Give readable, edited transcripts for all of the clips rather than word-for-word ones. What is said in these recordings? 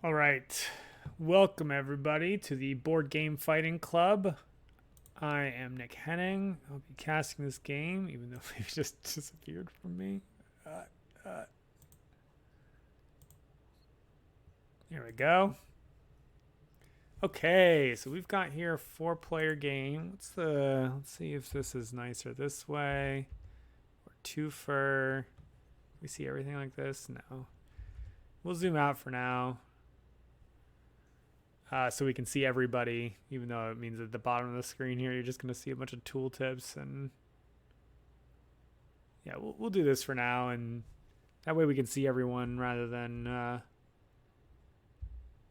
All right. Welcome, everybody, to the Board Game Fighting Club. I am Nick Henning. I'll be casting this game, even though it just disappeared from me. Here we go. Okay, so we've got here a 4-player game. Let's see if this is nicer this way or twofer. We see everything like this? No. We'll zoom out for now. So we can see everybody, even though it means at the bottom of the screen here, you're just going to see a bunch of tooltips. And yeah, we'll do this for now. And that way we can see everyone rather than...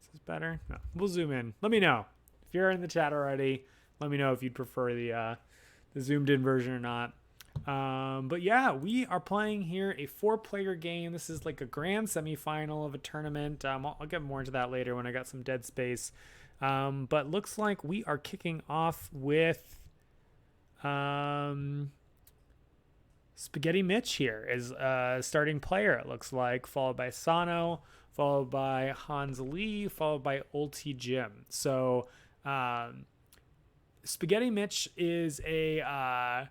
is this better? No, we'll zoom in. Let me know. If you're in the chat already, let me know if you'd prefer the zoomed in version or not. But yeah, we are playing here a 4-player game. This is like a grand semifinal of a tournament. I'll get more into that later when I got some dead space. But looks like we are kicking off with Spaghetti Mitch here as a starting player, it looks like, followed by Sano, followed by Hans Lee, followed by Ulti Jim. So Spaghetti Mitch is an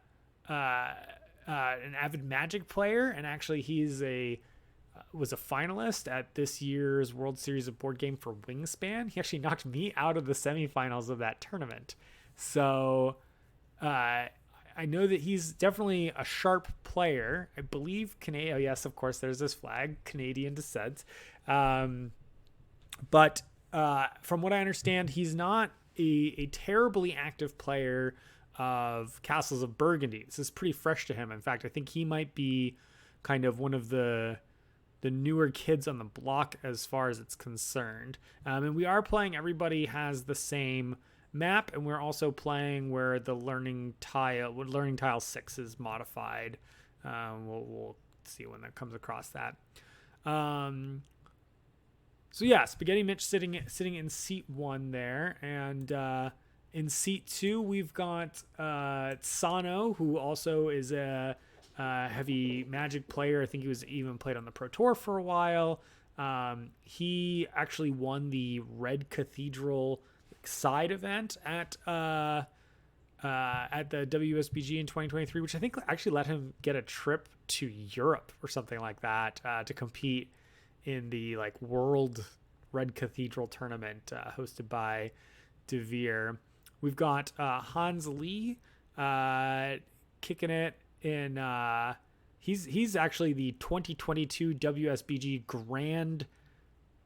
avid Magic player, and actually was a finalist at this year's World Series of Board Game for Wingspan. He actually knocked me out of the semifinals of that tournament. So I know that he's definitely a sharp player. I believe Canadian. Oh yes, of course, there's this flag, Canadian descent. But from what I understand, he's not a terribly active player of Castles of Burgundy. This is pretty fresh to him. In fact, I think he might be kind of one of the newer kids on the block as far as it's concerned. And we are playing, everybody has the same map, and we're also playing where the learning tile 6 is modified. We'll see when that comes across that. So yeah, Spaghetti Mitch sitting in seat 1 there, and in seat 2 we've got Sano, who also is a heavy Magic player. I think he was even played on the Pro Tour for a while. He actually won the Red Cathedral side event at the WSBG in 2023, which I think actually let him get a trip to Europe or something like that to compete in the like World Red Cathedral tournament hosted by DeVere. We've got Hans Lee kicking it in. He's actually the 2022 WSBG Grand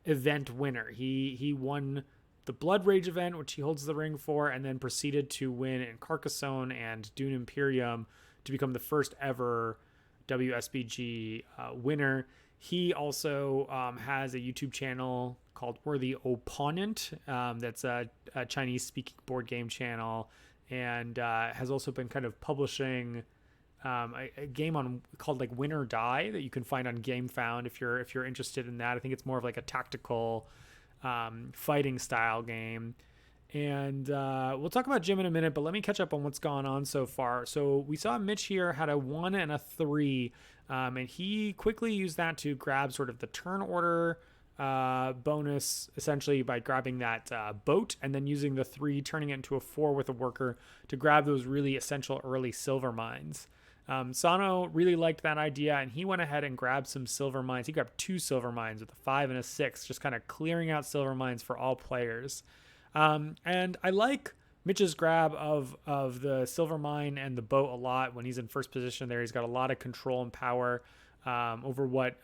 event winner. He won the Blood Rage event, which he holds the ring for, and then proceeded to win in Carcassonne and Dune Imperium to become the first ever WSBG winner. He also has a YouTube channel called Worthy Opponent. That's a Chinese-speaking board game channel, and has also been kind of publishing a game called like Win or Die that you can find on GameFound if you're interested in that. I think it's more of like a tactical fighting style game. And we'll talk about Jim in a minute, but let me catch up on what's gone on so far. So we saw Mitch here had a 1 and a 3, and he quickly used that to grab sort of the turn order bonus, essentially by grabbing that boat and then using the 3, turning it into a 4 with a worker to grab those really essential early silver mines. Sano really liked that idea, and he went ahead and grabbed some silver mines. He grabbed 2 silver mines with a 5 and a 6, just kind of clearing out silver mines for all players. And I like Mitch's grab of the silver mine and the boat a lot. When he's in first position there, he's got a lot of control and power over what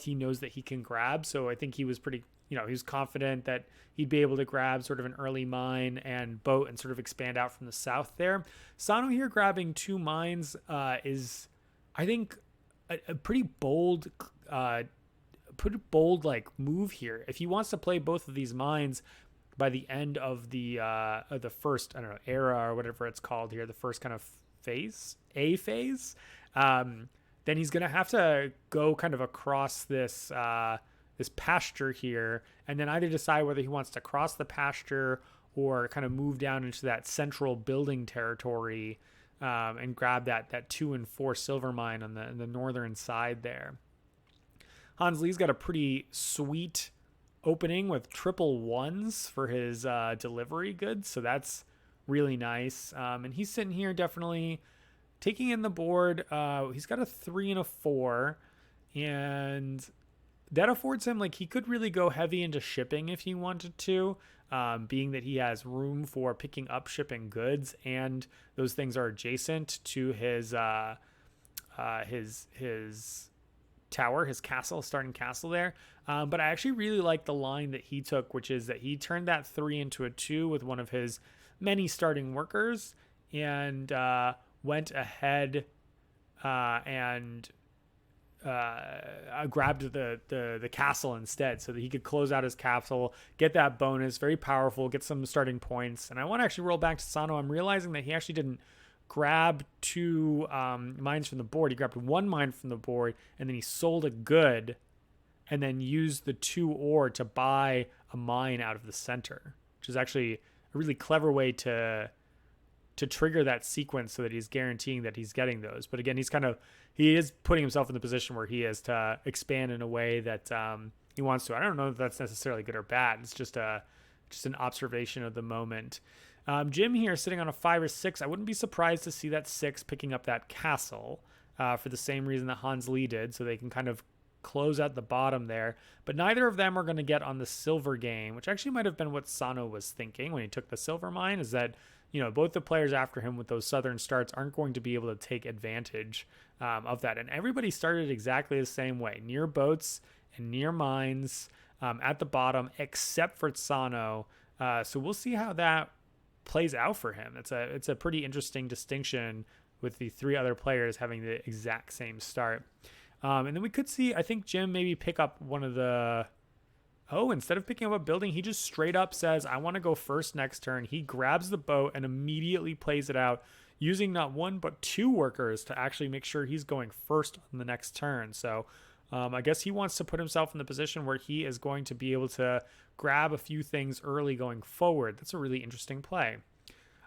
he knows that he can grab. So I think he was pretty, he was confident that he'd be able to grab sort of an early mine and boat and sort of expand out from the south there. Sano here grabbing 2 mines is, I think, a pretty bold like move here. If he wants to play both of these mines by the end of the first, I don't know, era or whatever it's called here, the first kind of phase, then he's gonna have to go kind of across this pasture here, and then either decide whether he wants to cross the pasture or kind of move down into that central building territory and grab that 2 and 4 silver mine on the northern side there. Hans Lee's got a pretty sweet opening with triple ones for his delivery goods, so that's really nice. And he's sitting here definitely taking in the board. He's got a 3 and a 4, and that affords him, like, he could really go heavy into shipping if he wanted to, being that he has room for picking up shipping goods, and those things are adjacent to his tower, his castle, starting castle there. But I actually really like the line that he took, which is that he turned that 3 into a 2 with one of his many starting workers, and went ahead and grabbed the castle instead, so that he could close out his castle, get that bonus, very powerful, get some starting points. And I want to actually roll back to Sano. I'm realizing that he actually didn't grab 2 mines from the board. He grabbed 1 mine from the board, and then he sold a good, and then used the 2 ore to buy a mine out of the center, which is actually a really clever way to trigger that sequence, so that he's guaranteeing that he's getting those. But again, he is putting himself in the position where he is to expand in a way that he wants to. I don't know if that's necessarily good or bad. It's just an observation of the moment. Jim here sitting on a 5 or 6. I wouldn't be surprised to see that 6 picking up that castle for the same reason that Hans Lee did, so they can kind of close out the bottom there. But neither of them are going to get on the silver game, which actually might have been what Sano was thinking when he took the silver mine, is that, both the players after him with those southern starts aren't going to be able to take advantage of that. And everybody started exactly the same way, near boats and near mines at the bottom, except for Sano. So we'll see how that plays out for him. It's a pretty interesting distinction with the 3 other players having the exact same start. And then we could see, I think, Jim maybe pick up one of the... Oh, instead of picking up a building, he just straight up says, I want to go first next turn. He grabs the boat and immediately plays it out, using not 1 but 2 workers to actually make sure he's going first on the next turn. So I guess he wants to put himself in the position where he is going to be able to grab a few things early going forward. That's a really interesting play.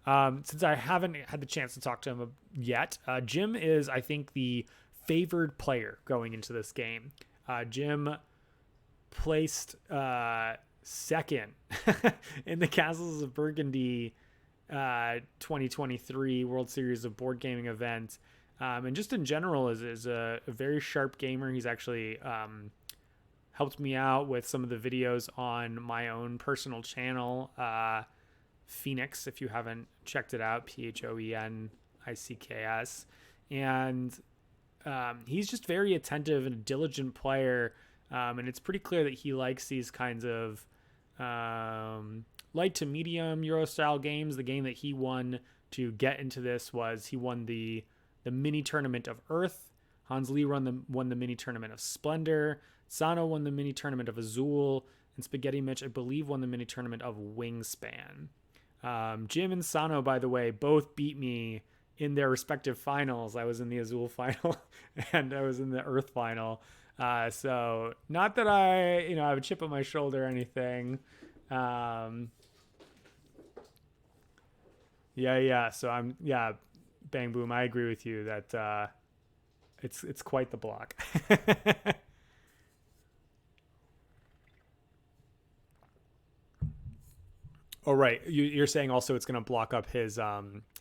Since I haven't had the chance to talk to him yet, Jim is, I think, the favored player going into this game. Jim placed second in the Castles of Burgundy 2023 World Series of Board Gaming event, and just in general is a very sharp gamer. He's actually helped me out with some of the videos on my own personal channel, Phoenix, if you haven't checked it out, PhoenIcks. And he's just very attentive and a diligent player. And it's pretty clear that he likes these kinds of light to medium Euro style games. The game that he won to get into this was he won the mini tournament of Earth. Hans Lee won the mini tournament of Splendor. Sano won the mini tournament of Azul. And Spaghetti Mitch, I believe, won the mini tournament of Wingspan. Jim and Sano, by the way, both beat me in their respective finals. I was in the Azul final and I was in the Earth final. So not that I have a chip on my shoulder or anything. Yeah. So Bang Boom. I agree with you that, it's quite the block. Oh, right. You're saying also it's going to block up his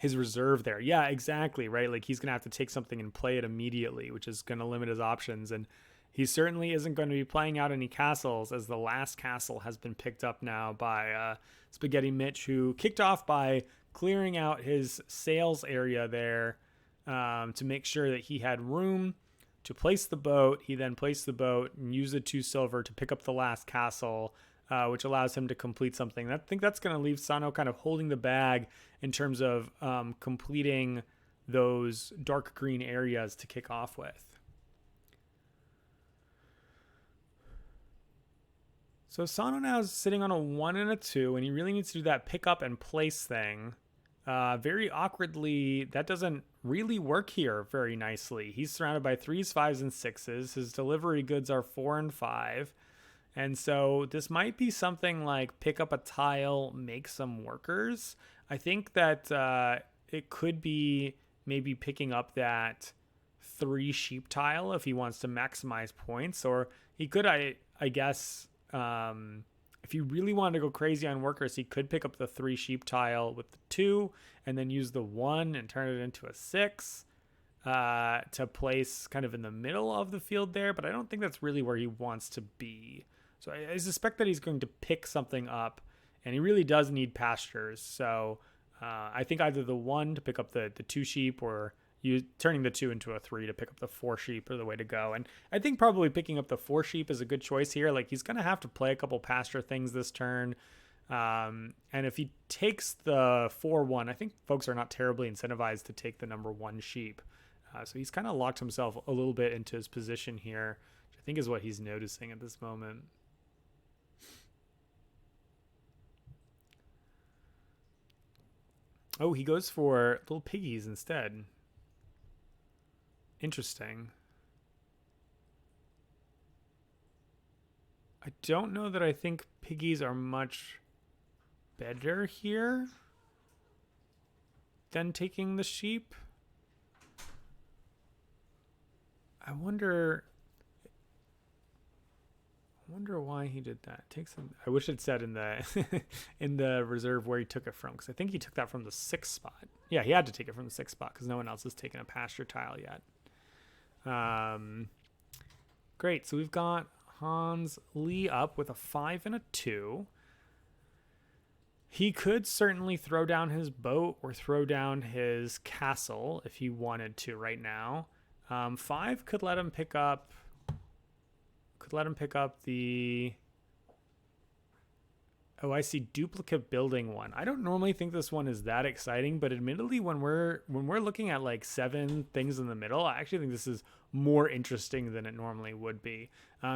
reserve there. Yeah, exactly. Right. Like he's going to have to take something and play it immediately, which is going to limit his options. And he certainly isn't going to be playing out any castles, as the last castle has been picked up now by Spaghetti Mitch, who kicked off by clearing out his sales area there to make sure that he had room to place the boat. He then placed the boat and used the 2 silver to pick up the last castle, which allows him to complete something. I think that's going to leave Sano kind of holding the bag in terms of completing those dark green areas to kick off with. So Sano now is sitting on a 1 and a 2, and he really needs to do that pick up and place thing. Very awkwardly, that doesn't really work here very nicely. He's surrounded by 3s, 5s, and 6s. His delivery goods are 4 and 5. And so this might be something like pick up a tile, make some workers. I think that it could be maybe picking up that 3 sheep tile if he wants to maximize points, or He could, I guess, if he really wanted to go crazy on workers, he could pick up the 3 sheep tile with the 2 and then use the 1 and turn it into a 6 to place kind of in the middle of the field there. But I don't think that's really where he wants to be. So I suspect that he's going to pick something up, and he really does need pastures. So I think either the 1 to pick up the 2 sheep, or turning the 2 into a 3 to pick up the 4 sheep are the way to go. And I think probably picking up the 4 sheep is a good choice here. Like, he's going to have to play a couple pasture things this turn. And if he takes the 4-1, I think folks are not terribly incentivized to take the number 1 sheep. So he's kind of locked himself a little bit into his position here, which I think is what he's noticing at this moment. Oh, he goes for little piggies instead. Interesting. I don't know that I think piggies are much better here than taking the sheep. I wonder why he did that. I wish it said in the in the reserve where he took it from, because I think he took that from the 6th spot. Yeah, he had to take it from the 6th spot because no one else has taken a pasture tile yet. Great. So we've got Hans Lee up with a 5 and a 2. He could certainly throw down his boat or throw down his castle if he wanted to right now. 5 could let him pick up the, oh, I see, duplicate building 1. I don't normally think this one is that exciting, but admittedly, when we're looking at like 7 things in the middle, I actually think this is more interesting than it normally would be.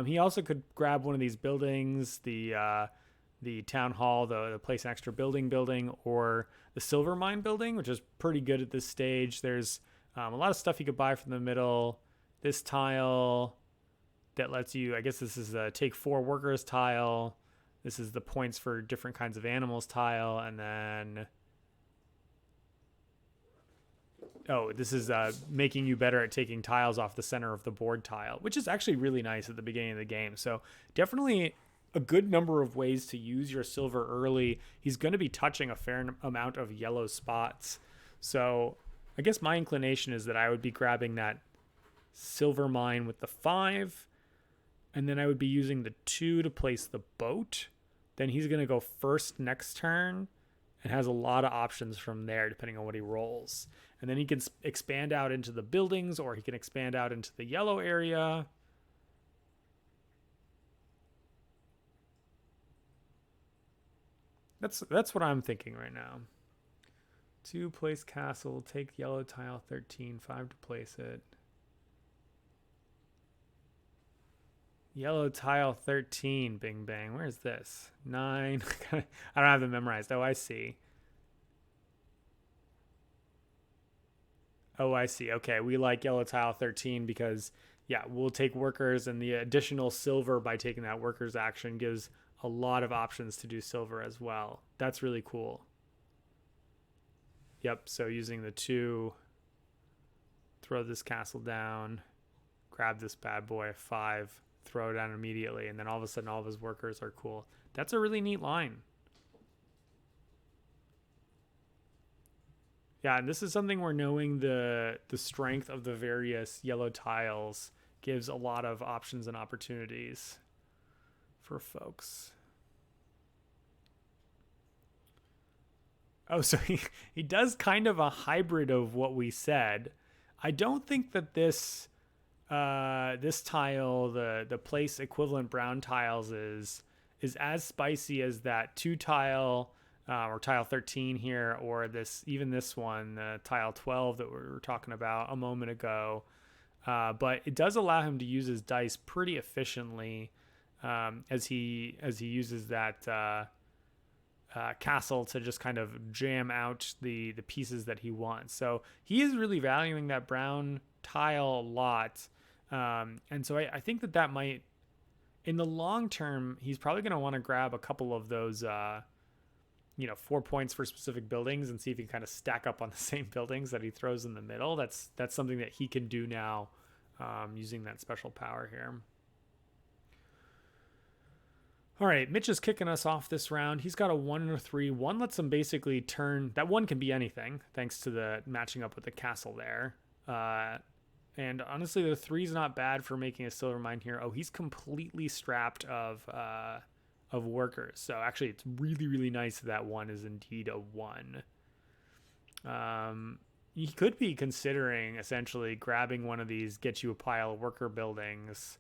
He also could grab one of these buildings, the town hall, the place an extra building, or the silver mine building, which is pretty good at this stage. There's a lot of stuff you could buy from the middle. This tile that lets you, I guess this is a take 4 workers tile. This is the points for different kinds of animals tile. And then, oh, this is making you better at taking tiles off the center of the board tile, which is actually really nice at the beginning of the game. So definitely a good number of ways to use your silver early. He's going to be touching a fair amount of yellow spots. So I guess my inclination is that I would be grabbing that silver mine with the 5, and then I would be using the 2 to place the boat. Then he's going to go first next turn and has a lot of options from there depending on what he rolls. And then he can expand out into the buildings, or he can expand out into the yellow area. That's what I'm thinking right now. 2, place castle, take yellow tile 13, 5 to place it. Yellow tile 13, bing bang. Where's this? 9. I don't have them memorized. Oh, I see. Okay, we like yellow tile 13 because, yeah, we'll take workers, and the additional silver by taking that workers action gives a lot of options to do silver as well. That's really cool. Yep, so using the 2, throw this castle down, grab this bad boy, 5, throw it down immediately, and then all of a sudden all of his workers are cool. That's a really neat line. Yeah, and this is something where knowing the strength of the various yellow tiles gives a lot of options and opportunities for folks. Oh, so he does kind of a hybrid of what we said. I don't think that this tile, the place equivalent brown tiles, is as spicy as that 2 tile or tile 13 here, or this one, tile 12 that we were talking about a moment ago. But it does allow him to use his dice pretty efficiently as he uses that castle to just kind of jam out the pieces that he wants. So he is really valuing that brown tile a lot. And so I think that might, in the long term, he's probably going to want to grab a couple of those, 4 points for specific buildings and see if he can kind of stack up on the same buildings that he throws in the middle. That's something that he can do now using that special power here. All right, Mitch is kicking us off this round. He's got a 1 and a 3. One lets him basically turn. That one can be anything, thanks to the matching up with the castle there. And honestly, the 3's not bad for making a silver mine here. Oh, he's completely strapped of workers. So actually, it's really, really nice that one is indeed a 1. He could be considering essentially grabbing one of these, get you a pile of worker buildings.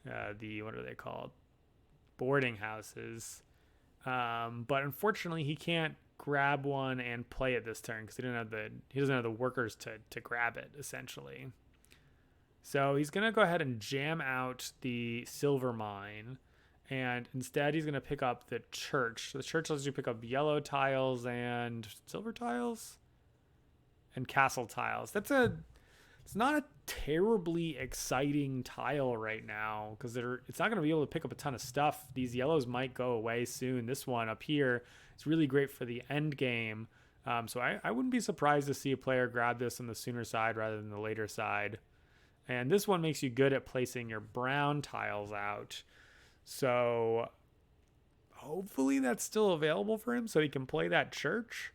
What are they called? Boarding houses. But unfortunately, he can't grab one and play it this turn because he doesn't have the workers to grab it essentially. So he's gonna go ahead and jam out the silver mine, and instead he's gonna pick up the church. The church lets you pick up yellow tiles and silver tiles and castle tiles. It's not a terribly exciting tile right now because it's not going to be able to pick up a ton of stuff. These yellows might go away soon. This one up here is really great for the end game. So I wouldn't be surprised to see a player grab this on the sooner side rather than the later side. And this one makes you good at placing your brown tiles out. So hopefully that's still available for him so he can play that church.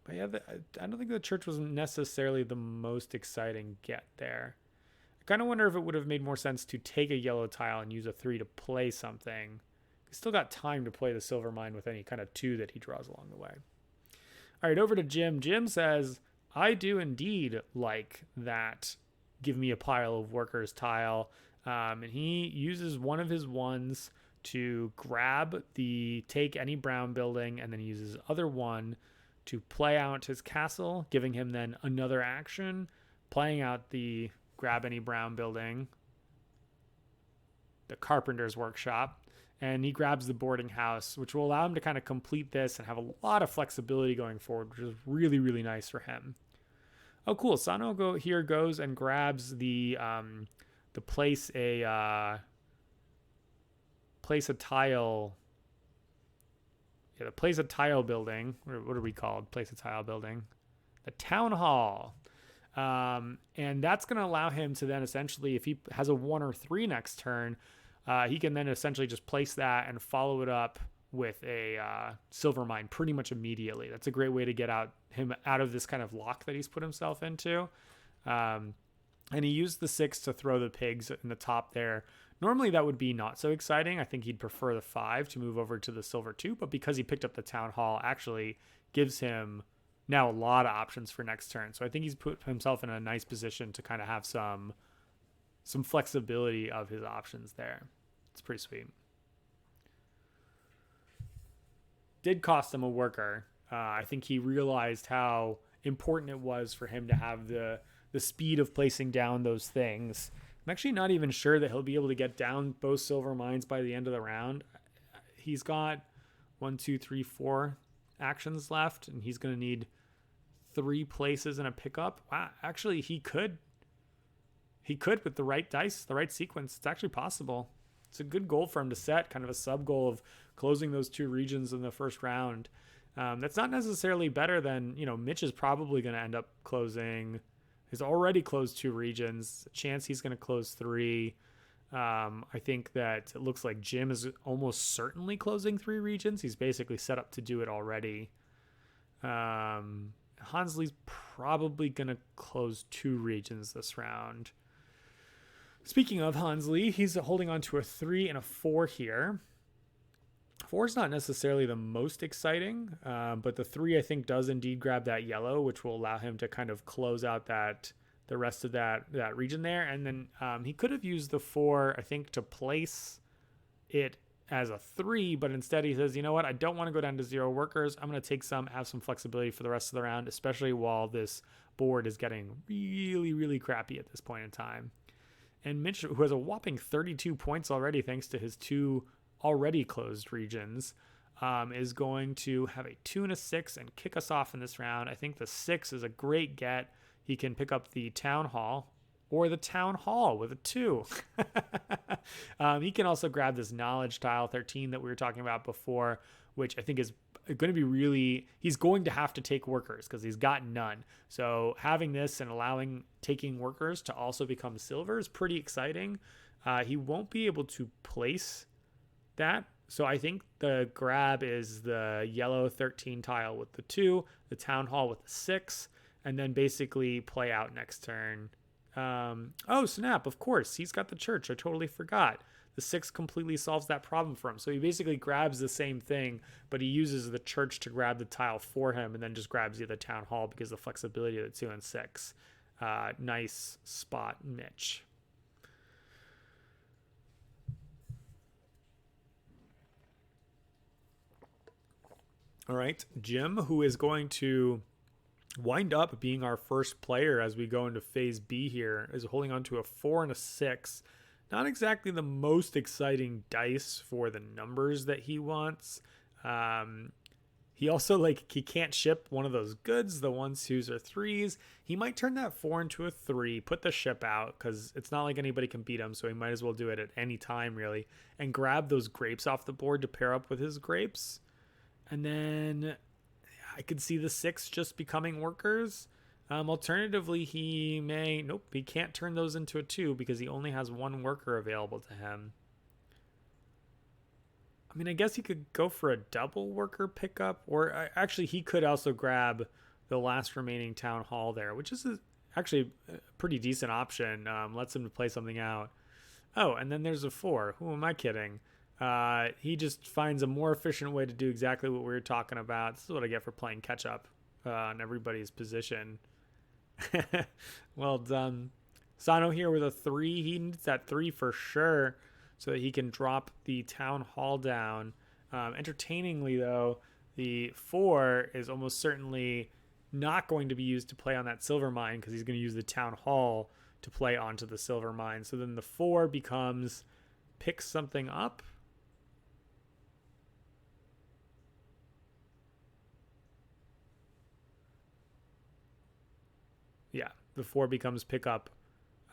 But yeah, I don't think the church was necessarily the most exciting get there. I kind of wonder if it would have made more sense to take a yellow tile and use a 3 to play something. He's still got time to play the silver mine with any kind of 2 that he draws along the way. All right, over to Jim. Jim says, I do indeed like that give me a pile of workers tile. And he uses one of his 1s to grab take any brown building, and then he uses other 1 to play out his castle, giving him then another action, playing out the grab any brown building, the carpenter's workshop, and he grabs the boarding house, which will allow him to kind of complete this and have a lot of flexibility going forward, which is really, really nice for him. Oh, cool. Sano goes and grabs the place a tile. Yeah, the place a tile building. What are we called? Place a tile building. The town hall. And that's going to allow him to then essentially, if he has a 1 or 3 next turn, he can then essentially just place that and follow it up with a silver mine pretty much immediately. That's a great way to get him out of this kind of lock that he's put himself into. And he used the 6 to throw the pigs in the top there. Normally that would be not so exciting. I think he'd prefer the 5 to move over to the silver 2, but because he picked up the town hall, actually gives him now a lot of options for next turn. So I think he's put himself in a nice position to kind of have some flexibility of his options there. It's pretty sweet. Did cost him a worker. I think he realized how important it was for him to have the speed of placing down those things. I'm actually not even sure that he'll be able to get down both silver mines by the end of the round. He's got 1, 2, 3, 4 actions left, and he's going to need 3 places and a pickup. Wow, actually, he could with the right dice, the right sequence. It's actually possible. It's a good goal for him to set, kind of a sub goal of closing those 2 regions in the first round. That's not necessarily better than, Mitch is probably going to end up closing. He's already closed 2 regions. Chance he's going to close 3. I think that it looks like Jim is almost certainly closing 3 regions. He's basically set up to do it already. Hansley's probably going to close 2 regions this round. Speaking of Hansley, he's holding on to a 3 and a 4 here. 4 is not necessarily the most exciting, but the 3 I think does indeed grab that yellow, which will allow him to kind of close out the rest of that region there. And then he could have used the 4, I think, to place it as a 3, but instead he says, you know what, I don't want to go down to 0 workers. I'm going to take have some flexibility for the rest of the round, especially while this board is getting really, really crappy at this point in time. And Mitch, who has a whopping 32 points already thanks to his 2 already closed regions, is going to have a 2 and a 6 and kick us off in this round. I think the 6 is a great get. He can pick up the town hall or the town hall with a 2. He can also grab this knowledge tile 13 that we were talking about before, which I think is going to be really, he's going to have to take workers because he's got none. So having this and allowing taking workers to also become silver is pretty exciting. He won't be able to place that. So I think the grab is the yellow 13 tile with the 2, the town hall with the 6, and then basically play out next turn. Oh, snap. Of course. He's got the church. I totally forgot. The 6 completely solves that problem for him. So he basically grabs the same thing, but he uses the church to grab the tile for him and then just grabs the other town hall because of the flexibility of the 2 and 6. Nice spot, Mitch. All right, Jim, who is going to wind up being our first player as we go into phase B here, is holding on to a 4 and a 6. Not exactly the most exciting dice for the numbers that he wants. He also, he can't ship one of those goods, the 1s, 2s, or 3s. He might turn that 4 into a 3, put the ship out, because it's not like anybody can beat him, so he might as well do it at any time, really, and grab those grapes off the board to pair up with his grapes. And then I could see the 6 just becoming workers. Alternatively, he can't turn those into a 2 because he only has 1 worker available to him. I mean, I guess he could go for a double worker pickup, or actually he could also grab the last remaining town hall there, which is actually a pretty decent option. Lets him play something out. Oh, and then there's a 4. Who am I kidding? He just finds a more efficient way to do exactly what we were talking about. This is what I get for playing catch up on everybody's position. Well done. Sano here with a 3. He needs that 3 for sure so that he can drop the town hall down. Entertainingly, though, the 4 is almost certainly not going to be used to play on that silver mine because he's going to use the town hall to play onto the silver mine. So then the 4 becomes pick something up. Yeah, the 4 becomes pick up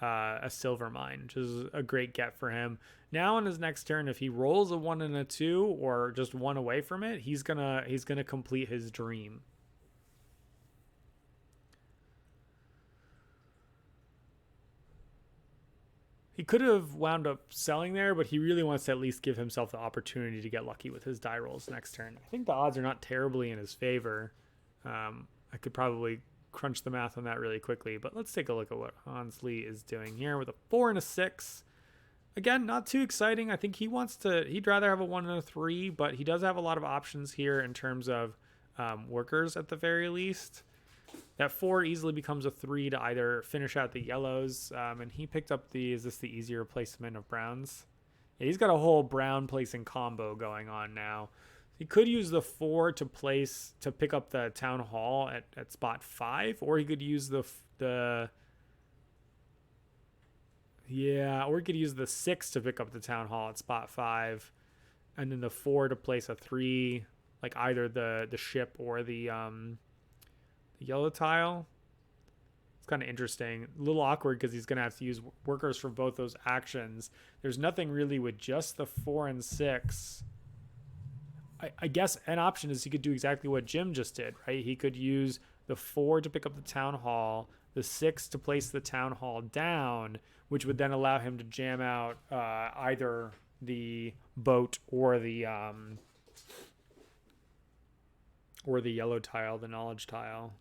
a silver mine, which is a great get for him. Now on his next turn, if he rolls a 1 and a 2 or just 1 away from it, he's gonna complete his dream. He could have wound up selling there, but he really wants to at least give himself the opportunity to get lucky with his die rolls next turn. I think the odds are not terribly in his favor. I could probably crunch the math on that really quickly, but let's take a look at what Hans Lee is doing here with a 4 and a 6. Again, not too exciting. I think he'd rather have a 1 and a 3, but he does have a lot of options here in terms of workers at the very least. That 4 easily becomes a 3 to either finish out the yellows, and he picked up is this the easier placement of browns? Yeah, he's got a whole brown placing combo going on now. He could use the 4 to pick up the town hall at spot 5, or he could use or he could use the 6 to pick up the town hall at spot 5, and then the 4 to place a 3, like either the ship or the yellow tile. It's kind of interesting, a little awkward because he's going to have to use workers for both those actions. There's nothing really with just the 4 and 6. I guess an option is he could do exactly what Jim just did, right? He could use the 4 to pick up the town hall, the 6 to place the town hall down, which would then allow him to jam out either the boat or the yellow tile, the knowledge tile.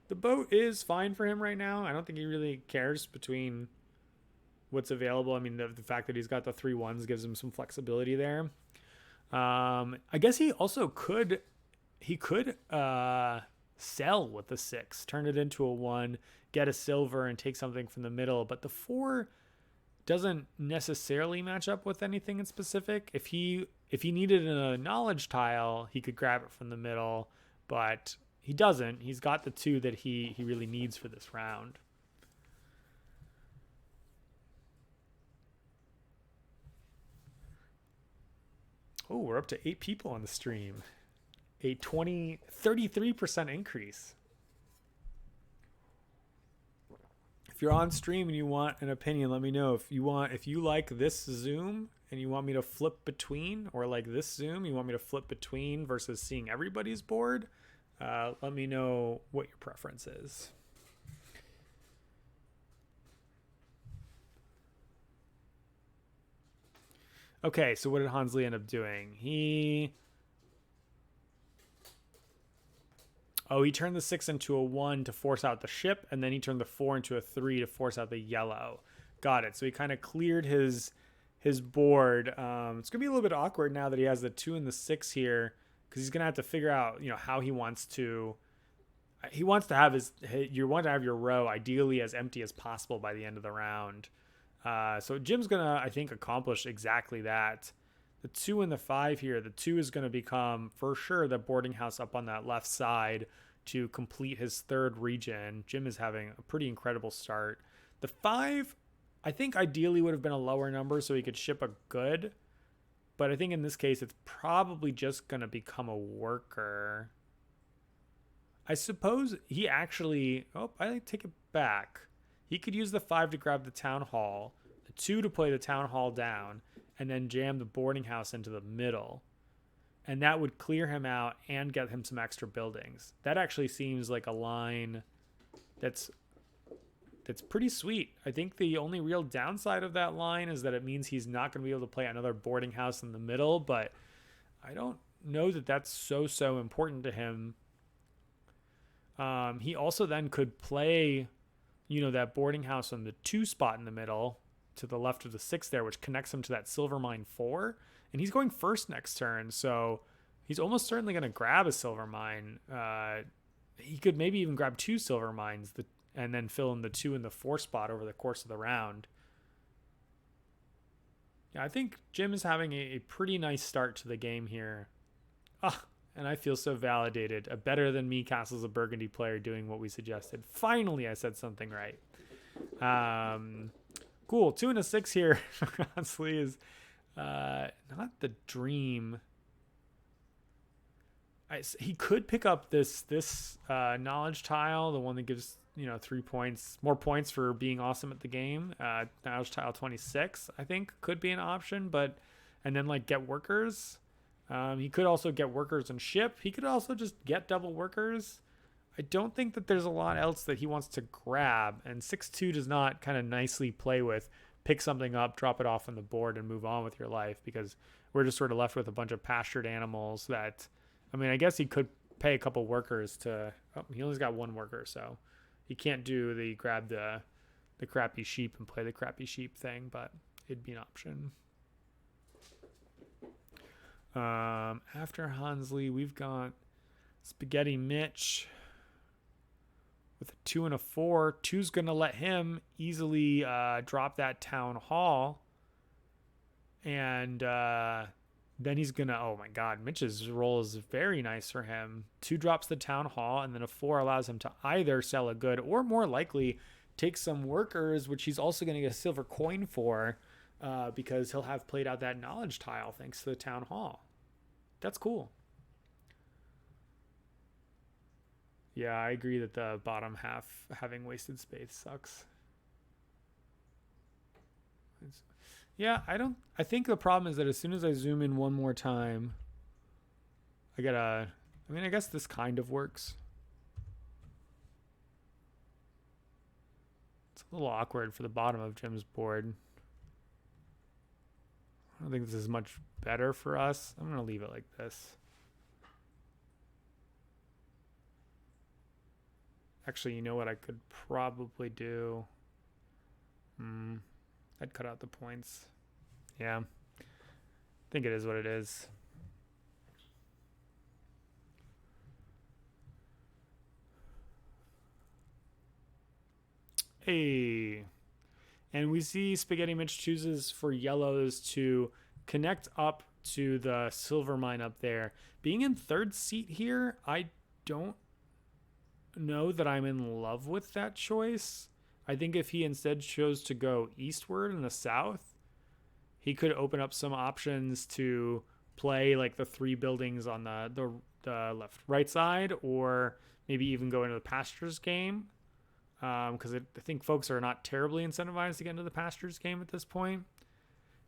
The boat is fine for him right now. I don't think he really cares between what's available. I mean, the fact that he's got the 3 1s gives him some flexibility there. I guess he also could sell with the 6, turn it into a 1, get a silver and take something from the middle. But the 4 doesn't necessarily match up with anything in specific. If he needed a knowledge tile, he could grab it from the middle, but he doesn't. He's got the 2 that he really needs for this round. Oh, we're up to 8 people on the stream. A 33% increase. If you're on stream and you want an opinion, let me know. If you like this zoom and you want me to flip between, or like this zoom, you want me to flip between versus seeing everybody's board, let me know what your preference is. Okay, so what did Hansley end up doing? He turned the 6 into a 1 to force out the ship, and then he turned the 4 into a 3 to force out the yellow. Got it. So he kind of cleared his board. It's going to be a little bit awkward now that he has the 2 and the 6 here, because he's going to have to figure out, how he wants to... He wants to have you want to have your row ideally as empty as possible by the end of the round. So Jim's going to, I think, accomplish exactly that. The 2 and the 5 here, the 2 is going to become, for sure, the boarding house up on that left side to complete his third region. Jim is having a pretty incredible start. The 5, I think, ideally would have been a lower number so he could ship a good. But I think in this case, it's probably just going to become a worker. I suppose he actually... I take it back. He could use the 5 to grab the town hall, the 2 to play the town hall down, and then jam the boarding house into the middle. And that would clear him out and get him some extra buildings. That actually seems like a line that's pretty sweet. I think the only real downside of that line is that it means he's not going to be able to play another boarding house in the middle, but I don't know that that's so important to him. He also then could play, that boarding house on the 2 spot in the middle, to the left of the 6 there, which connects him to that silver mine 4, and he's going first next turn, so he's almost certainly going to grab a silver mine. He could maybe even grab 2 silver mines and then fill in the 2 and the 4 spot over the course of the round. Yeah, I think Jim is having a pretty nice start to the game here. And I feel so validated. A better than me Castles of Burgundy player doing what we suggested. Finally, I said something right. Cool. 2 and a 6 here. Honestly, is not the dream. He could pick up this knowledge tile, the one that gives 3 points, more points for being awesome at the game. Knowledge tile 26, I think, could be an option, and then get workers. He could also get workers and ship. He could also just get double workers. I don't think that there's a lot else that he wants to grab, and 6-2 does not kind of nicely play with pick something up, drop it off on the board, and move on with your life, because we're just sort of left with a bunch of pastured animals that, I guess he could pay a couple workers to... he only's got 1 worker, so he can't do the grab the crappy sheep and play the crappy sheep thing, but it'd be an option. After Hansley, we've got Spaghetti Mitch with a 2 and a 4. 2's going to let him easily drop that town hall. And then he's going to... Oh, my God. Mitch's roll is very nice for him. 2 drops the town hall, and then a 4 allows him to either sell a good or, more likely, take some workers, which he's also going to get a silver coin for, because he'll have played out that knowledge tile thanks to the town hall. That's cool. Yeah, I agree that the bottom half having wasted space sucks. I think the problem is that as soon as I zoom in one more time, I guess this kind of works. It's a little awkward for the bottom of Jim's board. I don't think this is much better for us. I'm going to leave it like this. Actually, you know what I could probably do? I'd cut out the points. Yeah. I think it is what it is. Hey. And we see Spaghetti Mitch chooses for yellows to connect up to the silver mine up there. Being in third seat here, I don't know that I'm in love with that choice. I think if he instead chose to go eastward in the south, he could open up some options to play the 3 buildings on the left right side, or maybe even go into the pastures game. because I think folks are not terribly incentivized to get into the pastures game at this point.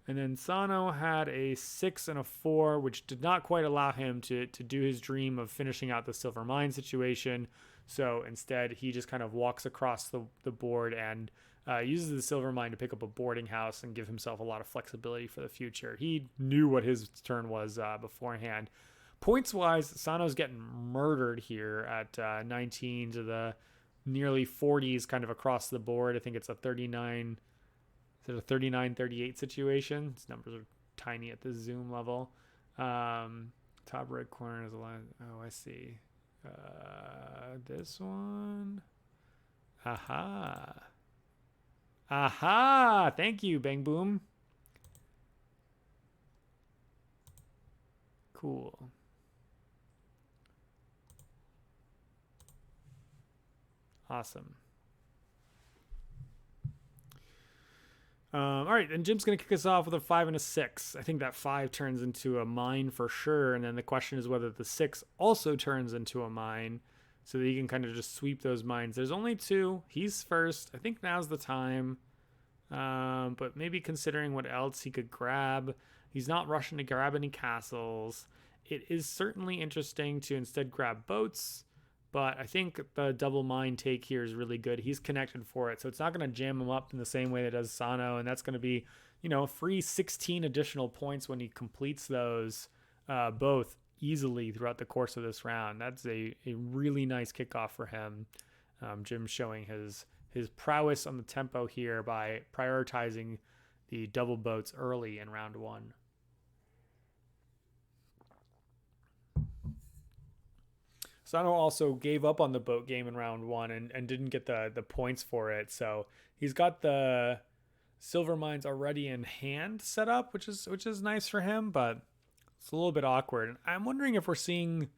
And then Sano had a 6 and a 4, which did not quite allow him to do his dream of finishing out the silver mine situation. So instead, he just kind of walks across the board and uses the silver mine to pick up a boarding house and give himself a lot of flexibility for the future. He knew what his turn was beforehand. Points wise, Sano's getting murdered here at 19 to the nearly 40s, kind of across the board. I think it's a 39. Is it a 39-38 situation? These numbers are tiny at the zoom level. Top right corner is a line. Oh, I see. This one. Aha. Aha. Thank you, Bang Boom. Cool. Awesome. All right, and Jim's going to kick us off with a 5 and a 6. I think that 5 turns into a mine for sure, and then the question is whether the 6 also turns into a mine so that he can kind of just sweep those mines. There's only 2. He's first. I think now's the time, but maybe considering what else he could grab. He's not rushing to grab any castles. It is certainly interesting to instead grab boats, but I think the double mine take here is really good. He's connected for it, so it's not going to jam him up in the same way that does Sano, and that's going to be, a free 16 additional points when he completes those both easily throughout the course of this round. That's a really nice kickoff for him. Jim showing his prowess on the tempo here by prioritizing the double boats early in round 1. Sano also gave up on the boat game in round 1 and didn't get the points for it. So he's got the silver mines already in hand set up, which is nice for him, but it's a little bit awkward. And I'm wondering if we're seeing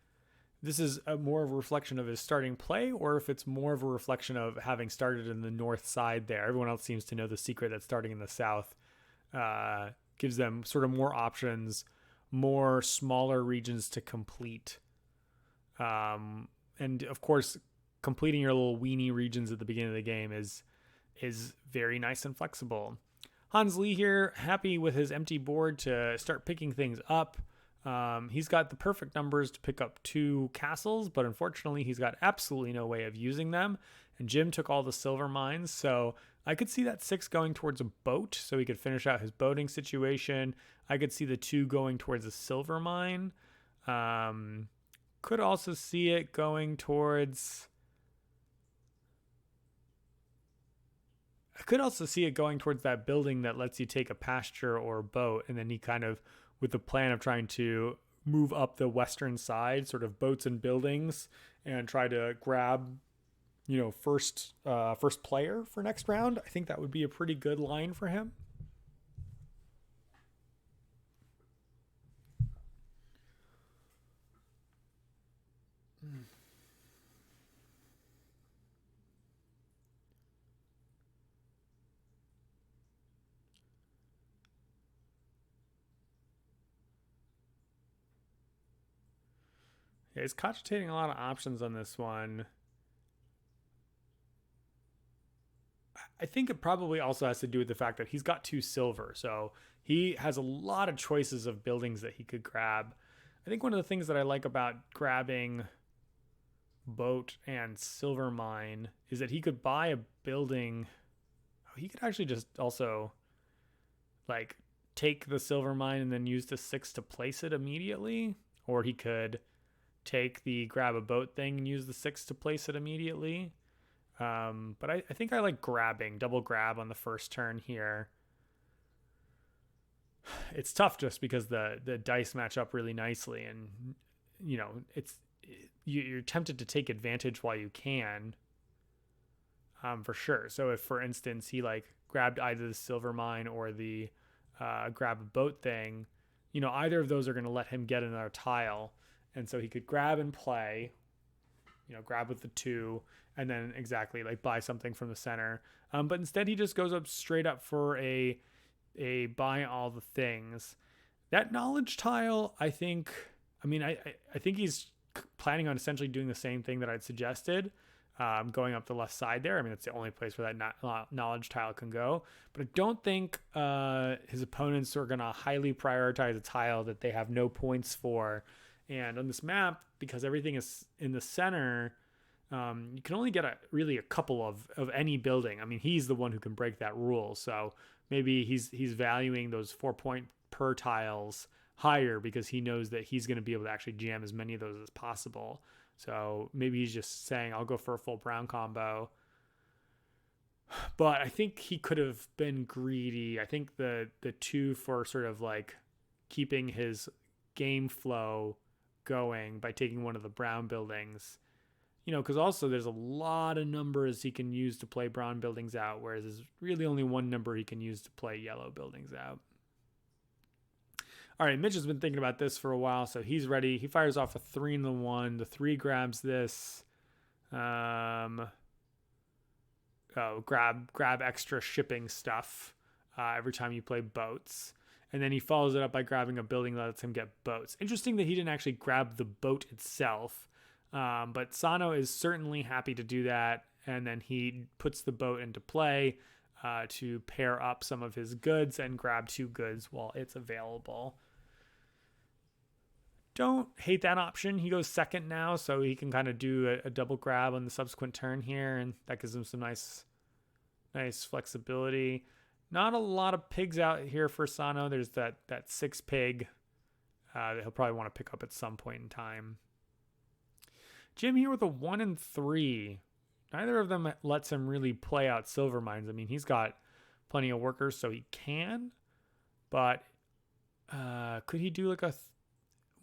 this is more of a reflection of his starting play, or if it's more of a reflection of having started in the north side there. Everyone else seems to know the secret that starting in the south gives them sort of more options, more smaller regions to complete. And of course, completing your little weenie regions at the beginning of the game is very nice and flexible. Hans Lee here, happy with his empty board to start picking things up. He's got the perfect numbers to pick up 2 castles, but unfortunately he's got absolutely no way of using them. And Jim took all the silver mines, so I could see that 6 going towards a boat, so he could finish out his boating situation. I could see the 2 going towards a silver mine. Could also see it going towards... I could also see it going towards that building that lets you take a pasture or a boat, and then he kind of, with the plan of trying to move up the western side, sort of boats and buildings, and try to grab, first player for next round. I think that would be a pretty good line for him. Yeah, he's cogitating a lot of options on this one. I think it probably also has to do with the fact that he's got 2 silver, so he has a lot of choices of buildings that he could grab. I think one of the things that I like about grabbing boat and silver mine is that he could buy a building. He could actually just also take the silver mine and then use the 6 to place it immediately, or he could take the grab a boat thing and use the 6 to place it immediately. But I think I like grabbing, double grab on the first turn here. It's tough just because the dice match up really nicely, and you're tempted to take advantage while you can, for sure. So if, for instance, he grabbed either the silver mine or the grab a boat thing, either of those are going to let him get another tile, and so he could grab and play, grab with the 2, and then buy something from the center. But instead he just goes up straight up for a buy all the things. That knowledge tile, I think he's planning on essentially doing the same thing that I'd suggested. going up the left side there. I mean, that's the only place where that knowledge tile can go. But I don't think his opponents are going to highly prioritize a tile that they have no points for. And on this map, because everything is in the center, you can only get really a couple of any building. I mean, he's the one who can break that rule. So maybe he's valuing those 4-point per tiles higher because he knows that he's going to be able to actually jam as many of those as possible. So maybe he's just saying, I'll go for a full brown combo. But I think he could have been greedy. I think the 2 for sort of like keeping his game flow going by taking one of the brown buildings, because also there's a lot of numbers he can use to play brown buildings out, whereas there's really only one number he can use to play yellow buildings out. All right, Mitch has been thinking about this for a while, so he's ready. He fires off a 3 and the 1. The 3 grabs this. Grab extra shipping stuff every time you play boats. And then he follows it up by grabbing a building that lets him get boats. Interesting that he didn't actually grab the boat itself. But Sano is certainly happy to do that. And then he puts the boat into play to pair up some of his goods and grab 2 goods while it's available. Don't hate that option. He goes second now, so he can kind of do a double grab on the subsequent turn here, and that gives him some nice flexibility. Not a lot of pigs out here for Sano. There's that 6 pig that he'll probably want to pick up at some point in time. Jim here with a 1 and 3. Neither of them lets him really play out silver mines. I mean, he's got plenty of workers, so he can. But could he do like a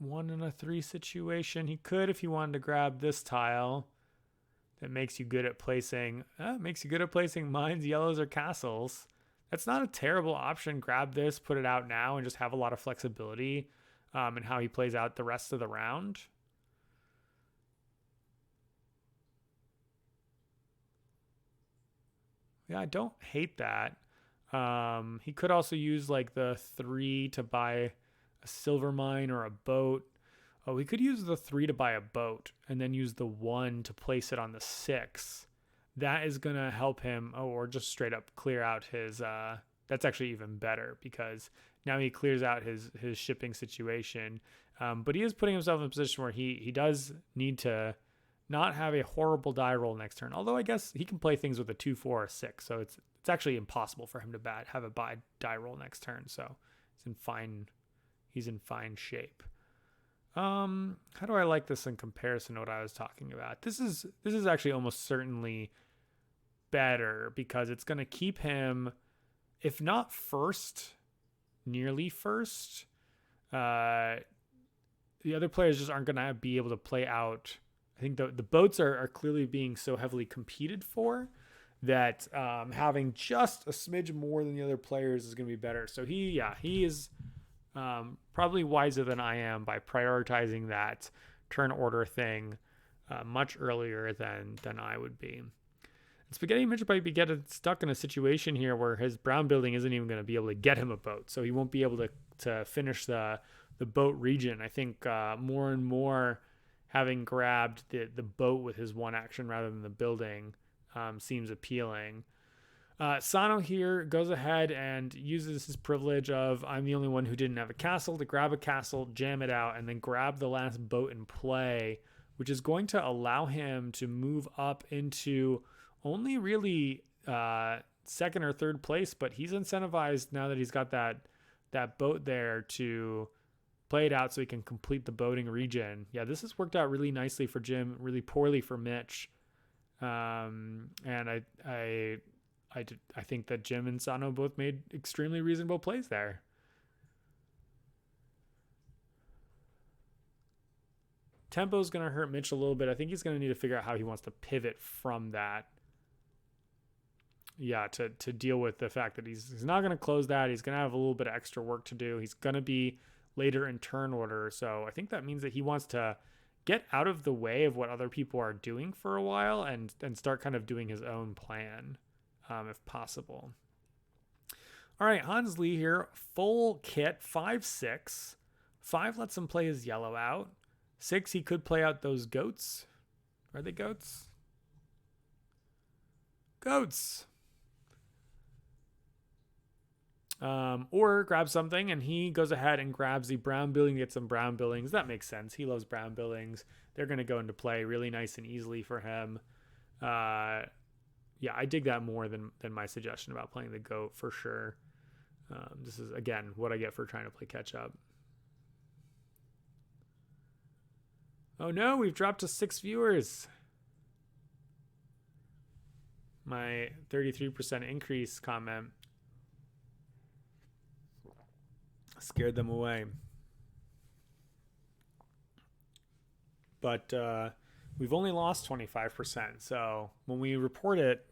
1 and a 3 situation? He could if he wanted to grab this tile that makes you good at placing mines, yellows, or castles. That's not a terrible option. Grab this, put it out now, and just have a lot of flexibility in how he plays out the rest of the round. Yeah, I don't hate that. He could also use like the 3 to buy a silver mine or a boat. Oh, we could use the 3 to buy a boat and then use the 1 to place it on the 6. That is going to help him, or just straight up clear out his, that's actually even better because now he clears out his shipping situation. But he is putting himself in a position where he does need to not have a horrible die roll next turn. Although I guess he can play things with a 2, 4, or 6. So it's actually impossible for him to have a bad die roll next turn. So he's in fine shape. How do I like this in comparison to what I was talking about? This is actually almost certainly better because it's going to keep him, if not first, nearly first. The other players just aren't going to be able to play out. I think the boats are clearly being so heavily competed for that having just a smidge more than the other players is going to be better. So he is probably wiser than I am by prioritizing that turn order thing much earlier than I would be. And Spaghetti Mitch might be getting stuck in a situation here where his brown building isn't even going to be able to get him a boat, so he won't be able to finish the boat region. I think more and more having grabbed the boat with his 1 action rather than the building seems appealing. Sano here goes ahead and uses his privilege of I'm the only one who didn't have a castle to grab a castle, jam it out, and then grab the last boat in play, which is going to allow him to move up into only really second or third place, but he's incentivized now that he's got that boat there to play it out so he can complete the boating region. Yeah, this has worked out really nicely for Jim, really poorly for Mitch. And I think that Jim and Sano both made extremely reasonable plays there. Tempo is going to hurt Mitch a little bit. I think he's going to need to figure out how he wants to pivot from that. Yeah, to deal with the fact that he's not going to close that. He's going to have a little bit of extra work to do. He's going to be later in turn order. So I think that means that he wants to get out of the way of what other people are doing for a while and start kind of doing his own plan, if possible. All right, Hans Lee here, full kit, 5/6. 5 lets him play his yellow out. 6, he could play out those goats. Are they goats? Goats. Or grab something, and he goes ahead and grabs the brown building, gets some brown buildings. That makes sense. He loves brown buildings. They're going to go into play really nice and easily for him. Yeah, I dig that more than my suggestion about playing the goat for sure. This is, again, what I get for trying to play catch up. Oh no, we've dropped to 6 viewers. My 33% increase comment scared them away. But we've only lost 25%. So when we report it,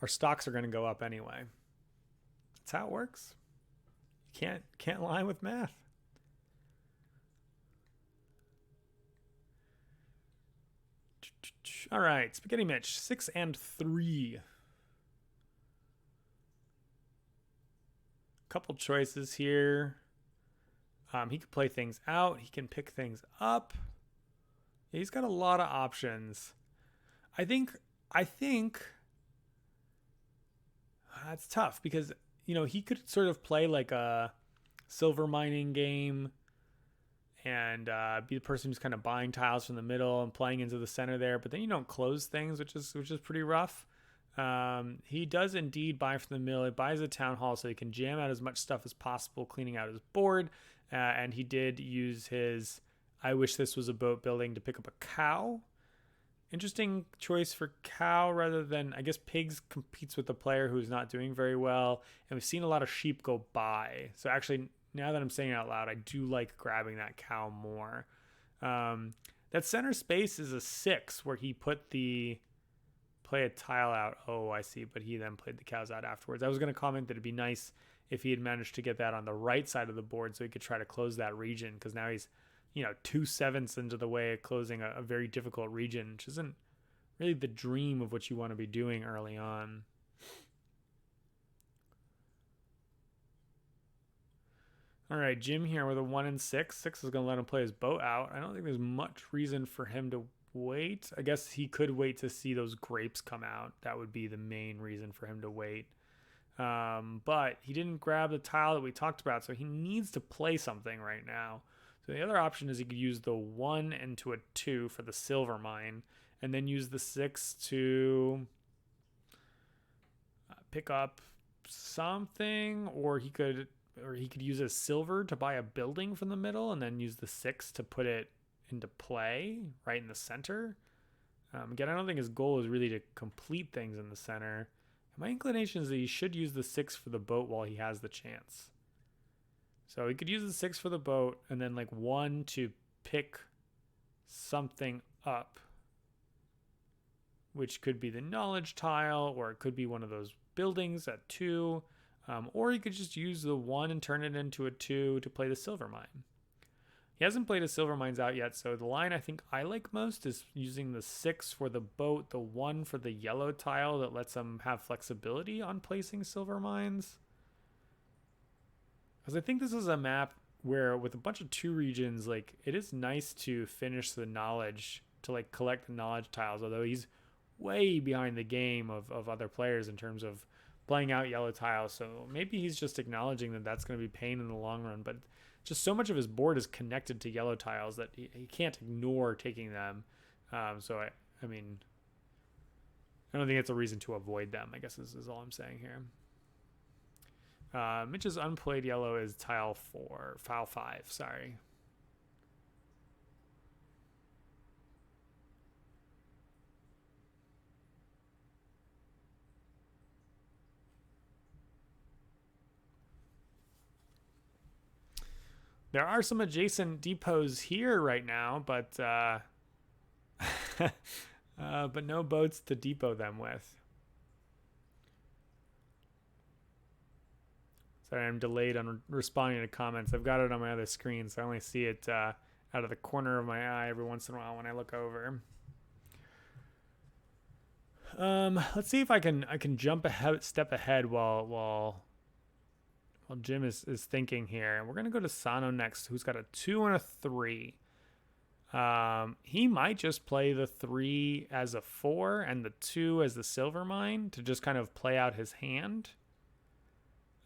our stocks are going to go up anyway. That's how it works. You can't lie with math. All right, Spaghetti Mitch, 6 and 3. Couple choices here. He can play things out. He can pick things up. Yeah, he's got a lot of options. I think that's tough because, he could sort of play like a silver mining game and be the person who's kind of buying tiles from the middle and playing into the center there. But then you don't close things, which is pretty rough. He does indeed buy from the middle. He buys a town hall so he can jam out as much stuff as possible, cleaning out his board. And he did use his I wish this was a boat building to pick up a cow. Interesting choice for cow rather than, I guess, pigs competes with the player who's not doing very well. And we've seen a lot of sheep go by. So actually, now that I'm saying it out loud, I do like grabbing that cow more. That center space is a 6 where he put the play a tile out. Oh, I see. But he then played the cows out afterwards. I was going to comment that it'd be nice if he had managed to get that on the right side of the board so he could try to close that region, because now he's 2/7 into the way of closing a very difficult region, which isn't really the dream of what you want to be doing early on. All right, Jim here with a 1 and 6. 6 is going to let him play his boat out. I don't think there's much reason for him to wait. I guess he could wait to see those grapes come out. That would be the main reason for him to wait. But he didn't grab the tile that we talked about, so he needs to play something right now. So the other option is he could use the 1 into a 2 for the silver mine, and then use the 6 to pick up something, or he could use a silver to buy a building from the middle, and then use the 6 to put it into play right in the center. Again, I don't think his goal is really to complete things in the center. My inclination is that he should use the 6 for the boat while he has the chance. So he could use the 6 for the boat and then 1 to pick something up, which could be the knowledge tile, or it could be one of those buildings at 2. Or he could just use the 1 and turn it into a 2 to play the silver mine. He hasn't played his silver mines out yet, so the line I think I like most is using the 6 for the boat, the 1 for the yellow tile that lets him have flexibility on placing silver mines. Because I think this is a map where with a bunch of 2 regions, it is nice to finish the knowledge, to collect the knowledge tiles, although he's way behind the game of other players in terms of playing out yellow tiles. So maybe he's just acknowledging that that's going to be pain in the long run, but just so much of his board is connected to yellow tiles that he can't ignore taking them. So I mean, I don't think it's a reason to avoid them, I guess is all I'm saying here. Mitch's unplayed yellow is file 5, sorry. There are some adjacent depots here right now, but but no boats to depot them with. Sorry, I'm delayed on responding to comments. I've got it on my other screen, so I only see it out of the corner of my eye every once in a while when I look over. Let's see if I can jump step ahead while Jim is thinking here. And we're gonna go to Sano next, who's got a 2 and a 3. He might just play the 3 as a 4 and the 2 as the silver mine to just kind of play out his hand.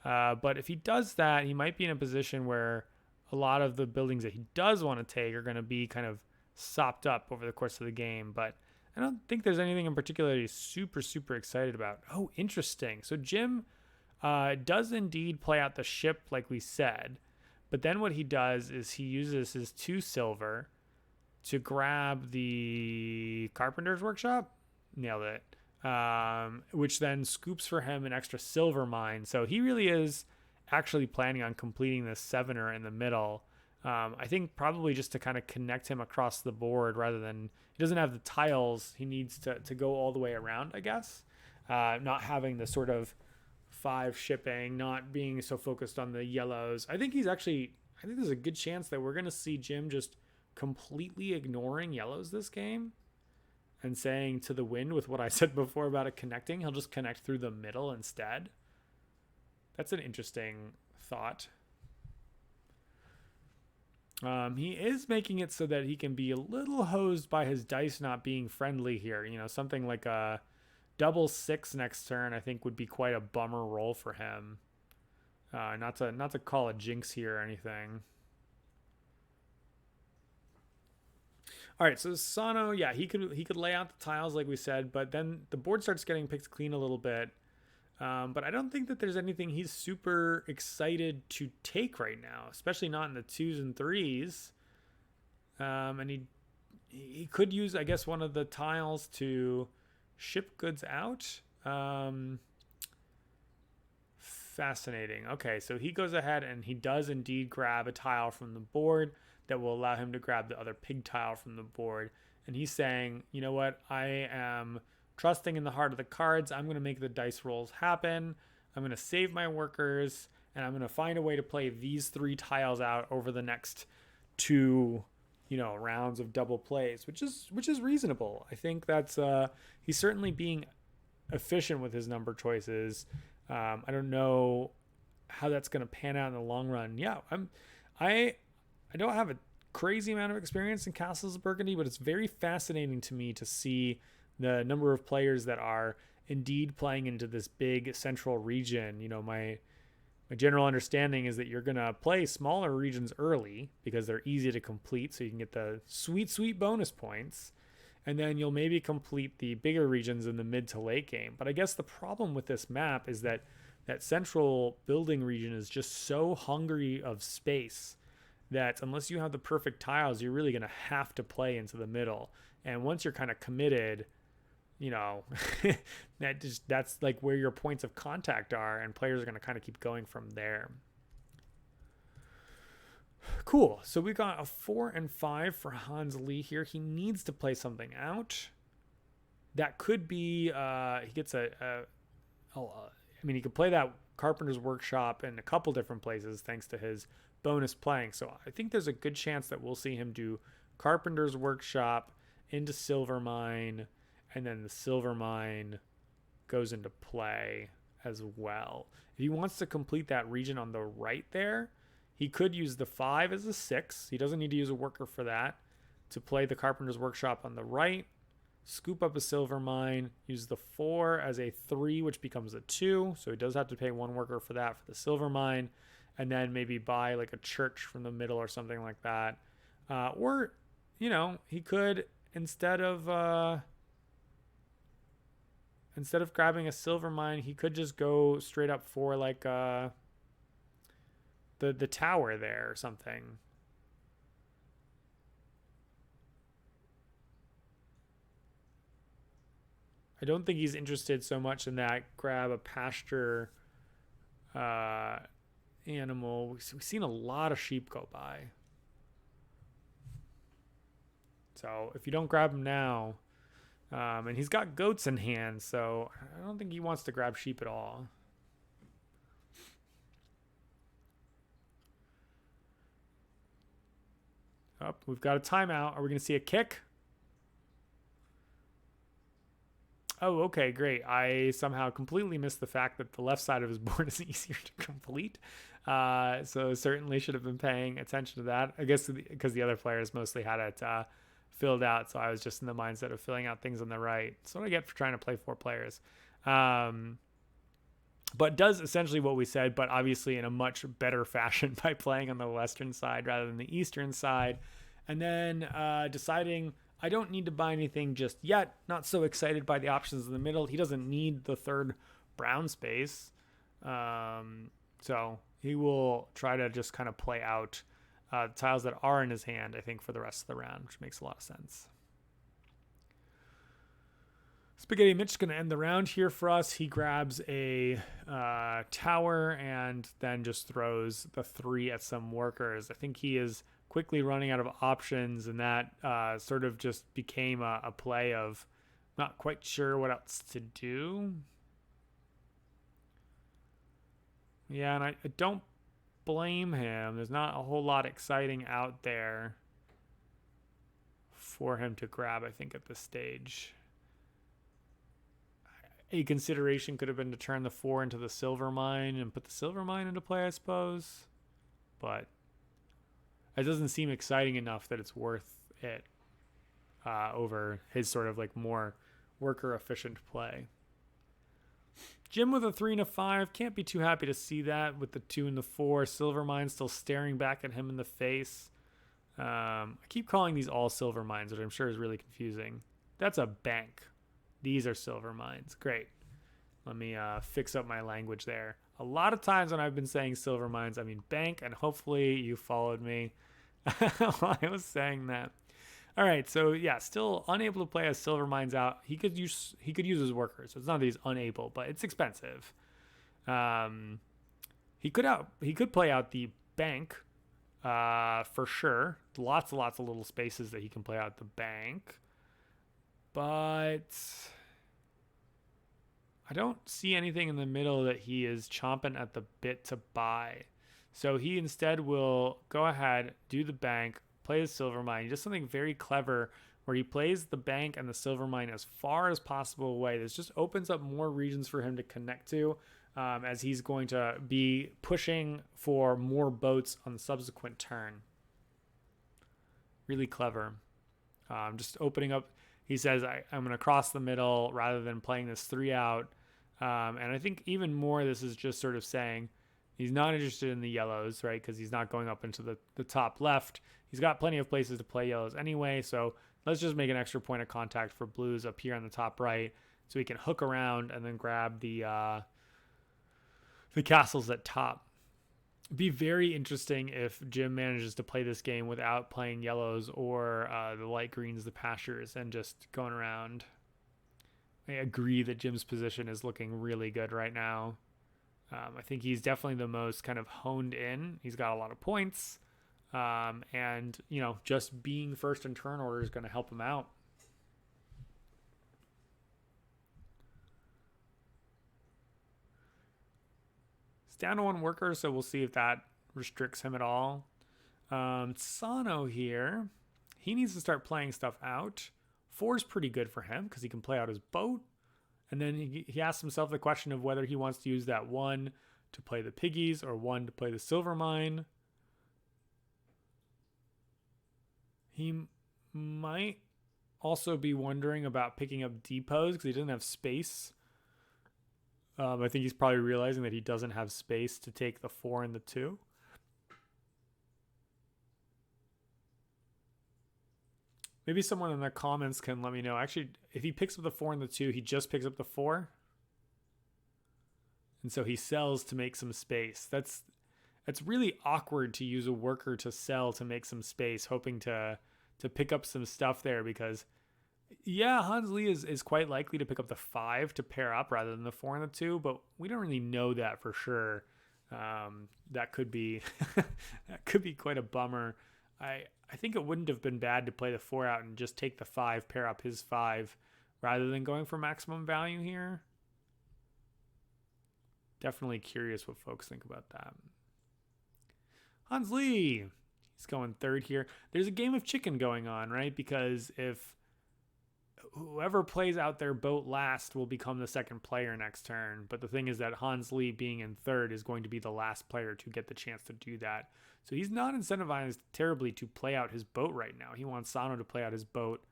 But if he does that, he might be in a position where a lot of the buildings that he does want to take are going to be kind of sopped up over the course of the game. But I don't think there's anything in particular he's super, super excited about. Oh, interesting. So Jim does indeed play out the ship like we said. But then what he does is he uses his 2 silver to grab the carpenter's workshop. Nailed it. Which then scoops for him an extra silver mine. So he really is actually planning on completing this 7er in the middle. I think probably just to kind of connect him across the board rather than he doesn't have the tiles. He needs to go all the way around, I guess. Not having the sort of 5 shipping, not being so focused on the yellows. I think there's a good chance that we're going to see Jim just completely ignoring yellows this game and saying to the wind with what I said before about it connecting. He'll just connect through the middle instead. That's an interesting thought. He is making it so that he can be a little hosed by his dice not being friendly here. Something like a double 6 next turn I think would be quite a bummer roll for him. Not to call a jinx here or anything. All right, so Sano, yeah, he could lay out the tiles like we said, but then the board starts getting picked clean a little bit. But I don't think that there's anything he's super excited to take right now, especially not in the 2s and 3s. And he could use, I guess, one of the tiles to ship goods out. Fascinating. Okay, so he goes ahead and he does indeed grab a tile from the board that will allow him to grab the other pig tile from the board. And he's saying, you know what, I am trusting in the heart of the cards. I'm going to make the dice rolls happen. I'm going to save my workers, and I'm going to find a way to play these 3 tiles out over the next 2, rounds of double plays, which is reasonable. I think that's he's certainly being efficient with his number choices. I don't know how that's going to pan out in the long run. Yeah, I don't have a crazy amount of experience in Castles of Burgundy, but it's very fascinating to me to see the number of players that are indeed playing into this big central region. My general understanding is that you're going to play smaller regions early because they're easy to complete, so you can get the sweet bonus points. And then you'll maybe complete the bigger regions in the mid to late game. But I guess the problem with this map is that central building region is just so hungry of space that unless you have the perfect tiles, you're really going to have to play into the middle. And once you're kind of committed, that's like where your points of contact are, and players are going to kind of keep going from there. Cool. So we got a 4 and 5 for Hans Lee here. He needs to play something out. That could be he gets he could play that Carpenter's Workshop in a couple different places thanks to his bonus playing. So I think there's a good chance that we'll see him do Carpenter's Workshop into Silver Mine, and then the Silver Mine goes into play as well. If he wants to complete that region on the right there, he could use the 5 as a 6. He doesn't need to use a worker for that. To play the Carpenter's Workshop on the right, scoop up a Silver Mine, use the 4 as a 3, which becomes a 2. So he does have to pay 1 worker for that for the Silver Mine. And then maybe buy like a church from the middle or something like that. Or, he could, instead of grabbing a Silver Mine, he could just go straight up for like the tower there or something. I don't think he's interested so much in that. Grab a pasture animal. We've seen a lot of sheep go by. So if you don't grab him now, and he's got goats in hand, so I don't think he wants to grab sheep at all. Oh, we've got a timeout. Are we going to see a kick? Oh, okay, great. I somehow completely missed the fact that the left side of his board is easier to complete. So certainly should have been paying attention to that. I guess because the other players mostly had it filled out, so I was just in the mindset of filling out things on the right. So what I get for trying to play 4 players. Um, but does essentially what we said, but obviously in a much better fashion by playing on the western side rather than the eastern side. And then deciding I don't need to buy anything just yet. Not so excited by the options in the middle. He doesn't need the third brown space. So he will try to just kind of play out the tiles that are in his hand, I think, for the rest of the round, which makes a lot of sense. Spaghetti Mitch is going to end the round here for us. He grabs a tower and then just throws the 3 at some workers. I think he is quickly running out of options, and that sort of just became a play of not quite sure what else to do. Yeah, and I don't blame him. There's not a whole lot exciting out there for him to grab, I think, at this stage. A consideration could have been to turn the 4 into the silver mine and put the silver mine into play, I suppose. But it doesn't seem exciting enough that it's worth it over his sort of like more worker efficient play. Jim with a 3 and a 5. Can't be too happy to see that with the 2 and the 4. Silver mine still staring back at him in the face. I keep calling these all silver mines, which I'm sure is really confusing. That's a bank. These are silver mines. Great. Let me fix up my language there. A lot of times when I've been saying silver mines, I mean bank, and hopefully you followed me while I was saying that. All right, so yeah, still unable to play as silver mines out. He could use his workers. So it's not that he's unable, but it's expensive. He could play out the bank for sure. Lots and lots of little spaces that he can play out the bank. But I don't see anything in the middle that he is chomping at the bit to buy. So he instead will go ahead, do the bank, play the silver mine. He does something very clever where he plays the bank and the silver mine as far as possible away. This just opens up more regions for him to connect to as he's going to be pushing for more boats on the subsequent turn. Really clever. Just opening up. He says, I'm going to cross the middle rather than playing this 3 out. And I think even more, this is just sort of saying he's not interested in the yellows, right? Because he's not going up into the top left. He's got plenty of places to play yellows anyway. So let's just make an extra point of contact for blues up here on the top right so he can hook around and then grab the castles at top. It'd be very interesting if Jim manages to play this game without playing yellows or the light greens, the pastures, and just going around. I agree that Jim's position is looking really good right now. I think he's definitely the most kind of honed in. He's got a lot of points. And, just being first in turn order is going to help him out. Down to 1 worker, so we'll see if that restricts him at all. Sano here, he needs to start playing stuff out. 4 is pretty good for him because he can play out his boat. And then he asks himself the question of whether he wants to use that 1 to play the piggies or 1 to play the silver mine. He might also be wondering about picking up depots because he doesn't have space. I think he's probably realizing that he doesn't have space to take the 4 and the 2. Maybe someone in the comments can let me know. Actually, if he picks up the 4 and the 2, he just picks up the 4. And so he sells to make some space. That's really awkward to use a worker to sell to make some space, hoping to pick up some stuff there because yeah, Hans Lee is quite likely to pick up the 5 to pair up rather than the 4 and the 2, but we don't really know that for sure. That could be quite a bummer. I think it wouldn't have been bad to play the 4 out and just take the 5, pair up his 5, rather than going for maximum value here. Definitely curious what folks think about that. Hans Lee, he's going 3rd here. There's a game of chicken going on, right? Because if whoever plays out their boat last will become the second player next turn. But the thing is that Hans Lee being in third is going to be the last player to get the chance to do that. So he's not incentivized terribly to play out his boat right now. He wants Sano to play out his boat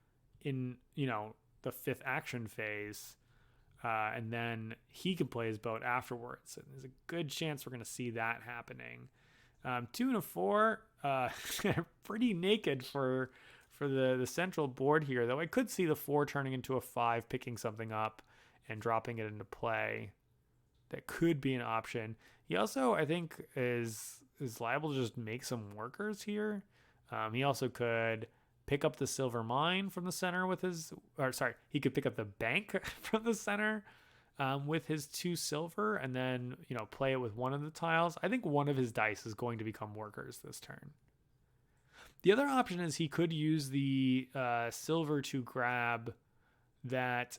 in, the fifth action phase. And then he can play his boat afterwards. And there's a good chance we're going to see that happening. 2 and a 4, pretty naked for the central board here, though I could see the 4 turning into a 5, picking something up and dropping it into play. That could be an option. He also, I think, is liable to just make some workers here. He also could pick up the silver mine from the center with he could pick up the bank from the center with his 2 silver, and then play it with one of the tiles. I think one of his dice is going to become workers this turn. The other option is he could use the silver to grab that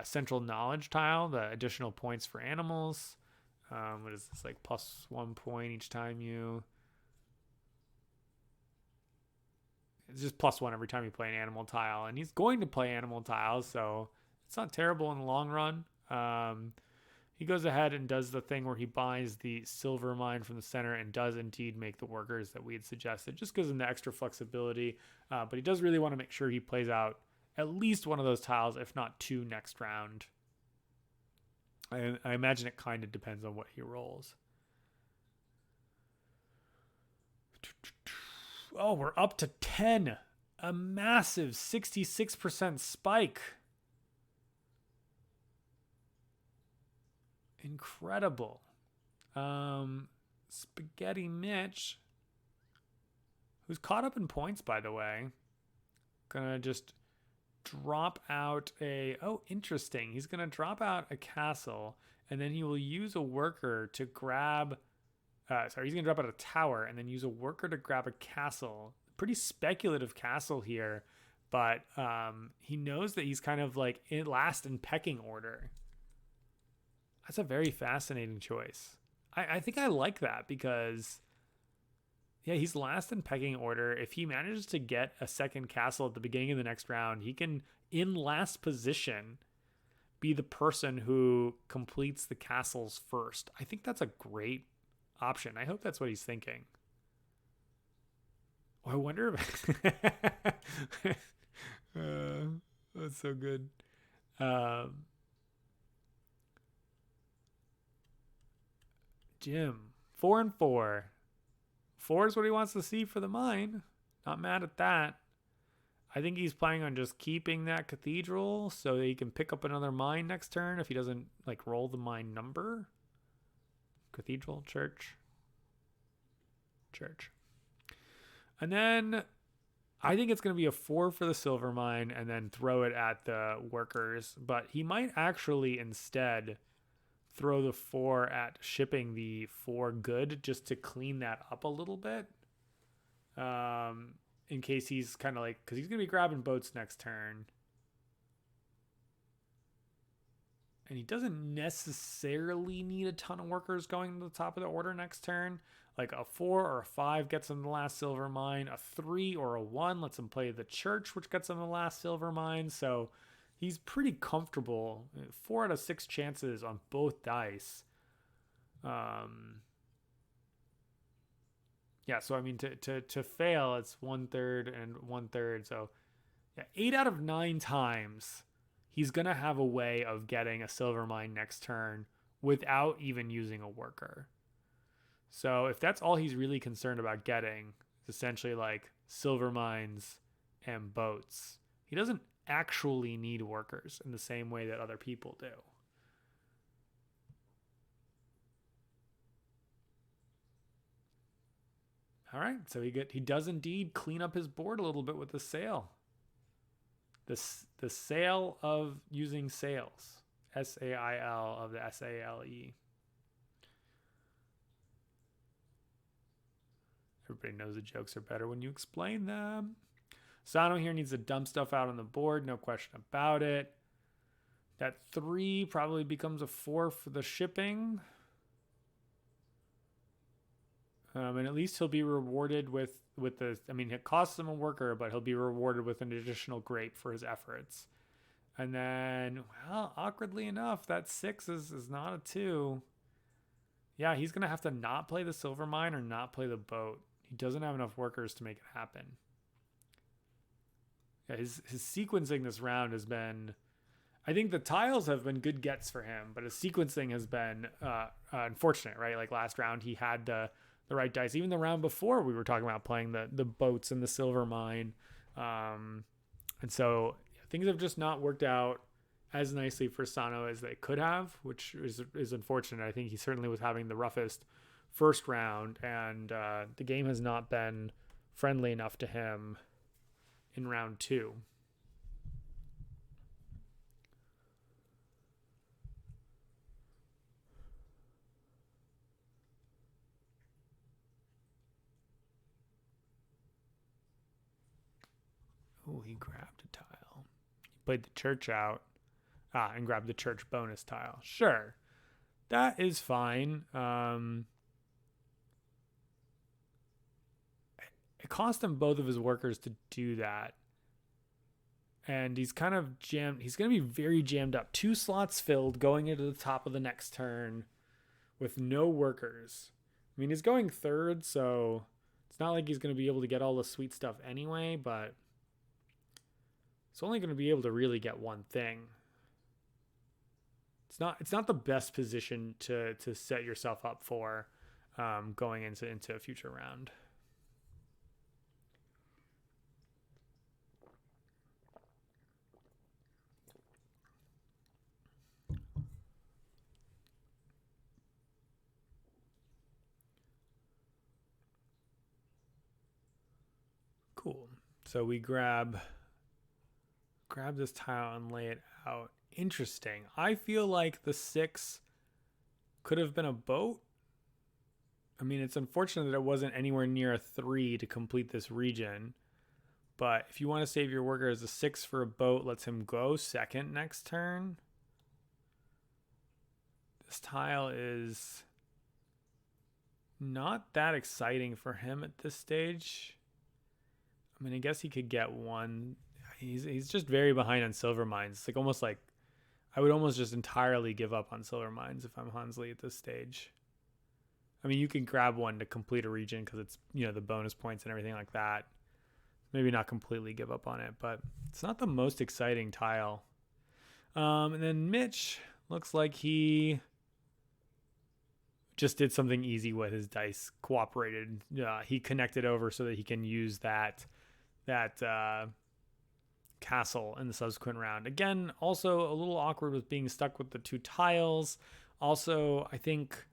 central knowledge tile, the additional points for animals. What is this, like +1 point each time you... It's just +1 every time you play an animal tile. And he's going to play animal tiles, so it's not terrible in the long run. He goes ahead and does the thing where he buys the silver mine from the center and does indeed make the workers that we had suggested. Just gives him the extra flexibility. But he does really want to make sure he plays out at least one of those tiles, if not 2 next round. I imagine it kind of depends on what he rolls. Oh, we're up to 10. A massive 66% spike. Incredible. Spaghetti Mitch, who's caught up in points, by the way, gonna just drop out interesting. He's gonna drop out a castle, and then he will use a worker to grab he's gonna drop out a tower and then use a worker to grab a castle. Pretty speculative castle here, but he knows that he's kind of like last in pecking order. That's a very fascinating choice. I think I like that because, yeah, he's last in pecking order. If he manages to get a second castle at the beginning of the next round, he can, in last position, be the person who completes the castles first. I think that's a great option. I hope that's what he's thinking. Oh, I wonder if... that's so good. Jim, 4 and 4. 4 is what he wants to see for the mine. Not mad at that. I think he's planning on just keeping that cathedral so that he can pick up another mine next turn if he doesn't roll the mine number. Cathedral, church. And then I think it's going to be a 4 for the silver mine and then throw it at the workers. But he might actually instead throw the 4 at shipping the 4 good just to clean that up a little bit. In case he's kind of because he's going to be grabbing boats next turn. And he doesn't necessarily need a ton of workers going to the top of the order next turn. Like a 4 or a 5 gets him the last silver mine. A 3 or a 1 lets him play the church, which gets him the last silver mine. So he's pretty comfortable. 4 out of 6 chances on both dice. Yeah, so I mean, to fail, it's 1/3 and 1/3. So yeah, 8 out of 9 times he's going to have a way of getting a silver mine next turn without even using a worker. So if that's all he's really concerned about getting, it's essentially silver mines and boats. He doesn't actually need workers in the same way that other people do. All right, so he does indeed clean up his board a little bit with the sail. The sale of using sails. SAIL of the SALE. Everybody knows the jokes are better when you explain them. Sano here needs to dump stuff out on the board, no question about it. That 3 probably becomes a 4 for the shipping. And at least he'll be rewarded with the... I mean, it costs him a worker, but he'll be rewarded with an additional grape for his efforts. And then, well, awkwardly enough, that 6 is not a 2. Yeah, he's going to have to not play the silver mine or not play the boat. He doesn't have enough workers to make it happen. Yeah, his sequencing this round has been, I think the tiles have been good gets for him, but his sequencing has been unfortunate, right? Like last round, he had the right dice. Even the round before, we were talking about playing the boats and the silver mine. And so things have just not worked out as nicely for Sano as they could have, which is unfortunate. I think he certainly was having the roughest first round, and the game has not been friendly enough to him in round 2. Oh, he grabbed a tile. He played the church out. And grabbed the church bonus tile. Sure. That is fine. It cost him both of his workers to do that. And he's kind of jammed. He's going to be very jammed up. 2 slots filled going into the top of the next turn with no workers. I mean, he's going third, so it's not like he's going to be able to get all the sweet stuff anyway, but he's only going to be able to really get one thing. It's not the best position to set yourself up for going into a future round. Cool. So we grab this tile and lay it out. Interesting. I feel like the 6 could have been a boat. I mean, it's unfortunate that it wasn't anywhere near a 3 to complete this region. But if you want to save your worker as a 6 for a boat, lets him go second next turn. This tile is not that exciting for him at this stage. I mean, I guess he could get one. He's just very behind on silver mines. It's like almost like I would almost just entirely give up on silver mines if I'm Hansley at this stage. I mean, you can grab one to complete a region because it's, the bonus points and everything like that. Maybe not completely give up on it, but it's not the most exciting tile. And then Mitch looks like he just did something easy with his dice, cooperated. He connected over so that he can use that castle in the subsequent round. Again, also a little awkward with being stuck with the 2 tiles. Also, I think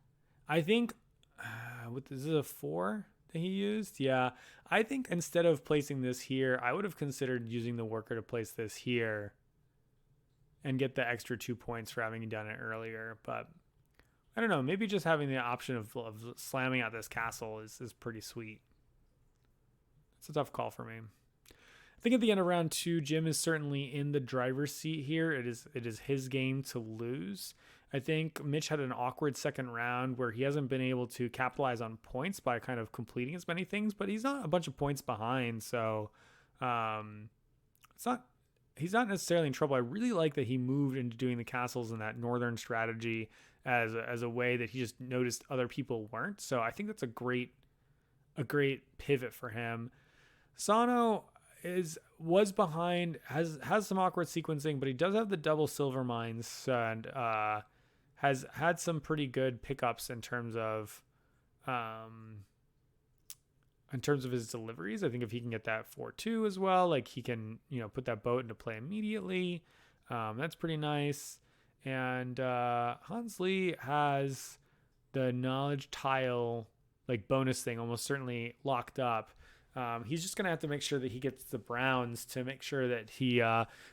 this is a 4 that he used. Yeah, I think instead of placing this here, I would have considered using the worker to place this here and get the extra 2 points for having done it earlier. But I don't know, maybe just having the option of slamming out this castle is pretty sweet. It's a tough call for me. I think at the end of round 2, Jim is certainly in the driver's seat here. It is his game to lose. I think Mitch had an awkward second round where he hasn't been able to capitalize on points by kind of completing as many things, but he's not a bunch of points behind, so he's not necessarily in trouble. I really like that he moved into doing the castles in that northern strategy as a way that he just noticed other people weren't. So I think that's a great pivot for him. Sano was behind, has some awkward sequencing, but he does have the double silver mines and has had some pretty good pickups in terms of his deliveries. I think if he can get that 4-2 as well, like he can put that boat into play immediately. That's pretty nice. And Hansley has the knowledge tile like bonus thing almost certainly locked up. He's just going to have to make sure that he gets the browns to make sure that he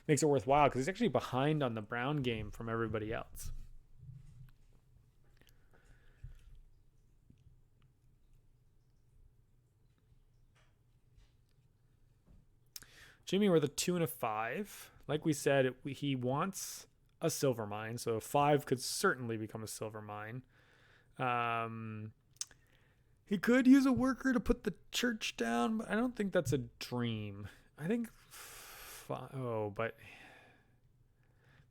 makes it worthwhile, because he's actually behind on the brown game from everybody else. Jimmy with a 2 and a 5. Like we said, he wants a silver mine, so a 5 could certainly become a silver mine. He could use a worker to put the church down, but I don't think that's a dream. I think, but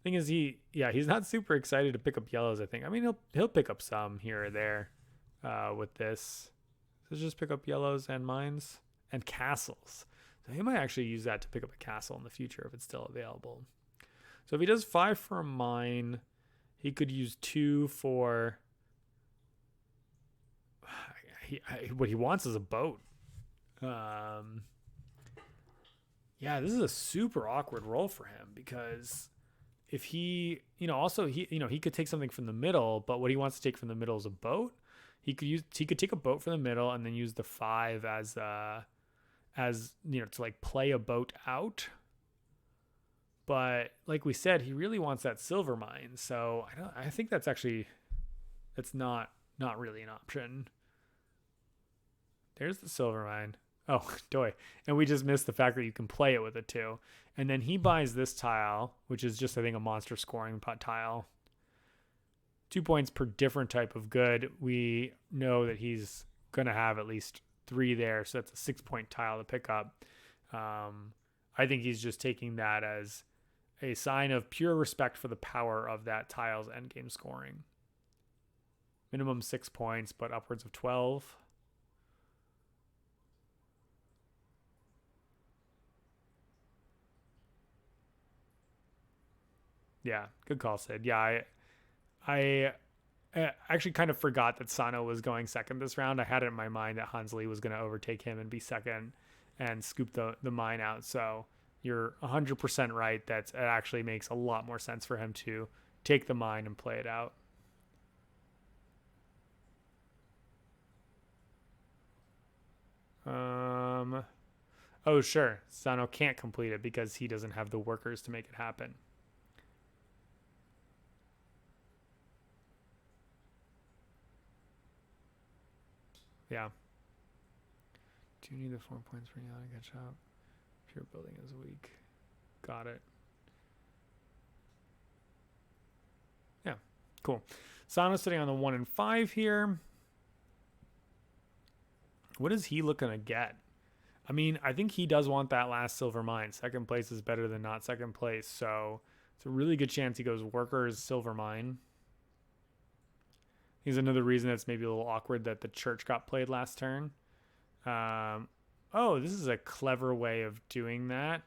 Thing is, he's not super excited to pick up yellows. I think. I mean, he'll pick up some here or there, with this. So just pick up yellows and mines and castles. So he might actually use that to pick up a castle in the future if it's still available. So if he does 5 for a mine, he could use 2 for. What he wants is a boat. Yeah, this is a super awkward role for him because if he, also he could take something from the middle, but what he wants to take from the middle is a boat. He could take a boat from the middle and then use the 5 as to like play a boat out. But like we said, he really wants that silver mine. So I think that's not really an option. There's the silver mine. Oh, doy. And we just missed the fact that you can play it with it too. And then he buys this tile, which is just, I think, a monster scoring tile. 2 points per different type of good. We know that he's going to have at least 3 there. So that's a 6-point tile to pick up. I think he's just taking that as a sign of pure respect for the power of that tile's endgame scoring. Minimum 6 points, but upwards of 12. Yeah, good call, Sid. Yeah, I actually kind of forgot that Sano was going second this round. I had it in my mind that Hans Lee was going to overtake him and be second and scoop the mine out. So you're 100% right that it actually makes a lot more sense for him to take the mine and play it out. Oh, sure. Sano can't complete it because he doesn't have the workers to make it happen. Yeah. Do you need the 4 points for Yana to catch up? Pure building is weak. Got it. Yeah, cool. Sano's sitting on the 1 and 5 here. What is he looking to get? I mean, I think he does want that last silver mine. Second place is better than not second place. So it's a really good chance he goes workers, silver mine. Here's another reason that's maybe a little awkward that the church got played last turn. Oh, this is a clever way of doing that.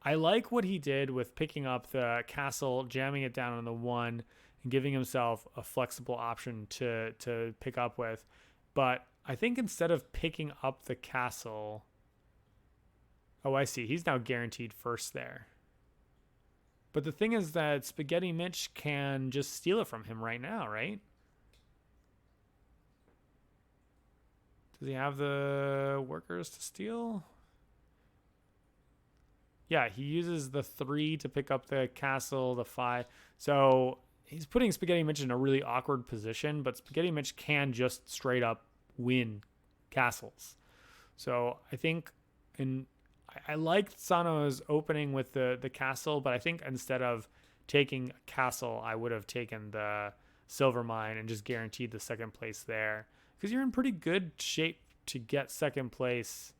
I like what he did with picking up the castle, jamming it down on the 1, and giving himself a flexible option to pick up with. But I think instead of picking up the castle... Oh, I see. He's now guaranteed first there. But the thing is that Spaghetti Mitch can just steal it from him right now, right? Does he have the workers to steal? Yeah, he uses the 3 to pick up the castle, the 5. So he's putting Spaghetti Mitch in a really awkward position, but Spaghetti Mitch can just straight up win castles. So I think, and I liked Sano's opening with the castle, but I think instead of taking a castle, I would have taken the silver mine and just guaranteed the second place there. Because you're in pretty good shape to get second place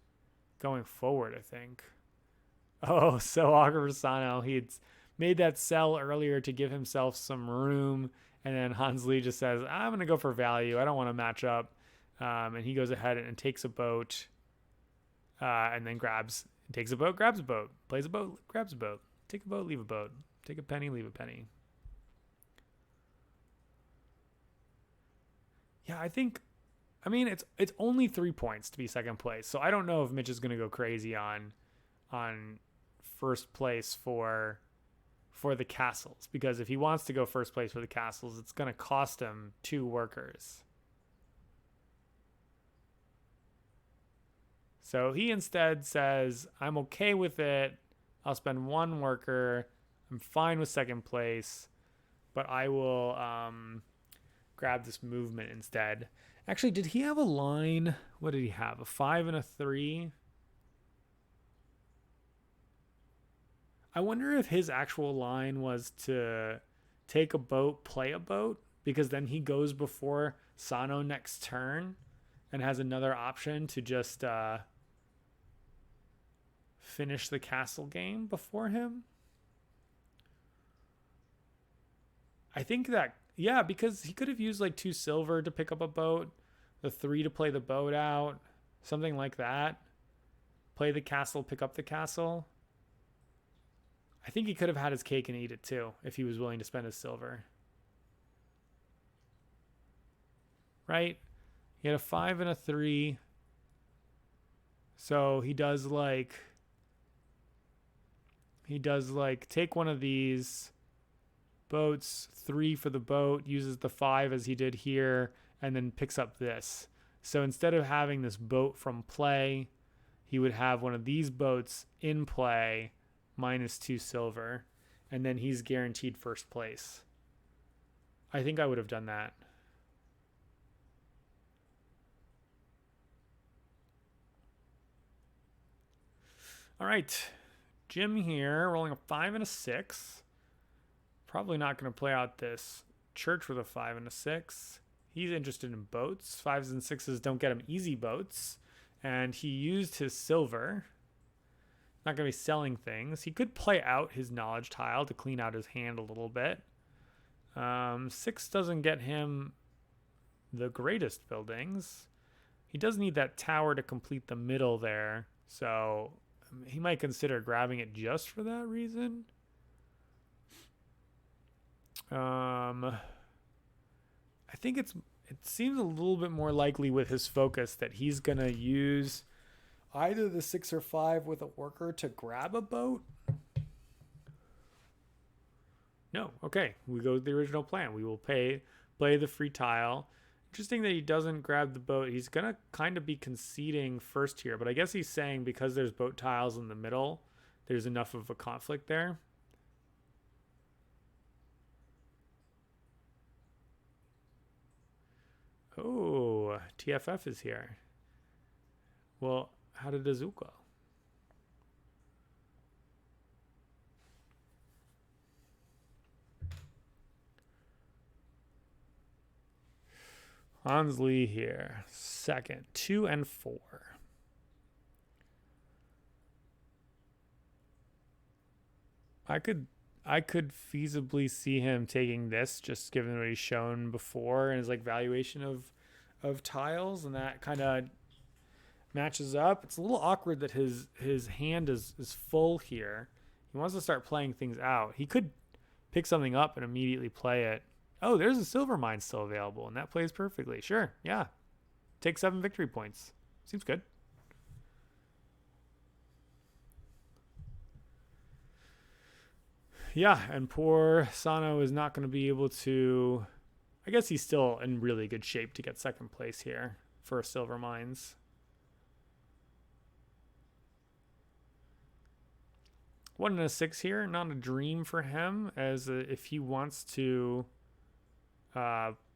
going forward, I think. Oh, so awkward for Sano. He'd made that sell earlier to give himself some room, and then Hans Lee just says, I'm going to go for value. I don't want to match up. And he goes ahead and takes a boat, and then takes a boat, grabs a boat, plays a boat, grabs a boat. Take a boat, leave a boat. Take a penny, leave a penny. Yeah, I mean, it's only 3 points to be second place, so I don't know if Mitch is going to go crazy on first place for the castles, because if he wants to go first place for the castles, it's going to cost him 2 workers. So he instead says, I'm okay with it. I'll spend 1 worker. I'm fine with second place, but I will grab this movement instead. Actually, did he have a line? What did he have? A 5 and a 3? I wonder if his actual line was to take a boat, play a boat, because then he goes before Sano next turn and has another option to just finish the castle game before him. I think that, yeah, because he could have used like 2 silver to pick up a boat, the 3 to play the boat out, something like that. Play the castle, pick up the castle. I think he could have had his cake and eat it too if he was willing to spend his silver. Right? He had a 5 and a 3. So he does like take one of these boats, 3 for the boat, uses the 5 as he did here, and then picks up this. So instead of having this boat from play, he would have one of these boats in play, minus 2 silver, and then he's guaranteed first place. I think I would have done that. All right, Jim here, rolling a 5 and a 6. Probably not going to play out this church with a 5 and a 6. He's interested in boats. 5s and 6s don't get him easy boats. And he used his silver. Not going to be selling things. He could play out his knowledge tile to clean out his hand a little bit. 6 doesn't get him the greatest buildings. He does need that tower to complete the middle there. So he might consider grabbing it just for that reason. I think it seems a little bit more likely with his focus that he's going to use either the 6 or 5 with a worker to grab a boat. No. Okay. We go with the original plan. We will play the free tile. Interesting that he doesn't grab the boat. He's going to kind of be conceding first here, but I guess he's saying because there's boat tiles in the middle, there's enough of a conflict there. Oh, TFF is here. Well, how did Azuko? Hans Lee here. Second. 2 and 4. I could feasibly see him taking this, just given what he's shown before and his like valuation of tiles, and that kind of matches up. It's a little awkward that his hand is full here. He wants to start playing things out. He could pick something up and immediately play it. Oh, there's a silver mine still available, and that plays perfectly. Sure, yeah. Take 7 victory points. Seems good. Yeah, and poor Sano is not going to be able to... I guess he's still in really good shape to get second place here for silver mines. 1 and a 6 here, not a dream for him, as if he wants to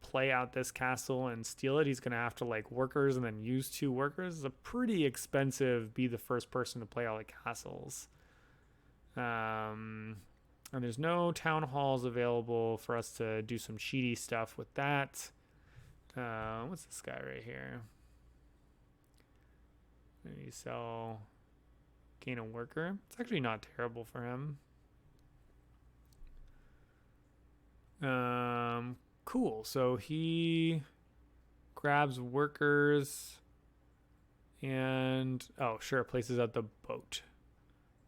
play out this castle and steal it, he's going to have to like workers and then use 2 workers. It's a pretty expensive be the first person to play all the castles. And there's no town halls available for us to do some cheaty stuff with that. What's this guy right here? Maybe sell, gain a worker. It's actually not terrible for him. Cool. So he grabs workers and, oh, sure, places out the boat,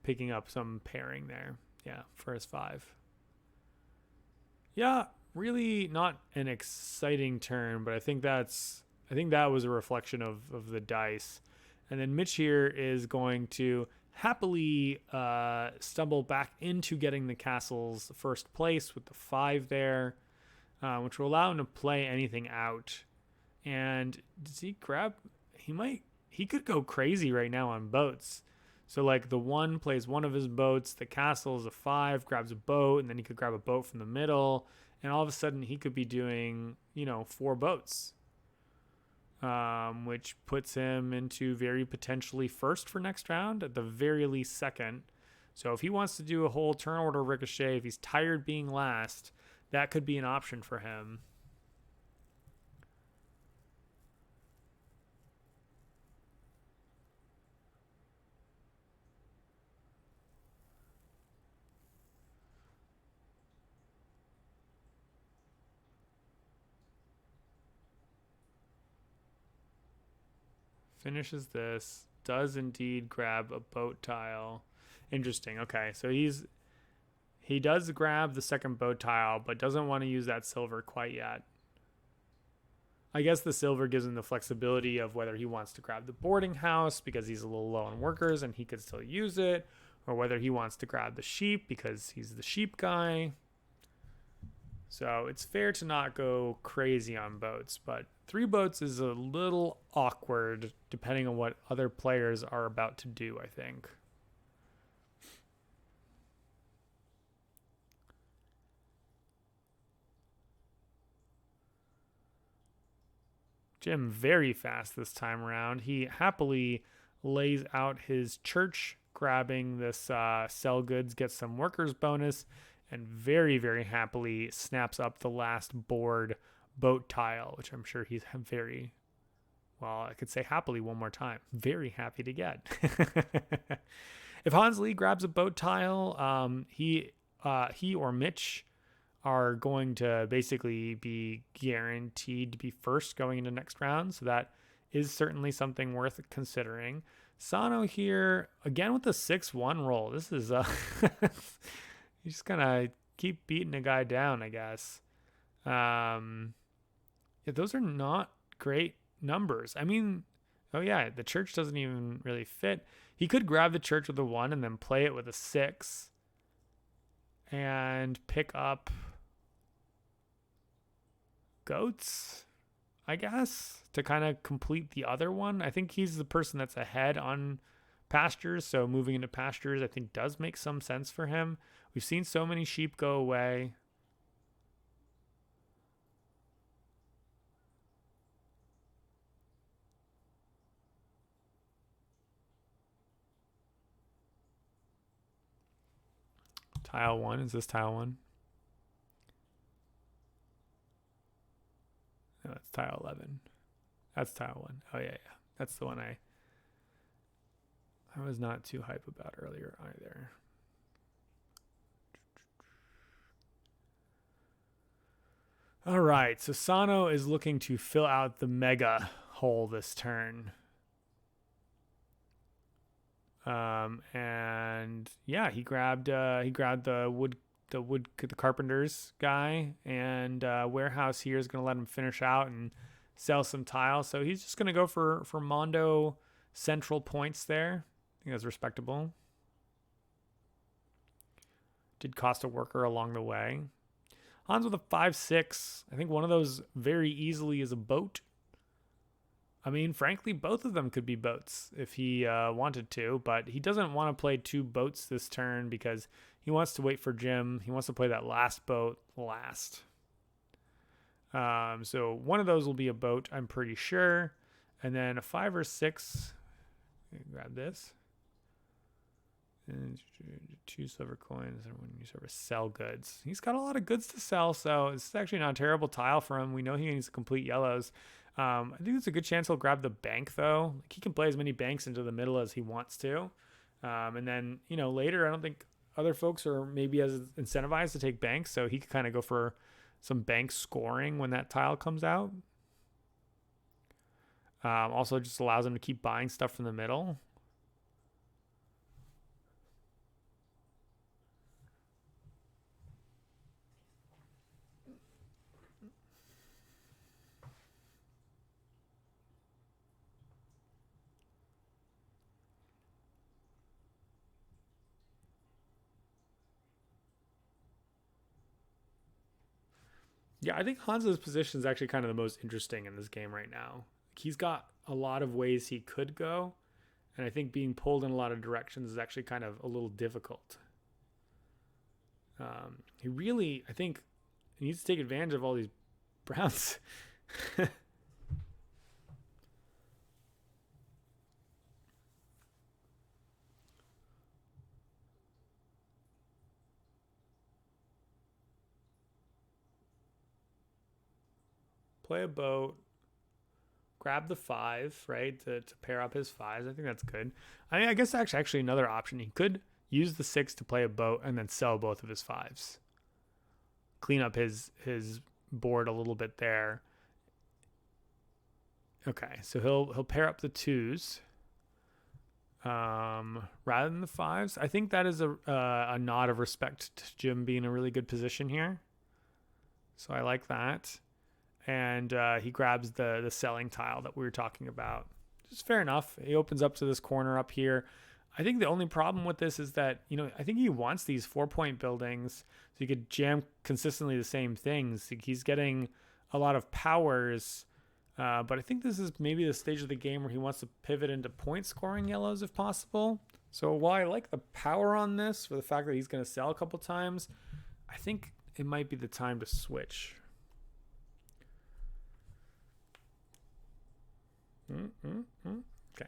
picking up some pairing there. Yeah, for his 5. Yeah, really not an exciting turn, but I think that was a reflection of the dice. And then Mitch here is going to happily stumble back into getting the castle's first place with the 5 there, which will allow him to play anything out. And does he grab? He could go crazy right now on boats. So like the 1 plays one of his boats, the castle is a 5, grabs a boat, and then he could grab a boat from the middle, and all of a sudden he could be doing, 4 boats, which puts him into very potentially first for next round, at the very least second. So if he wants to do a whole turn order ricochet, if he's tired being last, that could be an option for him. Finishes this. Does indeed grab a boat tile. Interesting. Okay, so he does grab the second boat tile, but doesn't want to use that silver quite yet. I guess the silver gives him the flexibility of whether he wants to grab the boarding house because he's a little low on workers and he could still use it, or whether he wants to grab the sheep because he's the sheep guy. So it's fair to not go crazy on boats, but 3 boats is a little awkward depending on what other players are about to do, I think. Jim very fast this time around. He happily lays out his church, grabbing this sell goods, gets some workers bonus, and very, very happily snaps up the last board boat tile, which I'm sure he's very, well, I could say happily one more time. Very happy to get. If Hans Lee grabs a boat tile, he or Mitch are going to basically be guaranteed to be first going into next round. So that is certainly something worth considering. Sano here, again with the 6-1 roll. This is you just kind of keep beating a guy down, I guess. Yeah, those are not great numbers. I mean, oh yeah, the church doesn't even really fit. He could grab the church with a 1 and then play it with a 6 and pick up goats, I guess, to kind of complete the other one. I think he's the person that's ahead on pastures, so moving into pastures I think does make some sense for him. We've seen so many sheep go away. Tile 1, is this tile 1? No, that's tile 11. That's tile 1. Oh, yeah. That's the one I was not too hype about earlier either. All right, so Sano is looking to fill out the mega hole this turn. And yeah, he grabbed the carpenter's guy, and warehouse here is going to let him finish out and sell some tiles. So he's just going to go for Mondo central points there. I think that's respectable. Did cost a worker along the way. Hans with a 5-6. I think one of those very easily is a boat. I mean, frankly, both of them could be boats if he wanted to, but he doesn't want to play 2 boats this turn because he wants to wait for Jim. He wants to play that last boat last. So one of those will be a boat, I'm pretty sure. And then a 5 or 6. Grab this. And 2 silver coins. And when you sort of sell goods, he's got a lot of goods to sell, so it's actually not a terrible tile for him. We know he needs to complete yellows. I think it's a good chance he'll grab the bank, though. Like, he can play as many banks into the middle as he wants to. And then, later, I don't think other folks are maybe as incentivized to take banks, so he could kind of go for some bank scoring when that tile comes out. Also just allows him to keep buying stuff from the middle. Yeah, I think Hanzo's position is actually kind of the most interesting in this game right now. He's got a lot of ways he could go, and I think being pulled in a lot of directions is actually kind of a little difficult. He really, I think, needs to take advantage of all these browns. Play a boat, grab the 5, right, to pair up his 5s. I think that's good. I guess actually another option. He could use the 6 to play a boat and then sell both of his 5s. Clean up his board a little bit there. Okay, so he'll pair up the 2s rather than the 5s. I think that is a nod of respect to Jim being in a really good position here. So I like that. And he grabs the selling tile that we were talking about. Just fair enough. He opens up to this corner up here. I think the only problem with this is that, I think he wants these 4-point buildings so he could jam consistently the same things. He's getting a lot of powers, but I think this is maybe the stage of the game where he wants to pivot into point scoring yellows if possible. So while I like the power on this for the fact that he's going to sell a couple times, I think it might be the time to switch. Okay.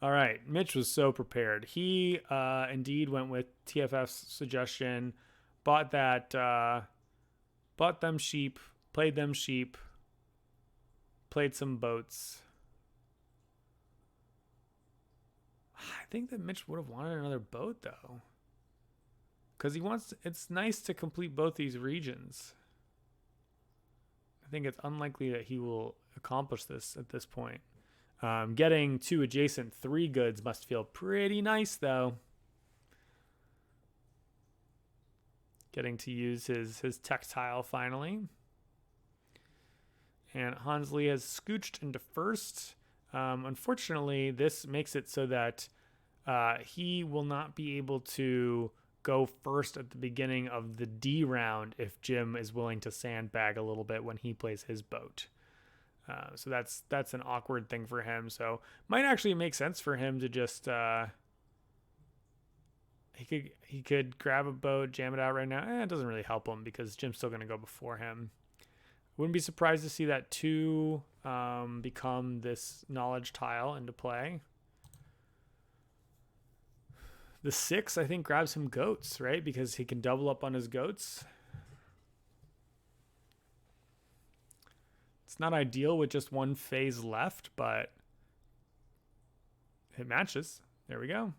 All right. Mitch was so prepared. He indeed went with TFF's suggestion, bought them sheep, played some boats. I think that Mitch would have wanted another boat though, because it's nice to complete both these regions. I think it's unlikely that he will accomplish this at this point. Getting 2 adjacent 3 goods must feel pretty nice, though. Getting to use his textile finally. And Hansley has scooched into first. Unfortunately, this makes it so that he will not be able to go first at the beginning of the D round if Jim is willing to sandbag a little bit when he plays his boat. So that's an awkward thing for him. So might actually make sense for him to just he could grab a boat, jam it out right now. It doesn't really help him because Jim's still going to go before him. Wouldn't be surprised to see that 2 become this knowledge tile into play. The 6, I think, grabs him goats, right? Because he can double up on his goats. It's not ideal with just 1 phase left, but it matches. There we go.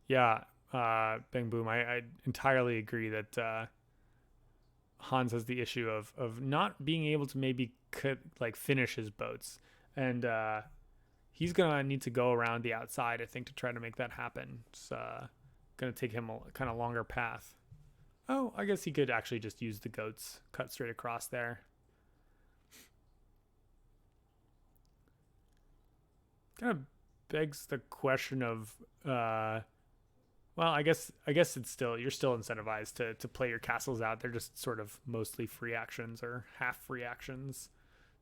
Yeah, Bang Boom, I entirely agree that Hans has the issue of not being able to maybe finish his boats, and he's gonna need to go around the outside, I think, to try to make that happen. It's gonna take him a kind of longer path. Oh, I guess he could actually just use the goats, cut straight across there. Kind of begs the question of well, I guess it's still, you're still incentivized to play your castles out. They're just sort of mostly free actions or half free actions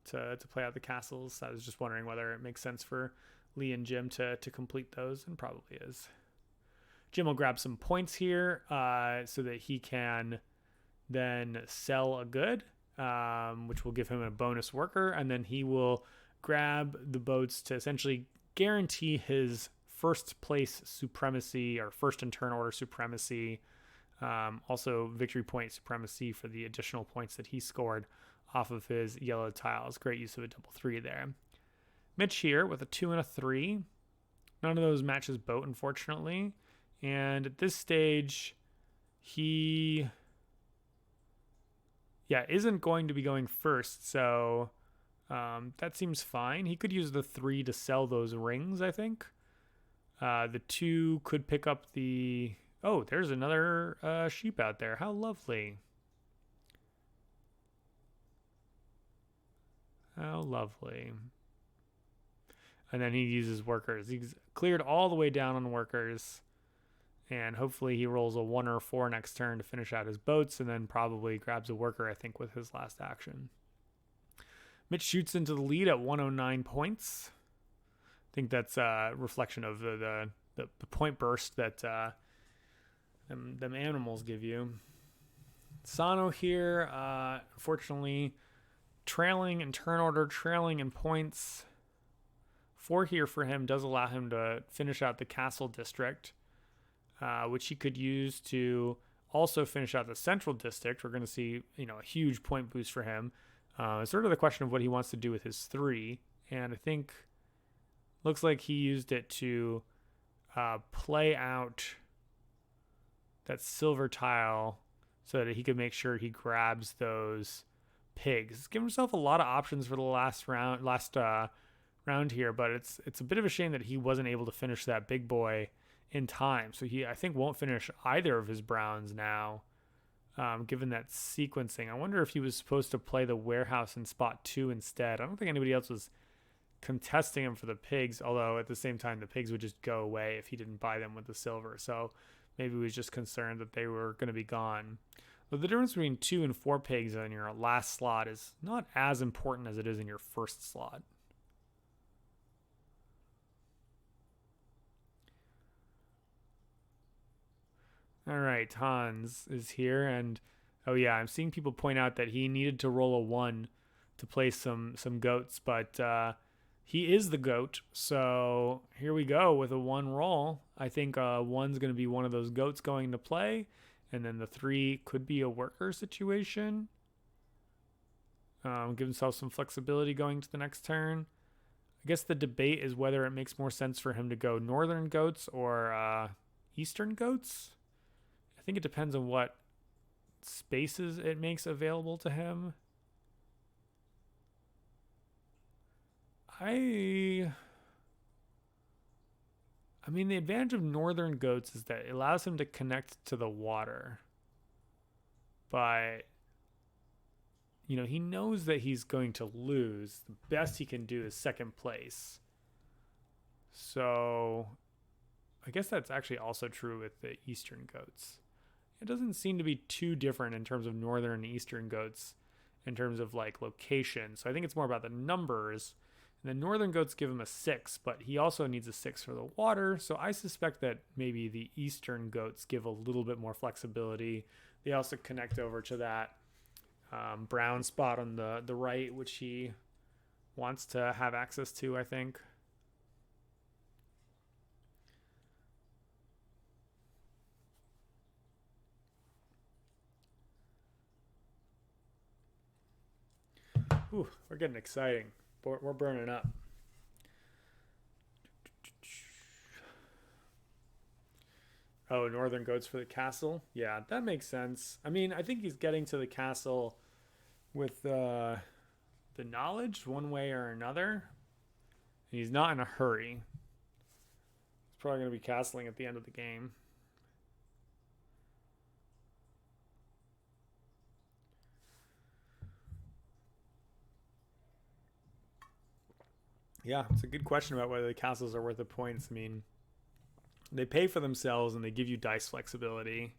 to play out the castles. I was just wondering whether it makes sense for Lee and Jim to complete those, and probably is. Jim will grab some points here so that he can then sell a good, which will give him a bonus worker, and then he will grab the boats to essentially guarantee his first place supremacy or first in turn order supremacy. Also victory point supremacy for the additional points that he scored off of his yellow tiles. Great use of a double 3 there. Mitch here with a 2 and a 3. None of those matches boat, unfortunately. And at this stage, he isn't going to be going first. So that seems fine. He could use the 3 to sell those rings, I think. The 2 could pick up the... Oh, there's another sheep out there. How lovely. How lovely. And then he uses workers. He's cleared all the way down on workers. And hopefully he rolls a 1 or 4 next turn to finish out his boats, and then probably grabs a worker, I think, with his last action. Mitch shoots into the lead at 109 points. I think that's a reflection of the point burst that them animals give you. Sano here, unfortunately, trailing in turn order, trailing in points. 4 here for him does allow him to finish out the castle district, which he could use to also finish out the central district. We're going to see, a huge point boost for him. It's sort of the question of what he wants to do with his 3, and I think looks like he used it to play out that silver tile so that he could make sure he grabs those pigs. Give himself a lot of options for the last round here, but it's a bit of a shame that he wasn't able to finish that big boy in time. So he, I think, won't finish either of his browns now, given that sequencing. I wonder if he was supposed to play the warehouse in spot 2 instead. I don't think anybody else was contesting him for the pigs, although at the same time the pigs would just go away if he didn't buy them with the silver. So maybe he was just concerned that they were going to be gone. But the difference between 2 and 4 pigs in your last slot is not as important as it is in your first slot. All right, Hans is here, and oh yeah, I'm seeing people point out that he needed to roll a 1 to play some goats, but he is the goat, so here we go with a 1 roll. I think 1's going to be one of those goats going to play, and then the 3 could be a worker situation. Give himself some flexibility going to the next turn. I guess the debate is whether it makes more sense for him to go northern goats or eastern goats. I think it depends on what spaces it makes available to him. I mean, the advantage of northern goats is that it allows him to connect to the water. But, you know, he knows that he's going to lose. The best he can do is second place. So I guess that's actually also true with the eastern goats. It doesn't seem to be too different in terms of northern and eastern goats in terms of like location. So I think it's more about the numbers. And the northern goats give him a 6, but he also needs a 6 for the water. So I suspect that maybe the eastern goats give a little bit more flexibility. They also connect over to that brown spot on the right, which he wants to have access to, I think. Ooh, we're getting exciting. We're burning up. Oh, northern goats for the castle. Yeah, that makes sense. I mean, I think he's getting to the castle with the knowledge one way or another. And he's not in a hurry. He's probably going to be castling at the end of the game. Yeah, it's a good question about whether the castles are worth the points. I mean, they pay for themselves and they give you dice flexibility,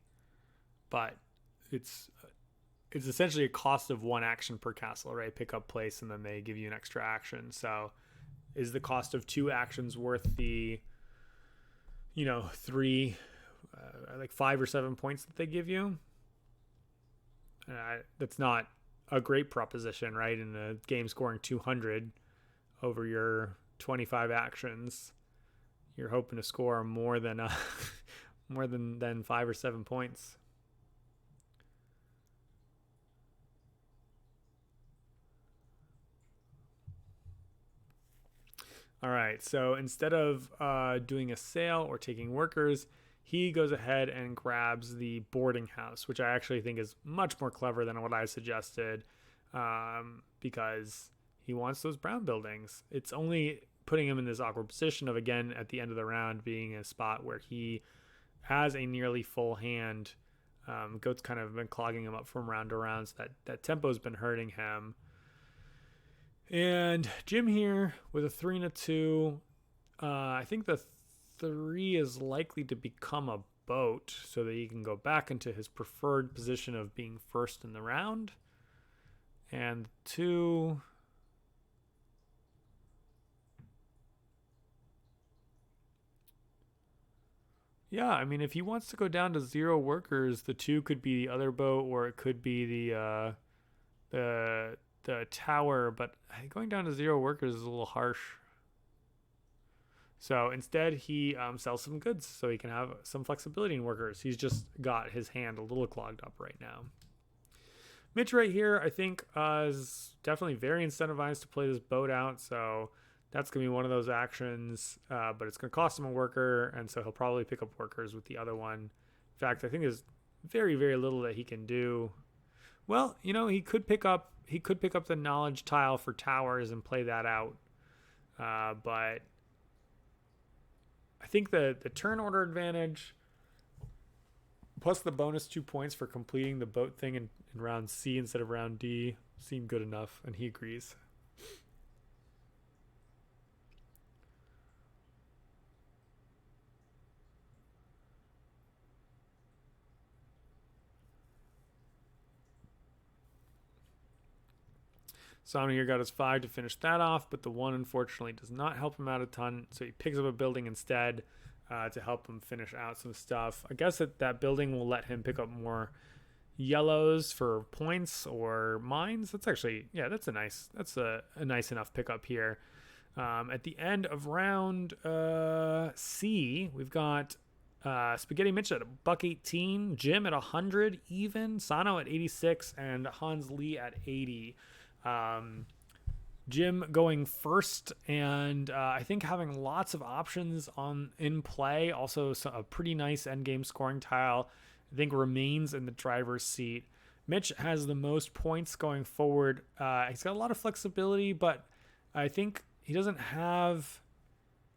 but it's essentially a cost of 1 action per castle, right? Pick up place and then they give you an extra action. So is the cost of 2 actions worth the 3 like 5 or 7 points that they give you? That's not a great proposition, right? In the game scoring 200 over your 25 actions, you're hoping to score more than more than 5 or 7 points. All right, so instead of doing a sale or taking workers, he goes ahead and grabs the boarding house, which I actually think is much more clever than what I suggested, because he wants those brown buildings. It's only putting him in this awkward position of, again, at the end of the round, being in a spot where he has a nearly full hand. Goat's kind of been clogging him up from round to round, so that tempo's been hurting him. And Jim here with a 3 and a 2. I think the 3 is likely to become a boat so that he can go back into his preferred position of being first in the round. And 2... yeah, I mean, if he wants to go down to 0 workers, the 2 could be the other boat, or it could be the tower. But going down to 0 workers is a little harsh. So instead, he sells some goods so he can have some flexibility in workers. He's just got his hand a little clogged up right now. Mitch right here, I think, is definitely very incentivized to play this boat out. So that's going to be one of those actions, but it's going to cost him a worker, and so he'll probably pick up workers with the other one In fact, I think there's very, very little that he can do. Well, he could pick up the knowledge tile for towers and play that out. But I think the turn order advantage plus the bonus 2 points for completing the boat thing in round C instead of round D seem good enough, and he agrees. Sano here got his 5 to finish that off, but the 1 unfortunately does not help him out a ton, so he picks up a building instead to help him finish out some stuff. I guess that building will let him pick up more yellows for points or mines. That's actually, yeah, that's a nice enough pickup here. At the end of round C, we've got Spaghetti Mitch at $1.18, Jim at 100 even, Sano at 86, and Hans Lee at 80. Jim going first, and I think having lots of options in play. Also, a pretty nice endgame scoring tile, I think, remains in the driver's seat. Mitch has the most points going forward. He's got a lot of flexibility, but I think he doesn't have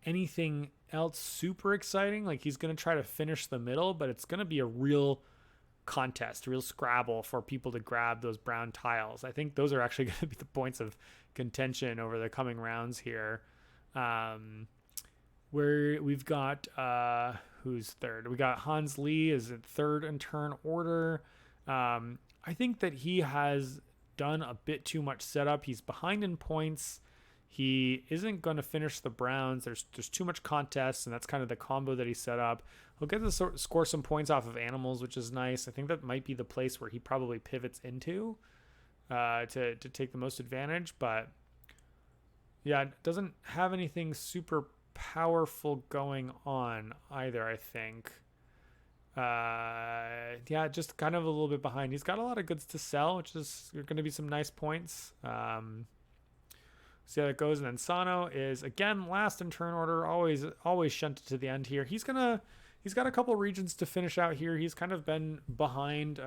anything else super exciting. Like, he's going to try to finish the middle, but it's going to be a real contest, real scrabble for people to grab those brown tiles. I think those are actually going to be the points of contention over the coming rounds here. Where we've got who's third? We got Hans Lee is at third in turn order. I think that he has done a bit too much setup. He's behind in points. He isn't going to finish the browns. There's too much contest, and that's kind of the combo that he set up. He'll get to score some points off of animals, which is nice. I think that might be the place where he probably pivots into to take the most advantage. But yeah, it doesn't have anything super powerful going on either, I think. Yeah, just kind of a little bit behind. He's got a lot of goods to sell, which is going to be some nice points. See how that goes. And then Sano is again last in turn order, always shunted to the end here. He's got a couple regions to finish out here. He's kind of been behind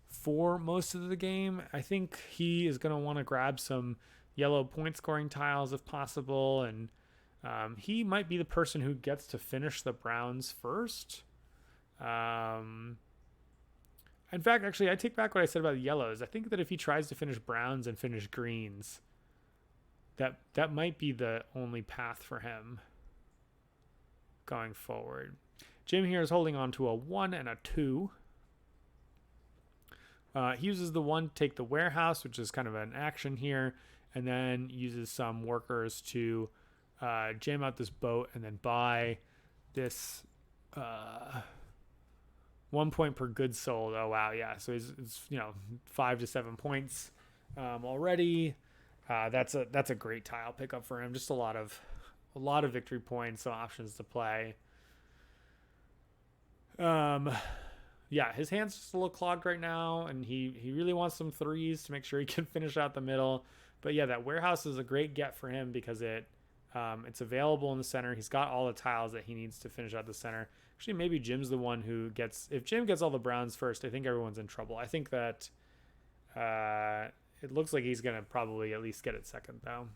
for most of the game. I think he is going to want to grab some yellow point scoring tiles if possible, and he might be the person who gets to finish the browns first. In fact, actually, I take back what I said about the yellows. I think that if he tries to finish browns and finish greens, that might be the only path for him going forward. Jim here is holding on to a 1 and a 2. He uses the 1 to take the warehouse, which is kind of an action here, and then uses some workers to jam out this boat and then buy this 1 point per goods sold. Oh wow, yeah. So it's 5 to 7 points already. That's a great tile pickup for him. Just a lot of victory points, so options to play. Yeah, his hand's just a little clogged right now, and he really wants some threes to make sure he can finish out the middle. But yeah, that warehouse is a great get for him because it's available in the center. He's got all the tiles that he needs to finish out the center. Actually, maybe Jim's the one who gets. If Jim gets all the browns first, I think everyone's in trouble. I think that it looks like he's gonna probably at least get it second though.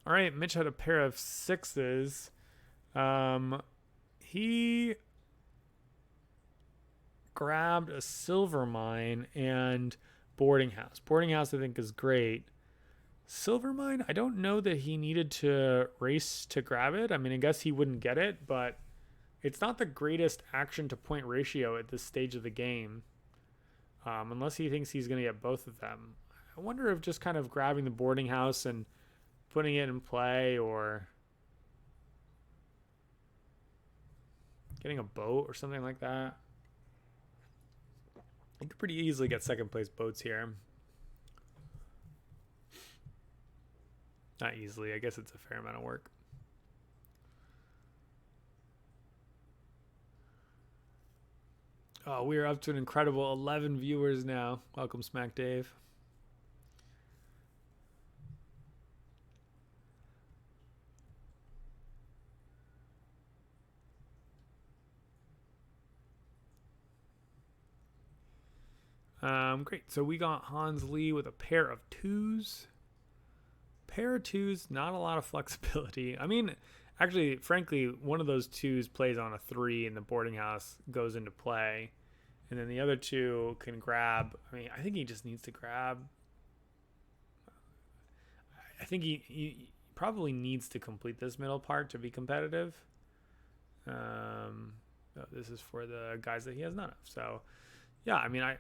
All right, Mitch had a pair of 6s. He grabbed a silver mine and boarding house. Boarding house, I think, is great. Silver mine, I don't know that he needed to race to grab it. I mean, I guess he wouldn't get it, but it's not the greatest action to point ratio at this stage of the game, unless he thinks he's going to get both of them. I wonder if just kind of grabbing the boarding house and putting it in play, or getting a boat or something like that. You could pretty easily get second place boats here. Not easily. I guess it's a fair amount of work. Oh, we are up to an incredible 11 viewers now. Welcome, Smack Dave. Great. So we got Hans Lee with a pair of twos. Pair of twos, not a lot of flexibility. I mean, actually, frankly, one of those twos plays on a three and the boarding house goes into play. And then the other two can grab. I mean, I think he just needs to grab. I think he probably needs to complete this middle part to be competitive. This is for the guys that he has none of. So, yeah, I mean, I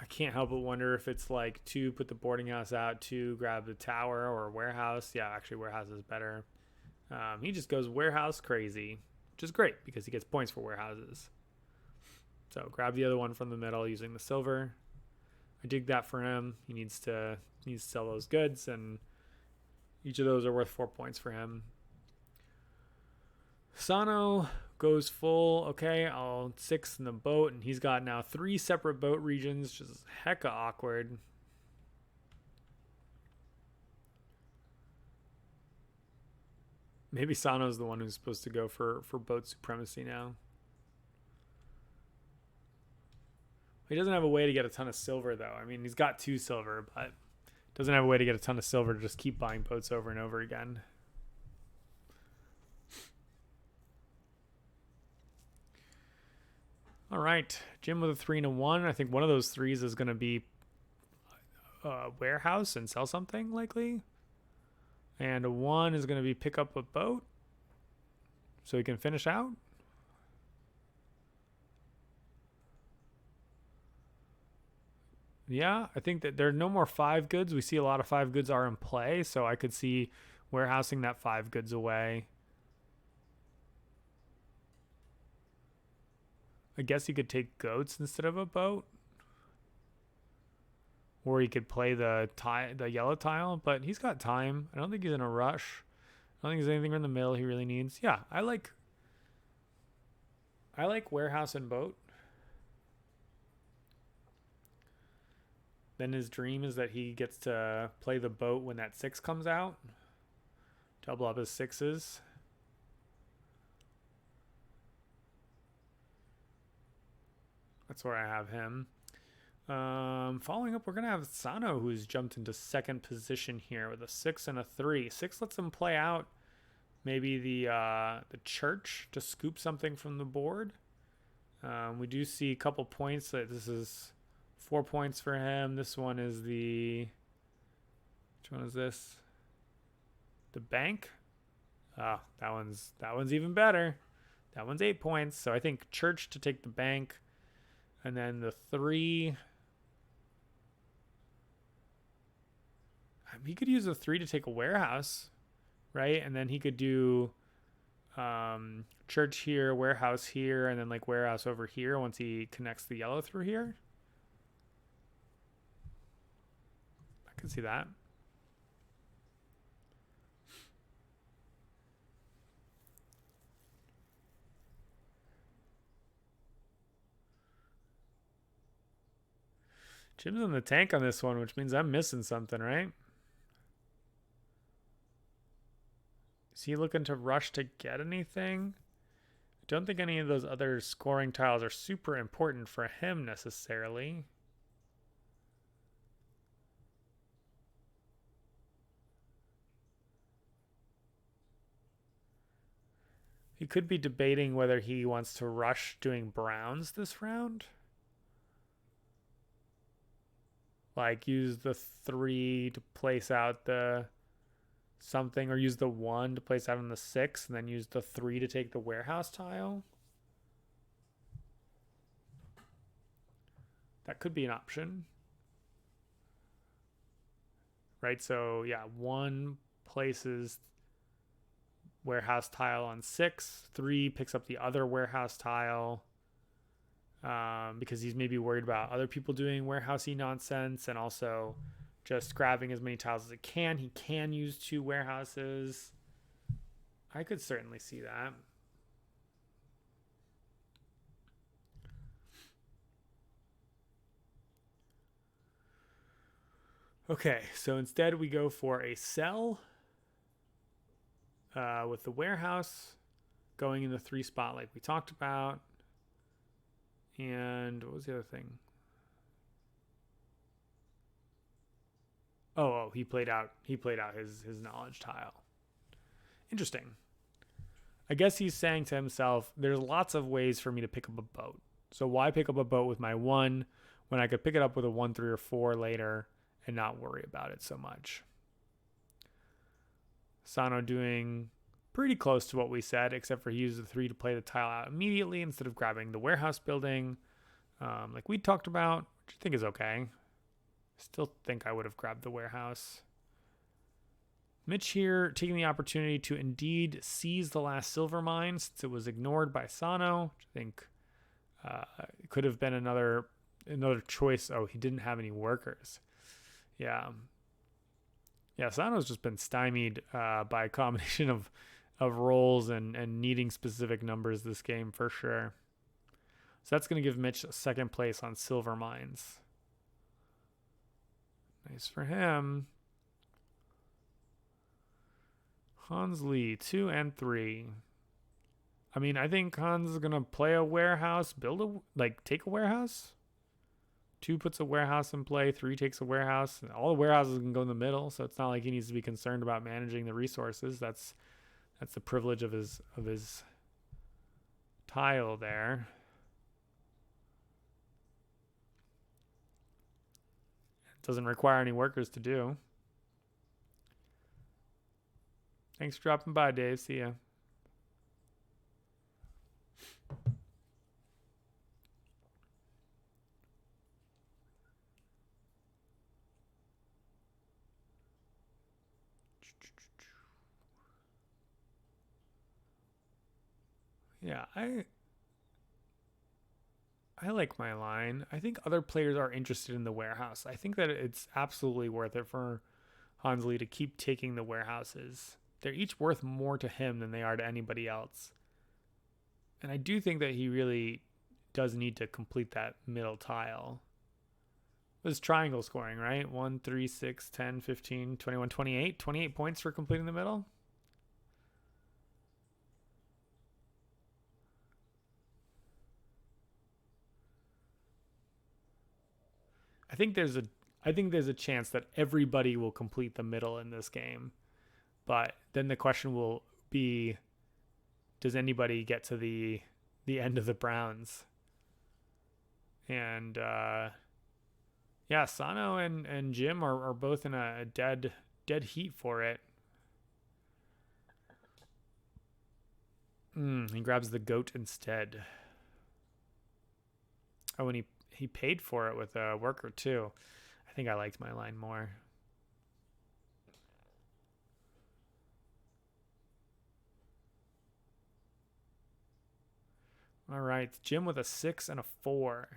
can't help but wonder if it's like two, put the boarding house out, two, grab the tower or warehouse. Yeah, actually, warehouse is better. He just goes warehouse crazy, which is great because he gets points for warehouses. So grab the other one from the middle using the silver. I dig that for him. He needs to sell those goods, and each of those are worth 4 points for him. Sano goes full. Okay, I'll 6 in the boat, and he's got now 3 separate boat regions, which is hecka awkward. Maybe Sano's the one who's supposed to go for boat supremacy now. He doesn't have a way to get a ton of silver, though. I mean, he's got 2 silver, but doesn't have a way to get a ton of silver to just keep buying boats over and over again. All right, Jim with a 3 and a 1. I think one of those threes is going to be a warehouse and sell something, likely. And a 1 is going to be pick up a boat so he can finish out. Yeah, I think that there are no more 5 goods. We see a lot of 5 goods are in play, so I could see warehousing that 5 goods away. I guess he could take goats instead of a boat. Or he could play the yellow tile, but he's got time. I don't think he's in a rush. I don't think there's anything in the middle he really needs. Yeah, I like warehouse and boat. Then his dream is that he gets to play the boat when that 6 comes out. Double up his 6s. That's where I have him. Following up, we're going to have Sano, who's jumped into second position here with a 6 and a 3. 6 lets him play out maybe the church to scoop something from the board. We do see a couple points. This is 4 points for him. This one is which one is this? The bank. Oh, that one's even better. That one's 8 points. So I think church to take the bank, and then the 3. He could use a 3 to take a warehouse, right? And then he could do church here, warehouse here, and then like warehouse over here once he connects the yellow through here. I can see that. Jim's in the tank on this one, which means I'm missing something, right? Is he looking to rush to get anything? I don't think any of those other scoring tiles are super important for him necessarily. He could be debating whether he wants to rush doing browns this round. Like use the 3 to place out the something, or use the 1 to place out on the 6, and then use the 3 to take the warehouse tile. That could be an option. Right, so yeah, 1 places warehouse tile on 6, 3 picks up the other warehouse tile, because he's maybe worried about other people doing warehousey nonsense, and also just grabbing as many tiles as it can. He can use 2 warehouses. I could certainly see that. Okay, so instead we go for a sell with the warehouse going in the 3 spot like we talked about. And what was the other thing? Oh, he played out his knowledge tile. Interesting. I guess he's saying to himself, there's lots of ways for me to pick up a boat. So why pick up a boat with my 1 when I could pick it up with a 1, 3, or 4 later and not worry about it so much? Sano doing pretty close to what we said, except for he used the 3 to play the tile out immediately instead of grabbing the warehouse building, like we talked about, which I think is okay. Still think I would have grabbed the warehouse. Mitch here taking the opportunity to indeed seize the last silver mine since it was ignored by Sano, which I think it could have been another choice. Oh, he didn't have any workers. Yeah, Sano's just been stymied by a combination of rolls and needing specific numbers this game for sure. So that's going to give Mitch second place on silver mines. Nice for him. Hans Lee, 2 and 3. I mean, I think Hans is going to play a warehouse, take a warehouse. 2 puts a warehouse in play, 3 takes a warehouse. All the warehouses can go in the middle, so it's not like he needs to be concerned about managing the resources. That's the privilege of his tile there. It doesn't require any workers to do. Thanks for dropping by, Dave. See ya. Yeah, I like my line. I think other players are interested in the warehouse. I think that it's absolutely worth it for Hansley to keep taking the warehouses. They're each worth more to him than they are to anybody else. And I do think that he really does need to complete that middle tile. It was triangle scoring, right? 1, 3, 6, 10, 15, 21, 28. 28 points for completing the middle. I think there's a chance that everybody will complete the middle in this game. But then the question will be, does anybody get to the end of the Browns? And Sano and Jim are both in a dead heat for it. He grabs the goat instead. Oh, and he paid for it with a worker too. I think I liked my line more. All right, Jim with a 6 and a 4.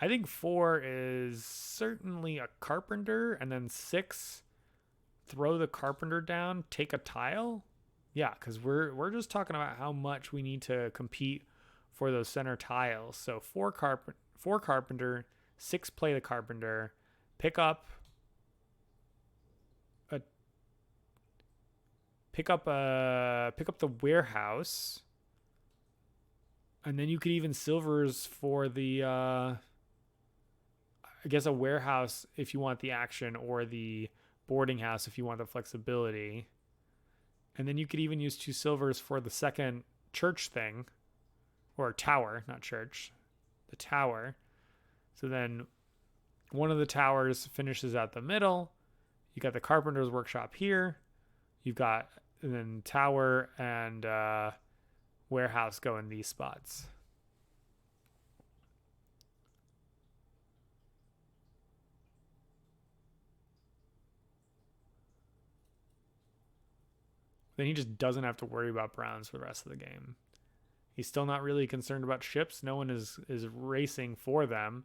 I think 4 is certainly a carpenter, and then 6, throw the carpenter down, take a tile. Yeah, because we're just talking about how much we need to compete for those center tiles. So 4 carpenter, 6 play the carpenter, pick up the warehouse, and then you could even silvers for the I guess a warehouse if you want the action, or the boarding house if you want the flexibility. And then you could even use 2 silvers for the second church thing, or tower, not church, the tower. So then one of the towers finishes out the middle. You got the carpenter's workshop here. You've got, and then tower and warehouse go in these spots. Then he just doesn't have to worry about Browns for the rest of the game. He's still not really concerned about ships. No one is racing for them.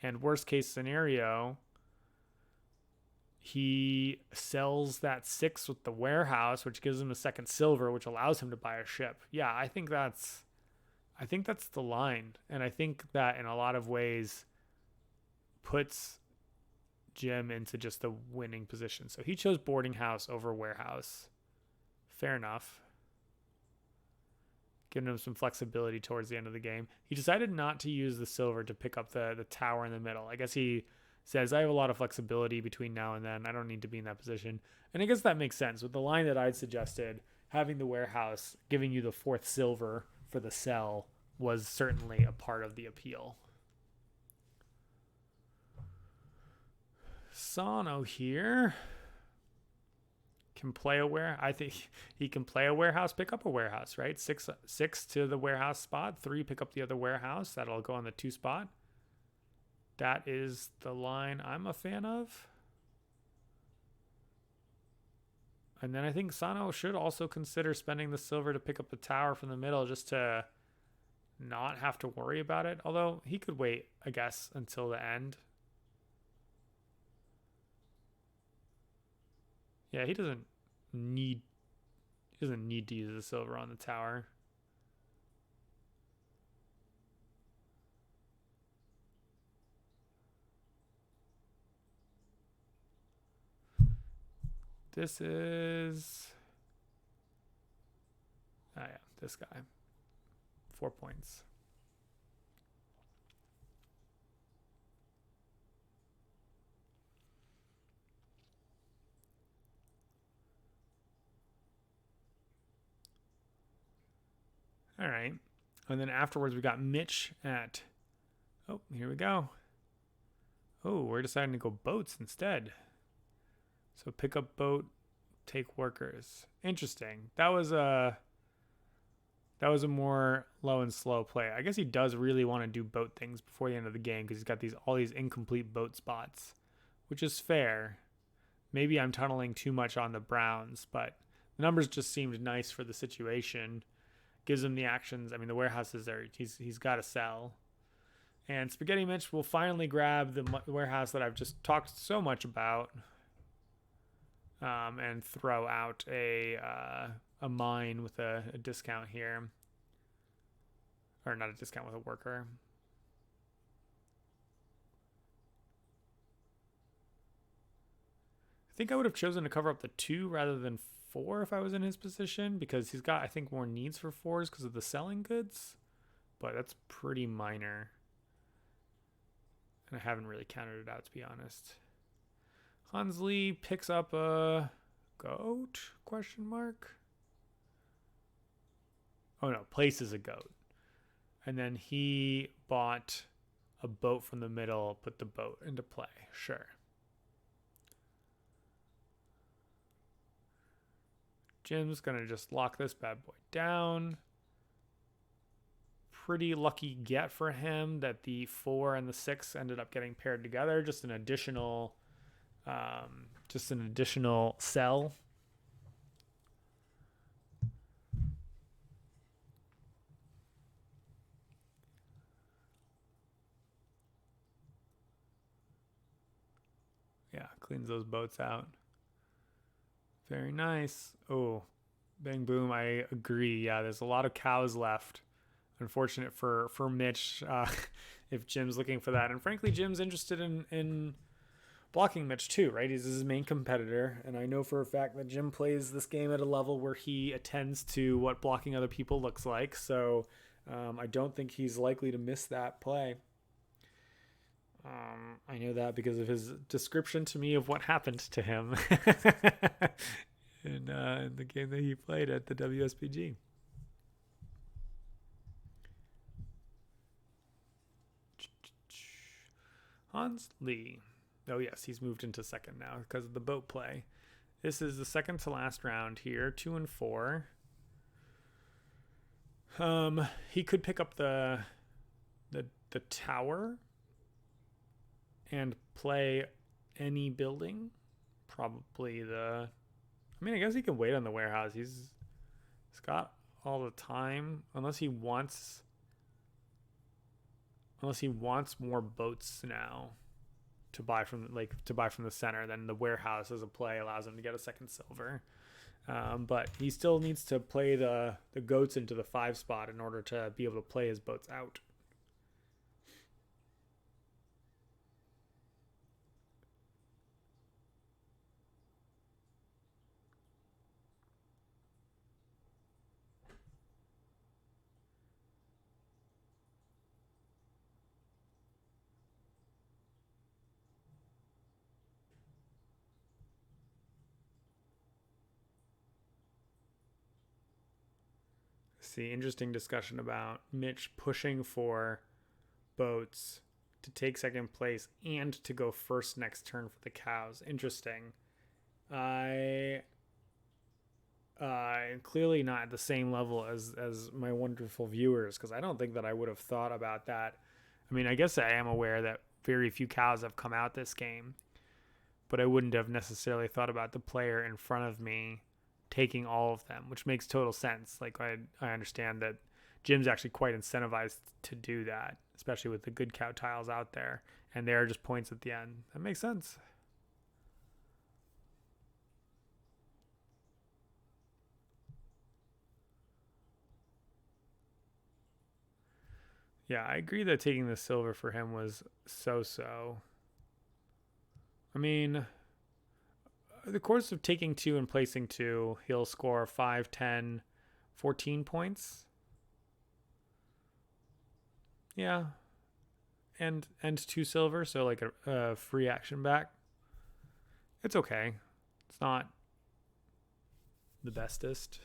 And worst case scenario, he sells that 6 with the warehouse, which gives him a second silver, which allows him to buy a ship. Yeah, I think that's the line. And I think that in a lot of ways puts Jim into just the winning position. So he chose boarding house over warehouse. Fair enough. giving him some flexibility towards the end of the game. He decided not to use the silver to pick up the tower in the middle. I guess he says, I have a lot of flexibility between now and then. I don't need to be in that position. And I guess that makes sense. With the line that I'd suggested, having the warehouse giving you the 4th silver for the sell was certainly a part of the appeal. Sano here can play a warehouse. I think he can play a warehouse, pick up a warehouse, right? Six to the warehouse spot, 3 pick up the other warehouse. That'll go on the 2 spot. That is the line I'm a fan of. And then I think Sano should also consider spending the silver to pick up the tower from the middle just to not have to worry about it. Although he could wait, I guess, until the end. Yeah, he doesn't need to use the silver on the tower. This is this guy. 4 points. All right. And then afterwards, we got Mitch at, oh, here we go. Oh, we're deciding to go boats instead. So pick up boat, take workers. Interesting. That was a more low and slow play. I guess he does really want to do boat things before the end of the game because he's got all these incomplete boat spots, which is fair. Maybe I'm tunneling too much on the Browns, but the numbers just seemed nice for the situation. Gives him the actions. I mean, the warehouse is there. He's got to sell. And Spaghetti Mitch will finally grab the warehouse that I've just talked so much about, and throw out a mine with a discount here. Or not a discount, with a worker. I think I would have chosen to cover up the 2 rather than 4 if I was in his position, because he's got, I think, more needs for 4s because of the selling goods, but that's pretty minor. And I haven't really counted it out, to be honest. Hansley picks up a goat, question mark. Oh no, places a goat. And then he bought a boat from the middle, put the boat into play. Sure. Jim's going to just lock this bad boy down. Pretty lucky get for him that the 4 and the 6 ended up getting paired together. Just an additional sell. Yeah, cleans those boats out. Very nice. Oh, bang boom. I agree. Yeah, there's a lot of cows left. Unfortunate for Mitch, if Jim's looking for that. And frankly, Jim's interested in blocking Mitch too, right? He's his main competitor. And I know for a fact that Jim plays this game at a level where he attends to what blocking other people looks like. So I don't think he's likely to miss that play. I know that because of his description to me of what happened to him in the game that he played at the WSPG. Hans Lee. Oh, yes, he's moved into second now because of the boat play. This is the second to last round here, 2 and 4. He could pick up the tower and play any building. Probably I guess he can wait on the warehouse. He's got all the time, unless he wants more boats now to buy from the center. Then the warehouse as a play allows him to get a second silver. But he still needs to play the goats into the 5 spot in order to be able to play his boats out. see. Interesting discussion about Mitch pushing for boats to take second place and to go first next turn for the cows. Interesting. I clearly not at the same level as my wonderful viewers, because I don't think that I would have thought about that. I mean, I guess I am aware that very few cows have come out this game, but I wouldn't have necessarily thought about the player in front of me taking all of them, which makes total sense. Like I understand that Jim's actually quite incentivized to do that, especially with the good cow tiles out there, and there are just points at the end. That makes sense. Yeah, I agree that taking the silver for him was so-so. I mean, the course of taking 2 and placing 2, he'll score 5, 10, 14 points. Yeah. And 2 silver, so like a free action back. It's okay. It's not the bestest.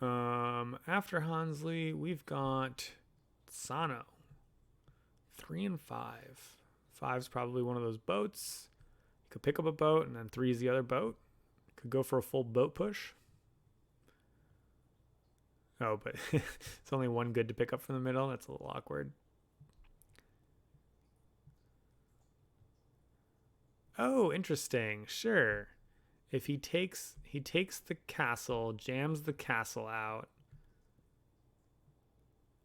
After Hansley, we've got Sano. 3 and 5. 5's probably one of those boats. You could pick up a boat, and then 3 is the other boat. Could go for a full boat push. Oh, but it's only one good to pick up from the middle. That's a little awkward. Oh, interesting. Sure. If he takes the castle, jams the castle out,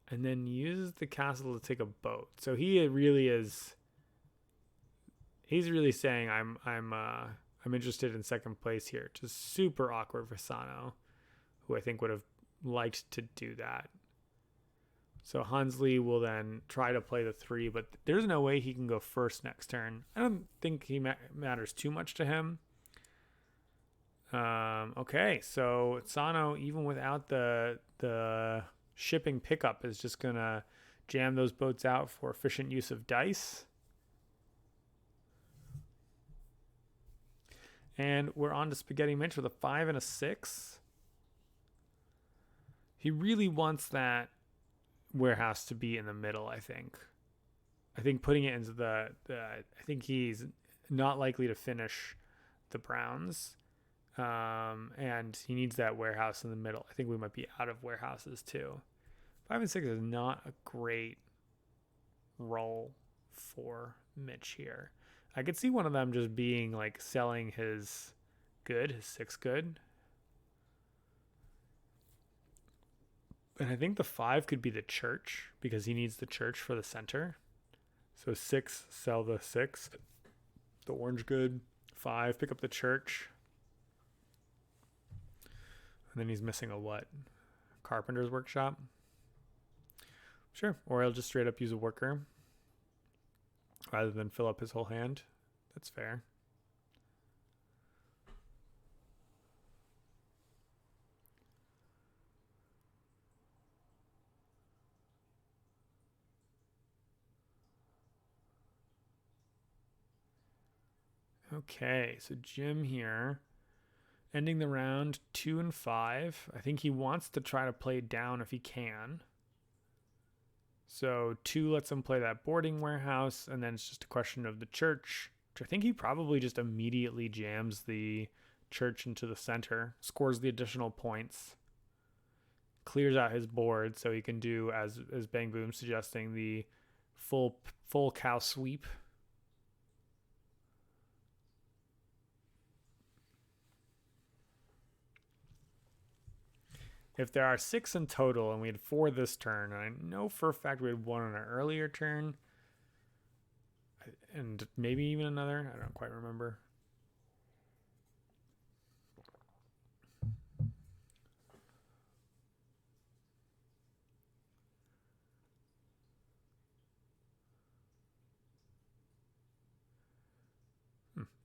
and then uses the castle to take a boat. So he really is. He's really saying I'm interested in second place here. Just super awkward for Sano, who I think would have liked to do that. So Hansley will then try to play the 3, but there's no way he can go first next turn. I don't think he matters too much to him. Okay, so Sano, even without the shipping pickup, is just gonna jam those boats out for efficient use of dice. And we're on to Spaghetti Mitch with a 5 and a 6. He really wants that warehouse to be in the middle, I think. I think putting it into I think he's not likely to finish the Browns. And he needs that warehouse in the middle. I think we might be out of warehouses too. 5 and 6 is not a great roll for Mitch here. I could see one of them just being like selling his 6 good. And I think the 5 could be the church, because he needs the church for the center. So 6, sell the 6. The orange good. 5, pick up the church. And then he's missing a what? Carpenter's workshop? Sure. Or he'll just straight up use a worker rather than fill up his whole hand. That's fair. Okay, so Jim here, ending the round 2 and 5. I think he wants to try to play down if he can. So 2 lets him play that boarding warehouse, and then it's just a question of the church, which I think he probably just immediately jams the church into the center, scores the additional points, clears out his board so he can do, as Bang Boom suggesting, the full cow sweep. If there are 6 in total and we had 4 this turn, and I know for a fact we had 1 on an earlier turn, and maybe even another, I don't quite remember.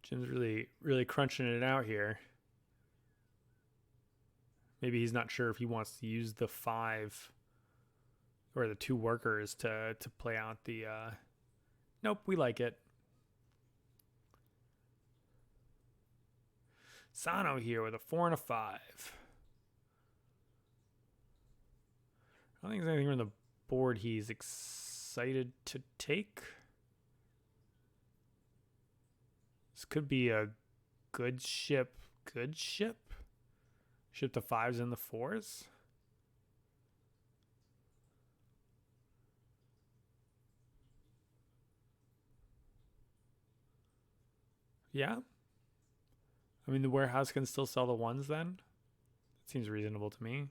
Jim's really crunching it out here. Maybe he's not sure if he wants to use the 5 or the 2 workers to play out the... Nope, we like it. Sano here with a 4 and a 5. I don't think there's anything on the board he's excited to take. This could be a good ship. Good ship? Ship the 5s and the 4s? Yeah. I mean, the warehouse can still sell the 1s then? That seems reasonable to me.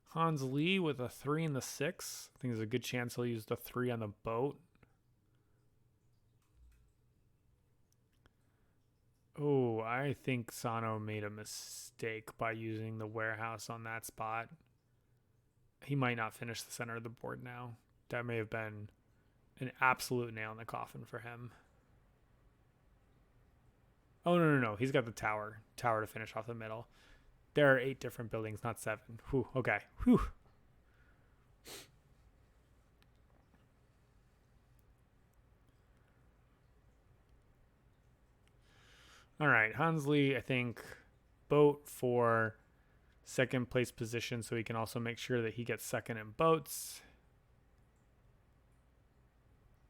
Hans Lee with a 3 and the 6. I think there's a good chance he'll use the 3 on the boat. Oh, I think Sano made a mistake by using the warehouse on that spot. He might not finish the center of the board now. That may have been an absolute nail in the coffin for him. Oh, no. He's got the tower. Tower to finish off the middle. There are 8 different buildings, not 7. Whew, okay. Whew. All right, Hansley, I think, boat for second place position so he can also make sure that he gets second in boats.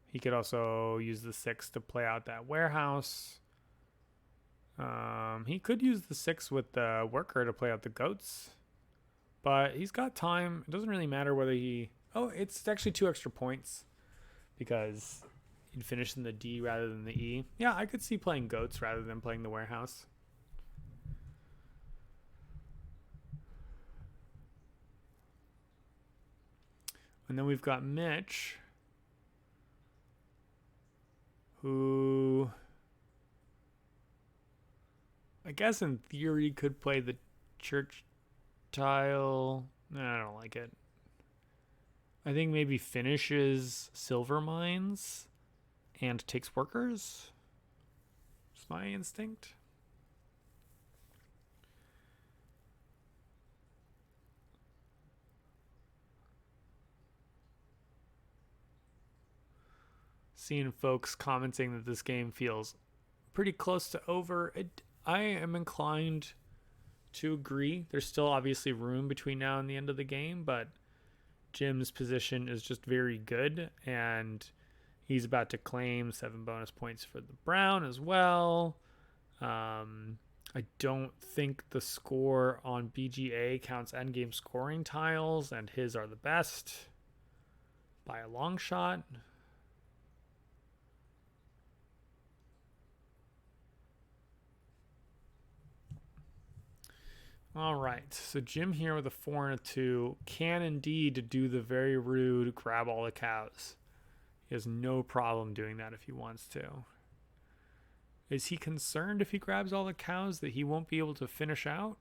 He could also use the 6 to play out that warehouse. He could use the 6 with the worker to play out the goats. But he's got time. It doesn't really matter whether he... Oh, it's actually 2 extra points. Because he'd finish in the D rather than the E. Yeah, I could see playing goats rather than playing the warehouse. And then we've got Mitch, who I guess in theory could play the church tile. I don't like it. I think maybe finishes silver mines and takes workers. It's my instinct. Seeing folks commenting that this game feels pretty close to over. I am inclined to agree. There's still obviously room between now and the end of the game, but Jim's position is just very good, and he's about to claim 7 bonus points for the Brown as well. I don't think the score on BGA counts endgame scoring tiles, and his are the best by a long shot. All right, so Jim here with a 4 and a 2 can indeed do the very rude grab all the cows. He has no problem doing that if he wants to. Is he concerned if he grabs all the cows that he won't be able to finish out?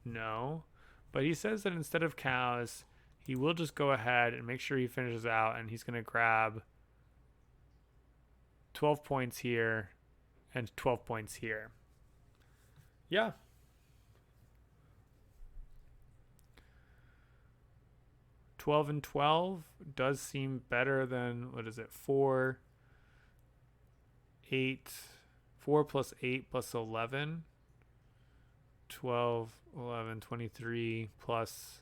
No, but he says that instead of cows, he will just go ahead and make sure he finishes out, and he's going to grab 12 points here and 12 points here. Yeah. $12 and $12 does seem better than, what is it, 4 plus 8 plus 11, 12, 11, 23 plus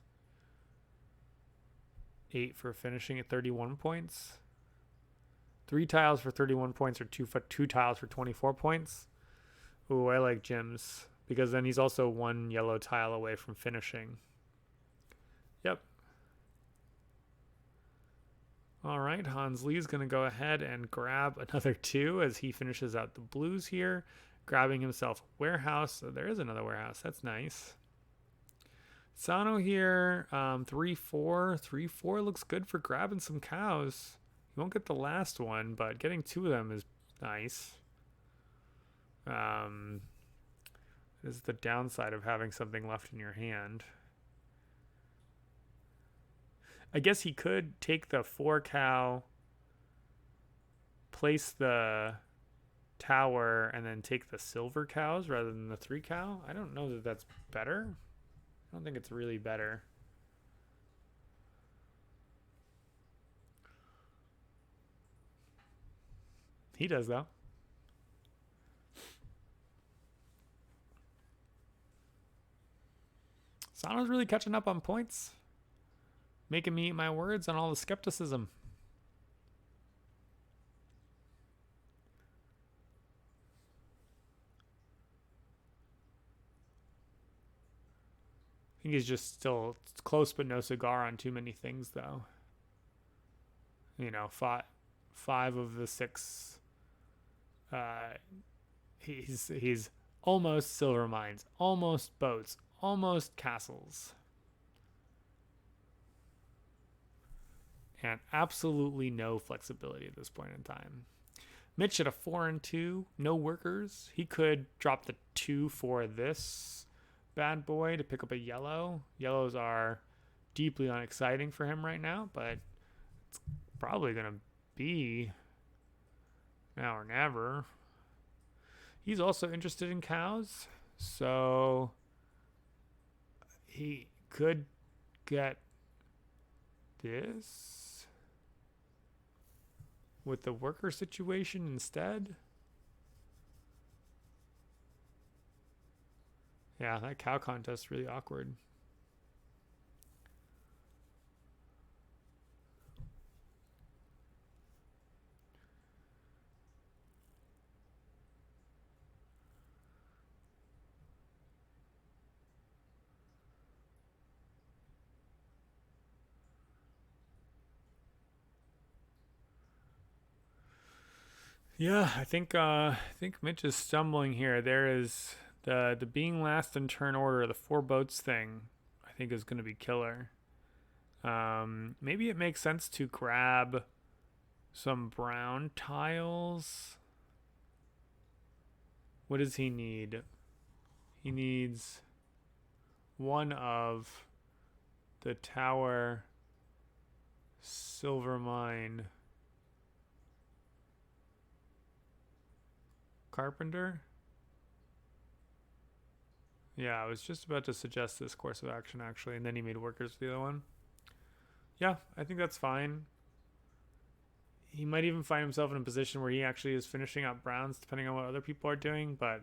8 for finishing at 31 points. 3 tiles for 31 points or two tiles for 24 points. Ooh, I like Jim's because then he's also 1 yellow tile away from finishing. Yep. All right, Hans Lee's going to go ahead and grab another 2 as he finishes out the blues here, grabbing himself a warehouse. So there is another warehouse. That's nice. Sano here, 3-4. 3-4 looks good for grabbing some cows. You won't get the last one, but getting 2 of them is nice. This is the downside of having something left in your hand. I guess he could take the 4 cow, place the tower, and then take the silver cows rather than the 3 cow. I don't know that that's better. I don't think it's really better. He does, though. Sano's really catching up on points. Making me eat my words on all the skepticism. I think he's just still close but no cigar on too many things, though. You know, five of the six. He's almost silver mines, almost boats, almost castles, and absolutely no flexibility at this point in time. Mitch at a 4 and 2, no workers. He could drop the 2 for this bad boy to pick up a yellow. Yellows are deeply unexciting for him right now, but it's probably going to be now or never. He's also interested in cows, so he could get this with the worker situation instead. Yeah, that cow contest is really awkward. Yeah, I think Mitch is stumbling here. There is the being last in turn order, the 4 boats thing. I think is going to be killer. Maybe it makes sense to grab some brown tiles. What does he need? He needs one of the tower, silver mine, carpenter. Yeah, I was just about to suggest this course of action actually, and then he made workers for the other one. Yeah, I think that's fine. He might even find himself in a position where he actually is finishing up browns depending on what other people are doing, but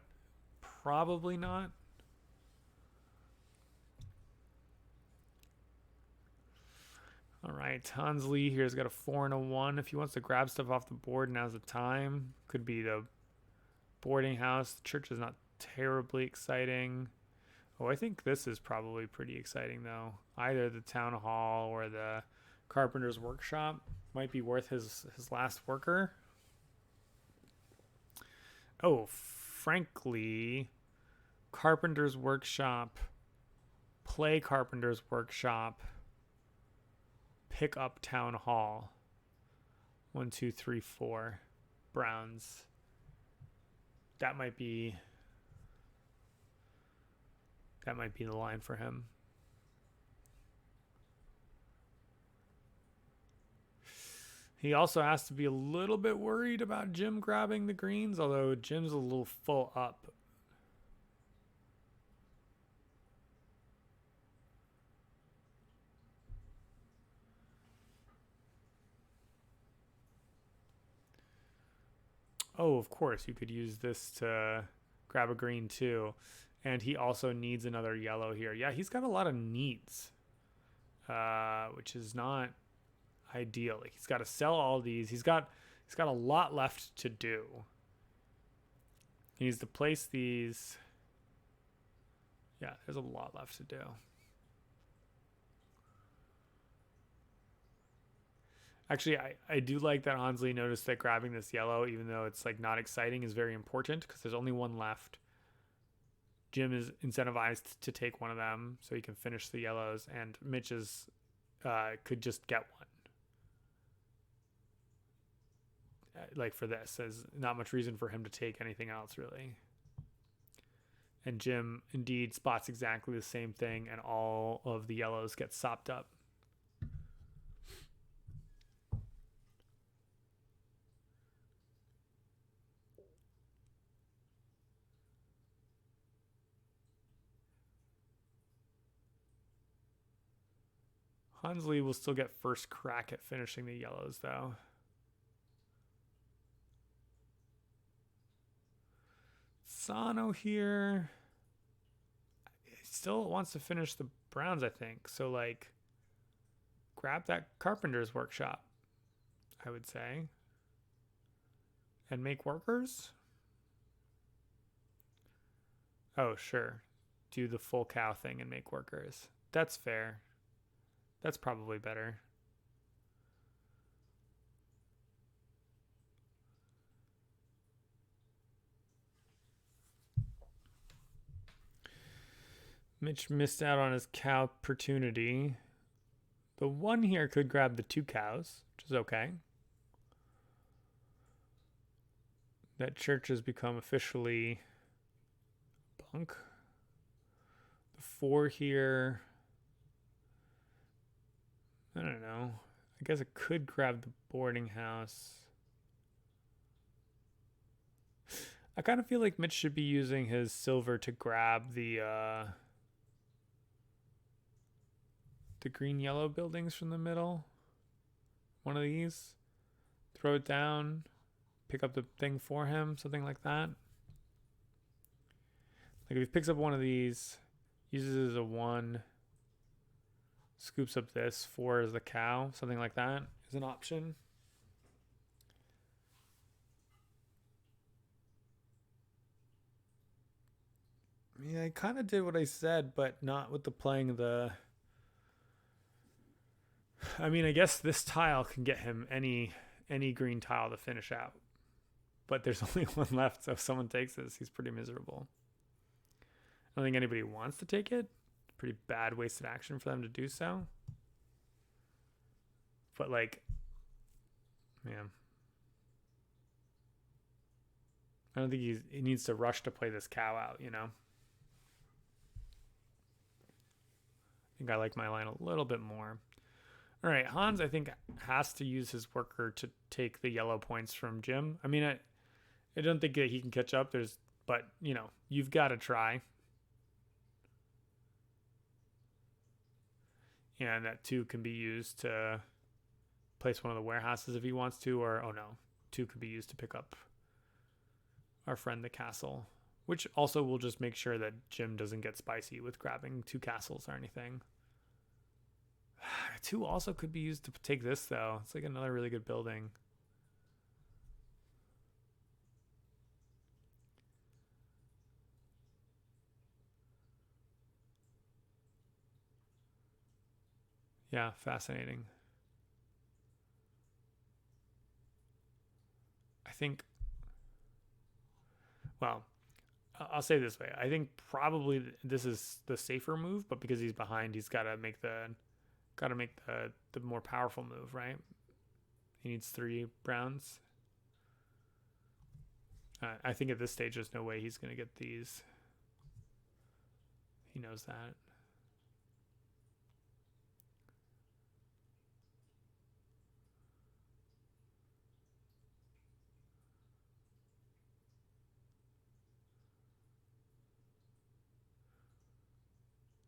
probably not. All right, Hans Lee here's got a 4 and a 1. If he wants to grab stuff off the board, now's the time. Could be the boarding house. The church is not terribly exciting. Oh, I think this is probably pretty exciting, though. Either the town hall or the carpenter's workshop might be worth his last worker. Oh, frankly, carpenter's workshop, play carpenter's workshop, pick up town hall. 1, 2, 3, 4 browns. That might be the line for him. He also has to be a little bit worried about Jim grabbing the greens, although Jim's a little full up. Oh, of course, you could use this to grab a green too. And he also needs another yellow here. Yeah, he's got a lot of needs, which is not ideal. Like he's got to sell all these. He's got a lot left to do. He needs to place these. Yeah, there's a lot left to do. Actually, I do like that Hansley noticed that grabbing this yellow, even though it's like not exciting, is very important because there's only one left. Jim is incentivized to take one of them so he can finish the yellows, and Mitch is could just get one. Like for this, there's not much reason for him to take anything else really. And Jim indeed spots exactly the same thing, and all of the yellows get sopped up. Hansley will still get first crack at finishing the yellows, though. Sano here. He still wants to finish the Browns, I think. So, like, grab that carpenter's workshop, I would say. And make workers? Oh, sure. Do the full cow thing and make workers. That's fair. That's probably better. Mitch missed out on his cow opportunity. The one here could grab the 2 cows, which is okay. That church has become officially bunk. The 4 here, I don't know. I guess it could grab the boarding house. I kind of feel like Mitch should be using his silver to grab the green yellow buildings from the middle. One of these. Throw it down. Pick up the thing for him. Something like that. Like if he picks up one of these, uses it as a 1, scoops up this, 4 as the cow, something like that is an option. Yeah, I kind of did what I said, but not with the playing the... I mean, I guess this tile can get him any green tile to finish out. But there's only 1 left, so if someone takes this, he's pretty miserable. I don't think anybody wants to take it. Pretty bad wasted action for them to do so. But, like, man. I don't think he needs to rush to play this cow out, you know? I think I like my line a little bit more. All right, Hans, I think, has to use his worker to take the yellow points from Jim. I mean, I don't think that he can catch up. But, you know, you've got to try. And that 2 can be used to place one of the warehouses if he wants to, or, oh no, 2 could be used to pick up our friend the castle, which also will just make sure that Jim doesn't get spicy with grabbing 2 castles or anything. 2 also could be used to take this, though. It's like another really good building. Yeah, fascinating. I think, well, I'll say it this way. I think probably this is the safer move, but because he's behind, he's got to make the more powerful move, right? He needs 3 browns. I think at this stage, there's no way he's going to get these. He knows that.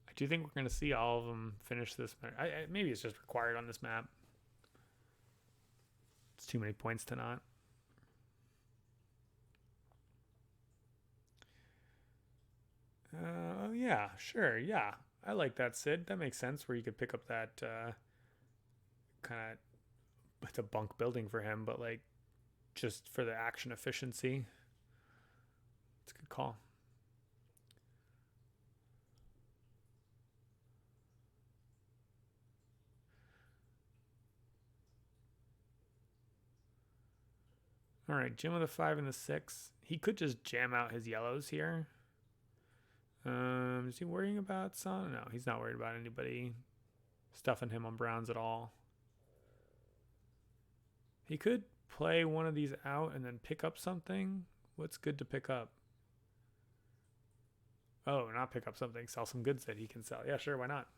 I do think we're going to see all of them finish this. Maybe it's just required on this map. It's too many points to not. Yeah, sure, yeah. I like that, Sid. That makes sense where you could pick up that kind of... It's a bunk building for him, but like just for the action efficiency. It's a good call. All right, Jim with a 5 and the 6. He could just jam out his yellows here. Is he worrying about Son? No, he's not worried about anybody stuffing him on browns at all. He could play one of these out and then pick up something. What's good to pick up? Oh, not pick up something. Sell some goods that he can sell. Yeah, sure, why not?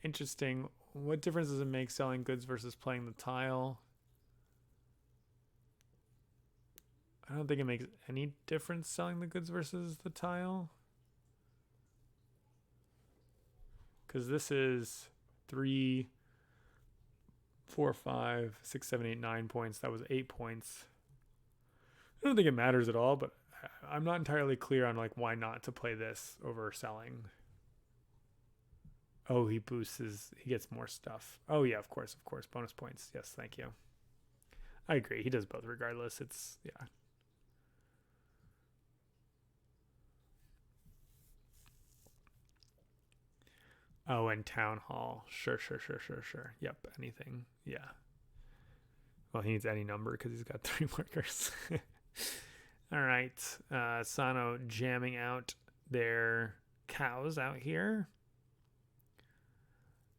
Interesting. What difference does it make selling goods versus playing the tile? I don't think it makes any difference selling the goods versus the tile. Because this is 3, 4, 5, 6, 7, 8, 9 points. That was 8 points. I don't think it matters at all, but I'm not entirely clear on like why not to play this over selling. Oh, he he gets more stuff. Oh yeah, of course. Bonus points. Yes, thank you. I agree. He does both regardless. It's, yeah. Oh, and town hall. Sure. Yep, anything. Yeah. Well, he needs any number because he's got 3 workers. All right. Sano jamming out their cows out here.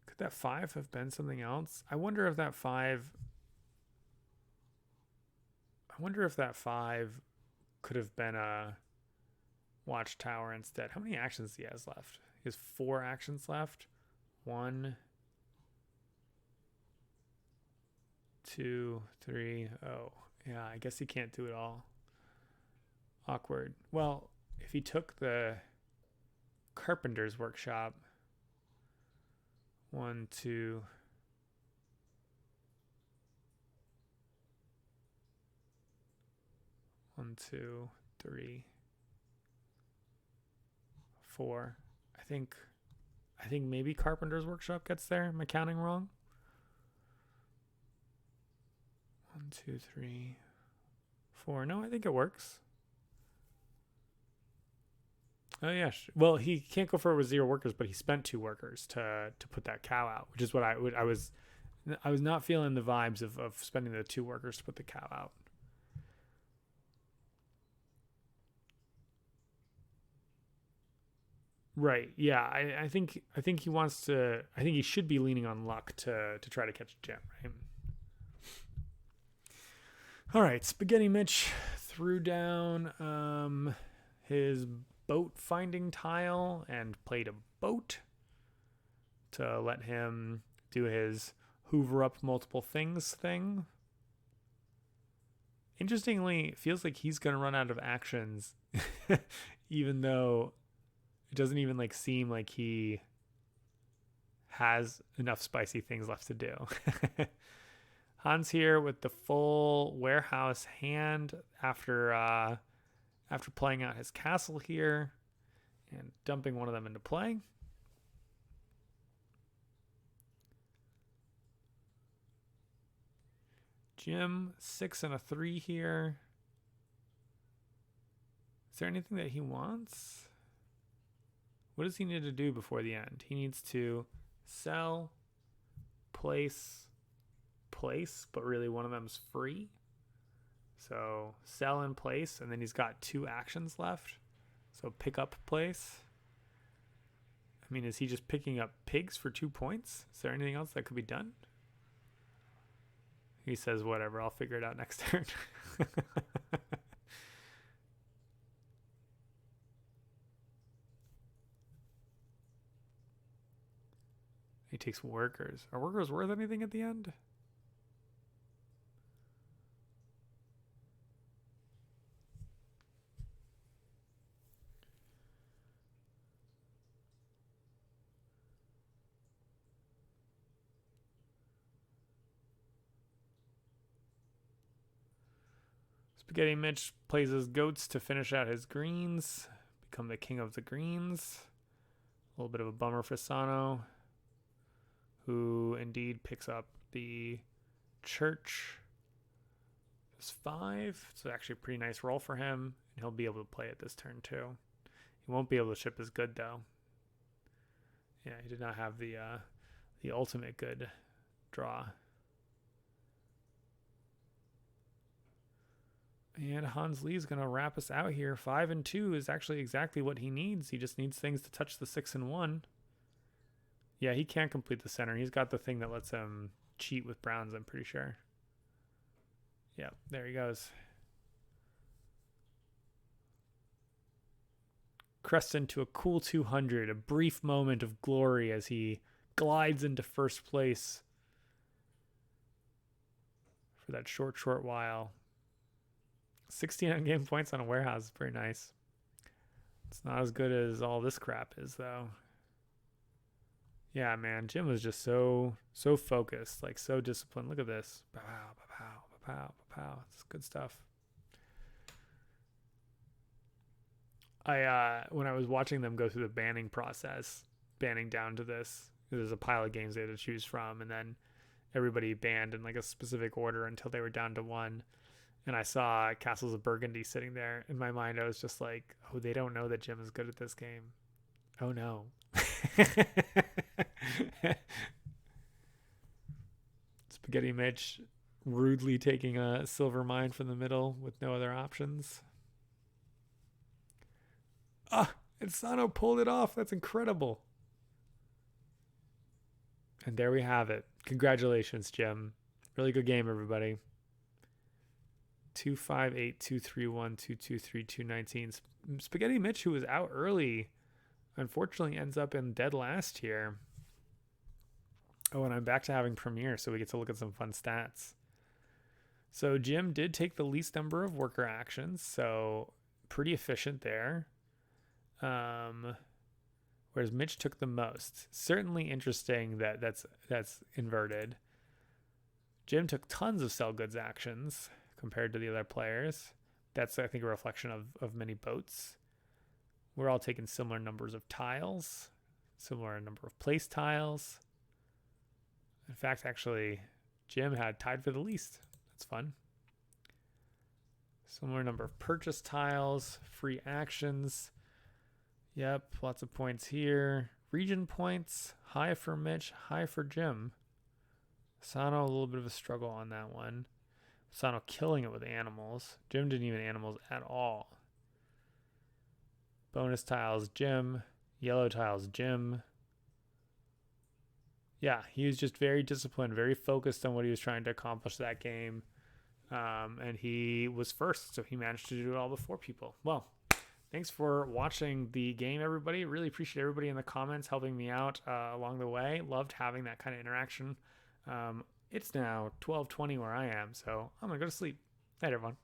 Could that 5 have been something else? I wonder if that 5 could have been a watchtower instead. How many actions he has left? He has 4 actions left. 1, 2, 3. Oh, yeah. I guess he can't do it all. Awkward. Well, if he took the carpenter's workshop, 1, 2. 1, 2, 3, 4. I think maybe carpenter's workshop gets there. Am I counting wrong? 1, 2, 3, 4. No, I think it works. Oh yeah. Well, he can't go for it with 0 workers, but he spent 2 workers to put that cow out, which is what I was not feeling the vibes of spending the 2 workers to put the cow out. Right. Yeah. I think he wants to. I think he should be leaning on luck to try to catch a gem. Right. All right. Spaghetti Mitch threw down his boat finding tile and played a boat to let him do his hoover up multiple things thing. Interestingly, it feels like he's gonna run out of actions, even though it doesn't even like seem like he has enough spicy things left to do. Hans here with the full warehouse hand after playing out his castle here and dumping one of them into play. Jim, 6 and a 3 here. Is there anything that he wants? What does he need to do before the end? He needs to sell, place, but really one of them's free. So sell and place, and then he's got 2 actions left. So pick up place. I mean, is he just picking up pigs for 2 points? Is there anything else that could be done? He says, whatever, I'll figure it out next turn. He takes workers. Are workers worth anything at the end? Spaghetti Mitch plays his goats to finish out his greens, become the king of the greens. A little bit of a bummer for Sano, who indeed picks up the church. It's 5. It's actually a pretty nice roll for him, and he'll be able to play it this turn too. He won't be able to ship his good though. Yeah, he did not have the ultimate good draw. And Hans Lee's going to wrap us out here. 5 and 2 is actually exactly what he needs. He just needs things to touch the 6 and 1. Yeah, he can't complete the center. He's got the thing that lets him cheat with browns, I'm pretty sure. Yeah, there he goes. Creston to a cool 200, a brief moment of glory as he glides into first place for that short while. 69 game points on a warehouse is pretty nice. It's not as good as all this crap is, though. Yeah, man, Jim was just so focused, like so disciplined. Look at this. Pow, pow, pow, pow, pow. It's good stuff. when I was watching them go through the banning process, banning down to this, there's a pile of games they had to choose from, and then everybody banned in like a specific order until they were down to one. And I saw Castles of Burgundy sitting there. In my mind, I was just like, oh, they don't know that Jim is good at this game. Oh no. Spaghetti Mitch rudely taking a silver mine from the middle with no other options. Ah, and Sano pulled it off. That's incredible. And there we have it. Congratulations, Jim. Really good game, everybody. 258, 231, 223, 219. Spaghetti Mitch, who was out early, unfortunately ends up in dead last here. Oh, and I'm back to having Premiere, so we get to look at some fun stats. So Jim did take the least number of worker actions, so pretty efficient there. Whereas Mitch took the most. Certainly interesting that that's inverted. Jim took tons of sell goods actions compared to the other players. That's, I think, a reflection of many boats. We're all taking similar numbers of tiles, similar number of place tiles. In fact, actually, Jim had tied for the least. That's fun. Similar number of purchase tiles, free actions. Yep, lots of points here. Region points, high for Mitch, high for Jim. Sano, a little bit of a struggle on that one. Sano killing it with animals. Jim didn't even animals at all. Bonus tiles, Jim. Yellow tiles, Jim. Yeah, he was just very disciplined, very focused on what he was trying to accomplish that game. And he was first, so he managed to do it all before people. Well, thanks for watching the game, everybody. Really appreciate everybody in the comments helping me out along the way. Loved having that kind of interaction. It's now 12:20 where I am, so I'm going to go to sleep. Night, everyone.